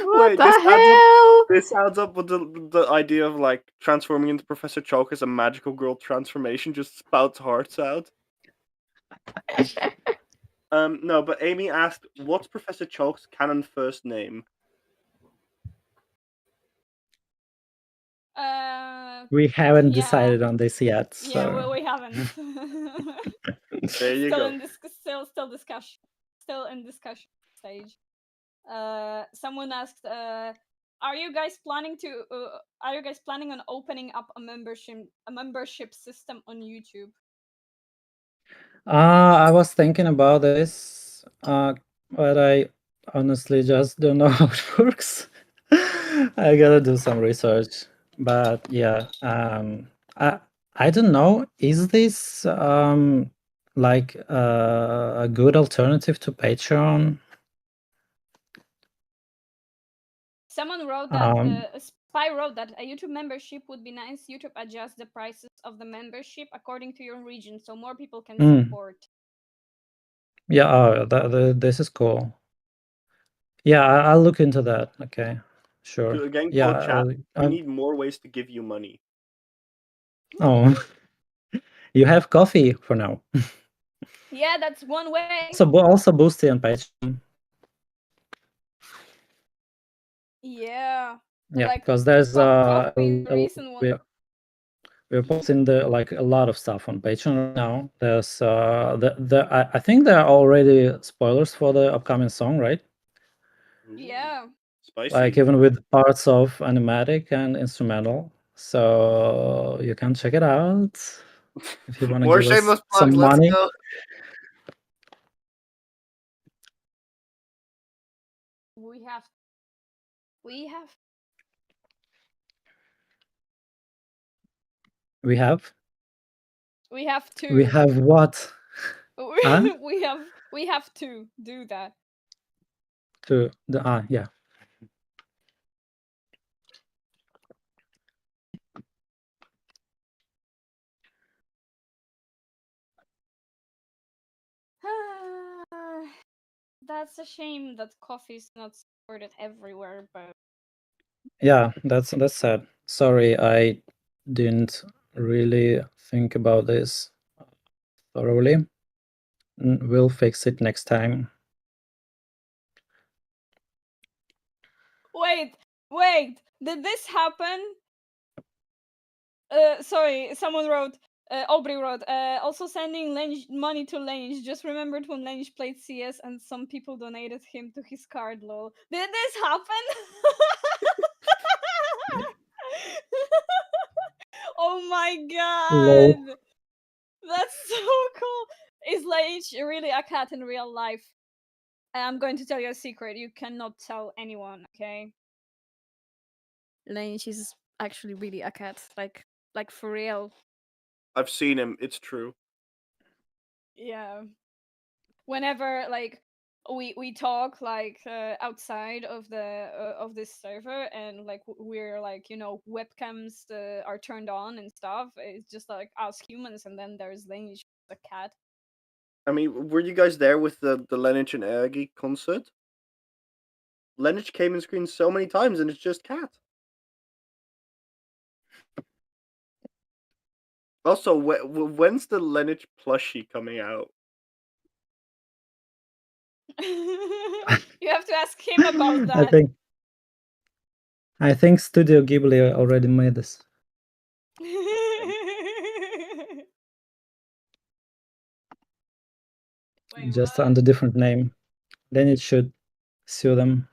[SPEAKER 4] What
[SPEAKER 1] Wait,
[SPEAKER 4] the hell?
[SPEAKER 1] this adds up with the idea of like transforming into Professor Chalk as a magical girl transformation, just spouts hearts out. No, but Amy asked, what's Professor Chalk's canon first name?
[SPEAKER 3] We haven't
[SPEAKER 2] Yeah.
[SPEAKER 3] decided on this yet. So.
[SPEAKER 2] Yeah, well, we haven't.
[SPEAKER 1] There you go.
[SPEAKER 2] Still discussion. Still in discussion stage. Someone asked, are you guys planning on opening up a membership system on YouTube?
[SPEAKER 3] I was thinking about this, but I honestly just don't know how it works. I gotta do some research. But yeah, I don't know. Is this like a good alternative to Patreon?
[SPEAKER 2] Someone wrote that a spy wrote that a YouTube membership would be nice. YouTube adjusts the prices of the membership according to your region, so more people can support.
[SPEAKER 3] Yeah, this is cool. Yeah, I'll look into that. Okay, sure.
[SPEAKER 1] To again
[SPEAKER 3] Yeah,
[SPEAKER 1] quote chat, we need more ways to give you money.
[SPEAKER 3] Oh, you have coffee for now.
[SPEAKER 2] Yeah, that's one way.
[SPEAKER 3] Also Boosty on Patreon.
[SPEAKER 2] Yeah.
[SPEAKER 3] Yeah,
[SPEAKER 2] Like,
[SPEAKER 3] because there's
[SPEAKER 2] coffee is the recent one.
[SPEAKER 3] we're posting like a lot of stuff on Patreon right now. There's I think there are already spoilers for the upcoming song, right?
[SPEAKER 2] Yeah.
[SPEAKER 1] Spicy.
[SPEAKER 3] Like even with parts of animatic and instrumental. So you can check it out if you want to give us some money.
[SPEAKER 1] Go.
[SPEAKER 2] We have
[SPEAKER 3] We have
[SPEAKER 2] to.
[SPEAKER 3] We have what? Huh?
[SPEAKER 2] we have to do that.
[SPEAKER 3] To the yeah.
[SPEAKER 2] That's a shame that coffee is not supported everywhere, but
[SPEAKER 3] Yeah, that's sad. Sorry, I didn't really think about this thoroughly. We'll fix it next time.
[SPEAKER 2] Wait, did this happen? Sorry, someone wrote, Aubrey wrote, also sending money to Lange. Just remembered when Lange played CS and some people donated him to his card, lol. Did this happen? Oh my
[SPEAKER 3] Lol.
[SPEAKER 2] god! That's so cool! Is Lange really a cat in real life? I'm going to tell you a secret. You cannot tell anyone, okay? Lange is actually really a cat. Like for real.
[SPEAKER 1] I've seen him. It's true.
[SPEAKER 2] Yeah. Whenever like we talk like outside of the of this server and like we're like webcams are turned on and stuff, it's just like us humans and then there's Lange, the cat.
[SPEAKER 1] I mean, were you guys there with the Lenich and Ergi concert? Lenich came in screen so many times, and it's just Cat. Also, when's the Lenich plushie coming out?
[SPEAKER 2] You have to ask him about that.
[SPEAKER 3] I think Studio Ghibli already made this.
[SPEAKER 2] Wait,
[SPEAKER 3] just
[SPEAKER 2] what?
[SPEAKER 3] under different name. Then it should sue them.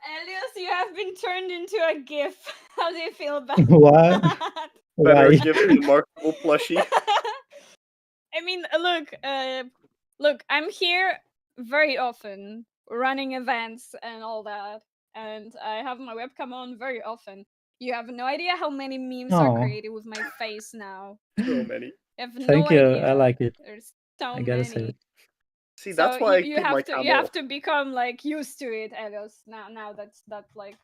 [SPEAKER 2] Elias, you have been turned into a GIF. How do you feel about
[SPEAKER 3] Why?
[SPEAKER 2] that?
[SPEAKER 1] Better
[SPEAKER 3] Why?
[SPEAKER 1] give the marketable plushie.
[SPEAKER 2] I mean, look, I'm here very often, running events and all that, and I have my webcam on very often. You have no idea how many memes are
[SPEAKER 3] Oh,
[SPEAKER 2] created with my face now.
[SPEAKER 1] So many.
[SPEAKER 2] You have no
[SPEAKER 3] thank you.
[SPEAKER 2] idea.
[SPEAKER 3] I like it.
[SPEAKER 2] There's so
[SPEAKER 3] I gotta say
[SPEAKER 2] many.
[SPEAKER 3] it.
[SPEAKER 1] See,
[SPEAKER 2] So
[SPEAKER 1] that's why I
[SPEAKER 2] you
[SPEAKER 1] keep my
[SPEAKER 2] have
[SPEAKER 1] cam
[SPEAKER 2] to
[SPEAKER 1] off.
[SPEAKER 2] become like used to it, Elios. Now that's like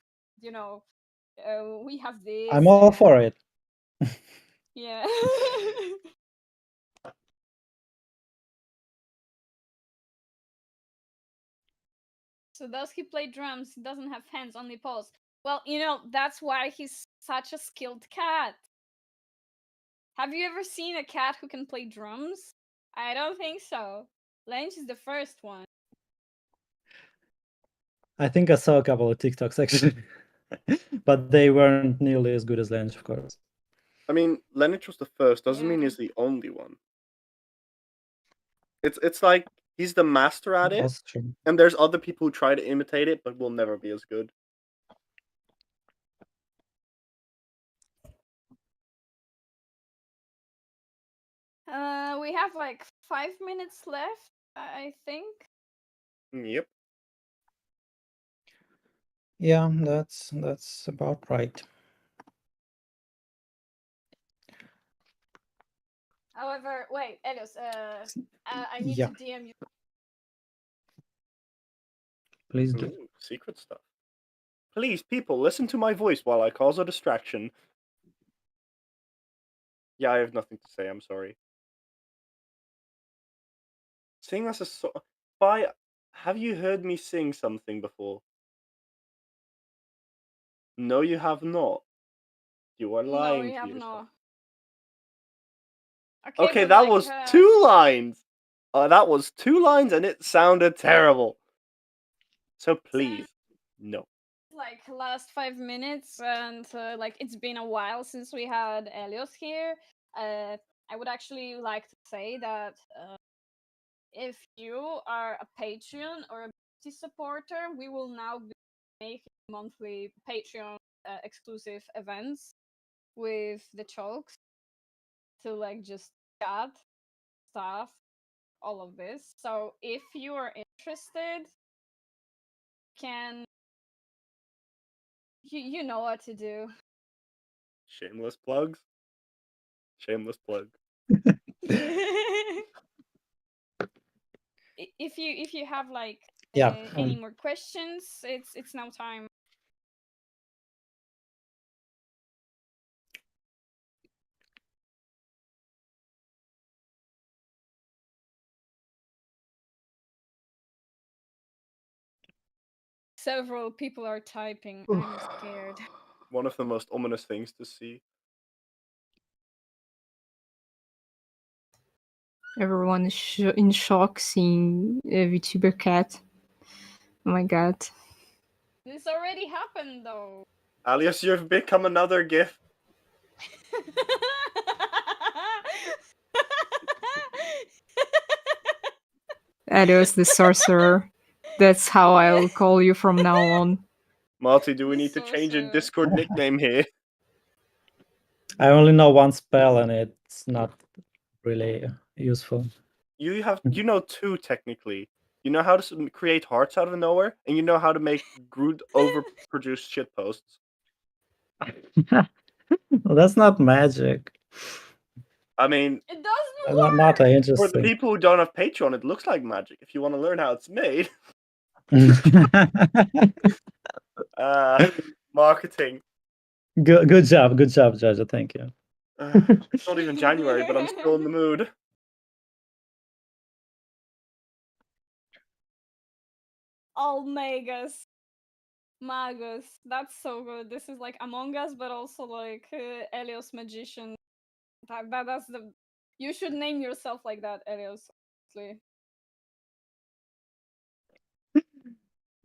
[SPEAKER 2] we have this.
[SPEAKER 3] I'm all for it.
[SPEAKER 2] Yeah. So does he play drums? He doesn't have hands, only paws. Well, that's why he's such a skilled cat. Have you ever seen a cat who can play drums? I don't think so. Lange is the first one.
[SPEAKER 3] I think I saw a couple of TikToks actually, but they weren't nearly as good as Lange, of course.
[SPEAKER 1] I mean, Lenich was the first. Doesn't mean
[SPEAKER 2] Yeah.
[SPEAKER 1] he's the only one. It's like he's the master at it,
[SPEAKER 3] Also true.
[SPEAKER 1] and there's other people who try to imitate it, but will never be as good.
[SPEAKER 2] We have like 5 minutes left, I think.
[SPEAKER 1] Yep.
[SPEAKER 3] Yeah, that's about right.
[SPEAKER 2] However, wait, Elios, I need
[SPEAKER 3] Yeah,
[SPEAKER 2] to DM you.
[SPEAKER 3] please do.
[SPEAKER 1] Ooh, secret stuff. Please, people, listen to my voice while I cause a distraction. Yeah, I have nothing to say. I'm sorry. Sing us a song. Have you heard me sing something before? No, you have not. You are
[SPEAKER 2] No,
[SPEAKER 1] lying
[SPEAKER 2] we
[SPEAKER 1] to
[SPEAKER 2] have
[SPEAKER 1] yourself.
[SPEAKER 2] not.
[SPEAKER 1] Okay,
[SPEAKER 2] but
[SPEAKER 1] that
[SPEAKER 2] like,
[SPEAKER 1] was 2 lines. That was 2 lines, and it sounded terrible. So please, no.
[SPEAKER 2] like last 5 minutes, and like it's been a while since we had Elios here. I would actually like to say that if you are a Patreon or a BT supporter, we will now be making monthly Patreon exclusive events with the Chalks to like just chat stuff, all of this. So if you are interested, can you know what to do.
[SPEAKER 1] Shameless plugs. Shameless plug.
[SPEAKER 2] If you have like
[SPEAKER 3] Yeah,
[SPEAKER 2] any more questions, it's now time. Several people are typing. I'm scared.
[SPEAKER 1] One of the most ominous things to see.
[SPEAKER 4] Everyone is in shock seeing VTuber cat. Oh my god.
[SPEAKER 2] This already happened though.
[SPEAKER 1] Alias, you've become another GIF.
[SPEAKER 4] Elios the sorcerer. That's how I'll call you from now on.
[SPEAKER 1] Marty, do we
[SPEAKER 2] The
[SPEAKER 1] need to change a
[SPEAKER 2] sorcerer.
[SPEAKER 1] Discord nickname here?
[SPEAKER 3] I only know one spell, and it's not really useful.
[SPEAKER 1] You know two technically. You know how to create hearts out of nowhere, and you know how to make Groot overproduce shitposts.
[SPEAKER 3] Well, that's not magic.
[SPEAKER 1] I mean,
[SPEAKER 2] It doesn't
[SPEAKER 3] Not,
[SPEAKER 2] work.
[SPEAKER 3] not that
[SPEAKER 1] for the
[SPEAKER 3] interesting.
[SPEAKER 1] people who don't have Patreon, it looks like magic. If you want to learn how it's made, marketing.
[SPEAKER 3] Good job, Jojo. Thank you.
[SPEAKER 1] It's not even January, but I'm still in the mood.
[SPEAKER 2] Almagus. Magus. That's so good. This is like Among Us, but also like Elios Magician. That's the. You should name yourself like that, Elios. Honestly.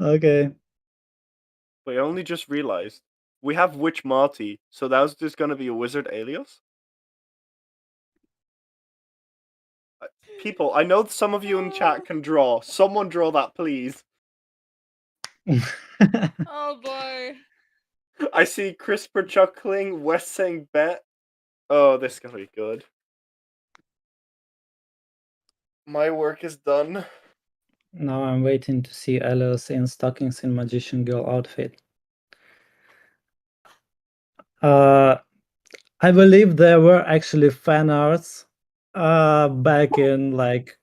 [SPEAKER 3] Okay.
[SPEAKER 1] But I only just realized we have Witch Marty, so that was just gonna be a Wizard Alias. People, I know some of you in chat can draw. Someone draw that, please.
[SPEAKER 2] Oh boy.
[SPEAKER 1] I see CRISPR chuckling, West saying bet. Oh, this is gonna be good. My work is done.
[SPEAKER 3] Now I'm waiting to see Alice in stockings in Magician Girl outfit. I believe there were actually fan arts back in like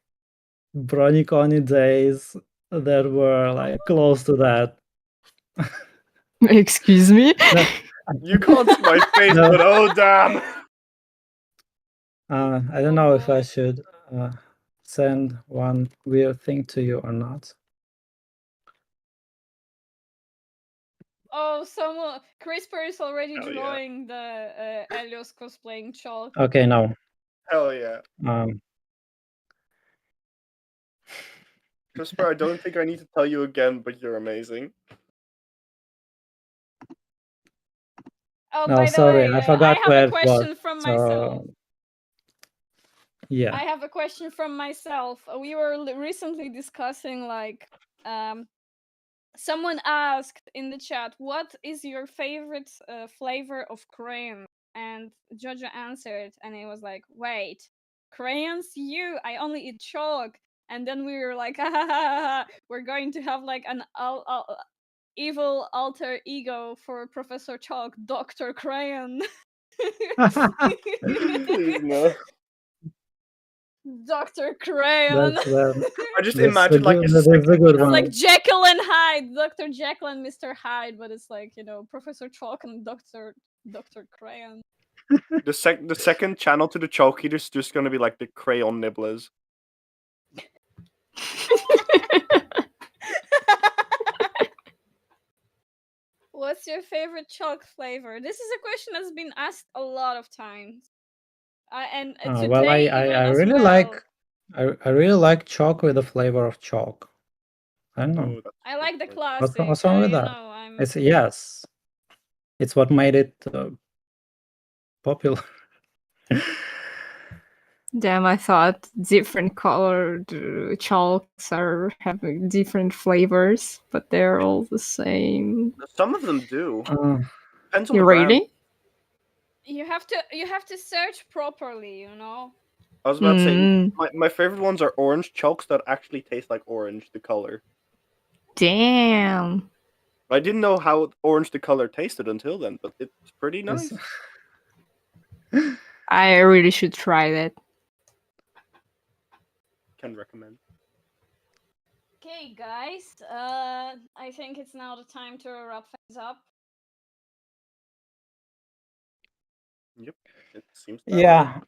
[SPEAKER 3] Broniconi days that were like close to that.
[SPEAKER 4] Excuse me?
[SPEAKER 3] No,
[SPEAKER 1] You can't see my face,
[SPEAKER 3] No.
[SPEAKER 1] but oh damn!
[SPEAKER 3] I don't know if I should send one weird thing to you or not.
[SPEAKER 2] Oh, someone. CRISPR is already
[SPEAKER 1] Hell yeah.
[SPEAKER 2] drawing the Elios cosplaying Chalk.
[SPEAKER 3] Okay, no.
[SPEAKER 1] Hell yeah. CRISPR, I don't think I need to tell you again, but you're amazing.
[SPEAKER 2] Oh,
[SPEAKER 3] No,
[SPEAKER 2] by the
[SPEAKER 3] sorry,
[SPEAKER 2] way,
[SPEAKER 3] I forgot
[SPEAKER 2] I have
[SPEAKER 3] where
[SPEAKER 2] a
[SPEAKER 3] it was.
[SPEAKER 2] question from myself.
[SPEAKER 3] Yeah.
[SPEAKER 2] I have a question from myself. We were recently discussing like someone asked in the chat, what is your favorite flavor of crayon? And Jojo answered, and it was like, wait, crayons? I only eat chalk. And then we were like, we're going to have like an evil alter ego for Professor Chalk, Dr. Crayon.
[SPEAKER 1] Please no.
[SPEAKER 2] Dr. Crayon.
[SPEAKER 1] I just
[SPEAKER 3] that's
[SPEAKER 1] imagine like
[SPEAKER 3] that's a good
[SPEAKER 2] It's
[SPEAKER 3] one.
[SPEAKER 2] like Jekyll and Hyde, Dr. Jekyll and Mr. Hyde, but it's like, you know, Professor Chalk and Dr. Crayon.
[SPEAKER 1] The second channel to the Chalkeaters is just gonna be like the crayon nibblers.
[SPEAKER 2] What's your favorite chalk flavor? This is a question that's been asked a lot of times. And today
[SPEAKER 3] Well, I
[SPEAKER 2] as
[SPEAKER 3] really
[SPEAKER 2] well.
[SPEAKER 3] I really like chalk with the flavor of chalk. I don't know.
[SPEAKER 1] Oh,
[SPEAKER 2] I like the
[SPEAKER 1] good.
[SPEAKER 2] classic.
[SPEAKER 3] What's wrong with
[SPEAKER 2] you
[SPEAKER 3] that?
[SPEAKER 2] know, I'm
[SPEAKER 3] It's yes. It's what made it popular.
[SPEAKER 4] Damn, I thought different colored chalks are having different flavors, but they're all the same.
[SPEAKER 1] Some of them do. Depends on
[SPEAKER 4] You
[SPEAKER 1] the brand.
[SPEAKER 4] really?
[SPEAKER 2] you have to search properly, you know.
[SPEAKER 1] I was about to say
[SPEAKER 4] Mm.
[SPEAKER 1] my favorite ones are orange chalks that actually taste like orange, the color.
[SPEAKER 4] Damn.
[SPEAKER 1] I didn't know how orange the color tasted until then, but it's pretty nice.
[SPEAKER 4] I really should try that.
[SPEAKER 1] Can recommend.
[SPEAKER 2] Okay, guys. I think it's now the time to wrap things up.
[SPEAKER 1] Yep, it seems that way.
[SPEAKER 3] Yeah.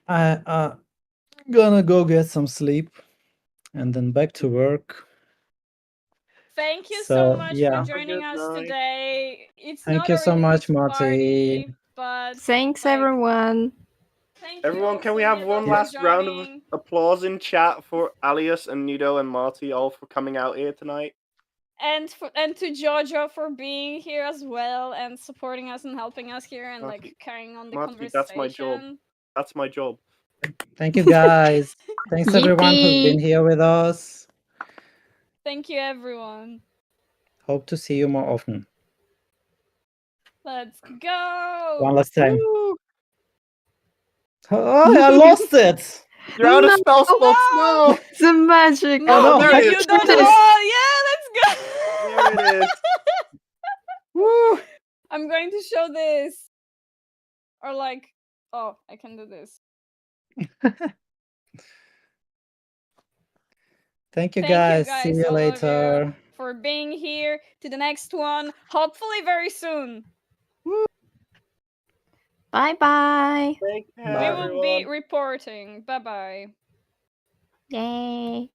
[SPEAKER 3] I gonna go get some sleep and then back to work.
[SPEAKER 2] Thank you
[SPEAKER 3] So,
[SPEAKER 2] so much
[SPEAKER 3] yeah.
[SPEAKER 2] for joining us
[SPEAKER 1] night.
[SPEAKER 2] today. It's
[SPEAKER 3] Thank
[SPEAKER 2] not
[SPEAKER 3] you
[SPEAKER 2] a
[SPEAKER 3] so much,
[SPEAKER 2] release
[SPEAKER 3] Marty.
[SPEAKER 2] party, but
[SPEAKER 4] Thanks,
[SPEAKER 2] like,
[SPEAKER 4] everyone.
[SPEAKER 2] thank
[SPEAKER 1] Everyone,
[SPEAKER 2] you,
[SPEAKER 1] can we have one
[SPEAKER 2] Sylvia, for
[SPEAKER 1] last round of
[SPEAKER 2] joining.
[SPEAKER 1] applause in chat for Alias and Nido and Marty all for coming out here tonight?
[SPEAKER 2] And to Jojo for being here as well and supporting us and helping us here and
[SPEAKER 1] Marty,
[SPEAKER 2] like carrying on the
[SPEAKER 1] Marty,
[SPEAKER 2] conversation.
[SPEAKER 1] that's my job. That's my job.
[SPEAKER 3] Thank you, guys. Thanks everyone who's been
[SPEAKER 4] Yippee!
[SPEAKER 3] here with us.
[SPEAKER 2] Thank you, everyone.
[SPEAKER 3] Hope to see you more often.
[SPEAKER 2] Let's go.
[SPEAKER 3] One last time.
[SPEAKER 1] Woo!
[SPEAKER 3] Oh, I lost it.
[SPEAKER 1] You're out of
[SPEAKER 4] No!
[SPEAKER 1] spell slots. No.
[SPEAKER 4] The magic.
[SPEAKER 2] No,
[SPEAKER 3] no.
[SPEAKER 1] There it
[SPEAKER 2] you
[SPEAKER 1] is.
[SPEAKER 2] don't.
[SPEAKER 4] There it is.
[SPEAKER 2] Oh, yeah, let's go.
[SPEAKER 1] There it is. Woo!
[SPEAKER 2] I'm going to show this. Or like, oh, I can do this.
[SPEAKER 3] Thank you
[SPEAKER 2] Thank
[SPEAKER 3] guys.
[SPEAKER 2] you guys,
[SPEAKER 3] See you
[SPEAKER 2] all of you,
[SPEAKER 3] later.
[SPEAKER 2] for being here. To the next one, hopefully very soon.
[SPEAKER 4] Bye-bye.
[SPEAKER 1] Take care,
[SPEAKER 2] We
[SPEAKER 3] Bye.
[SPEAKER 2] will be
[SPEAKER 1] everyone.
[SPEAKER 2] reporting. Bye bye.
[SPEAKER 4] Yay.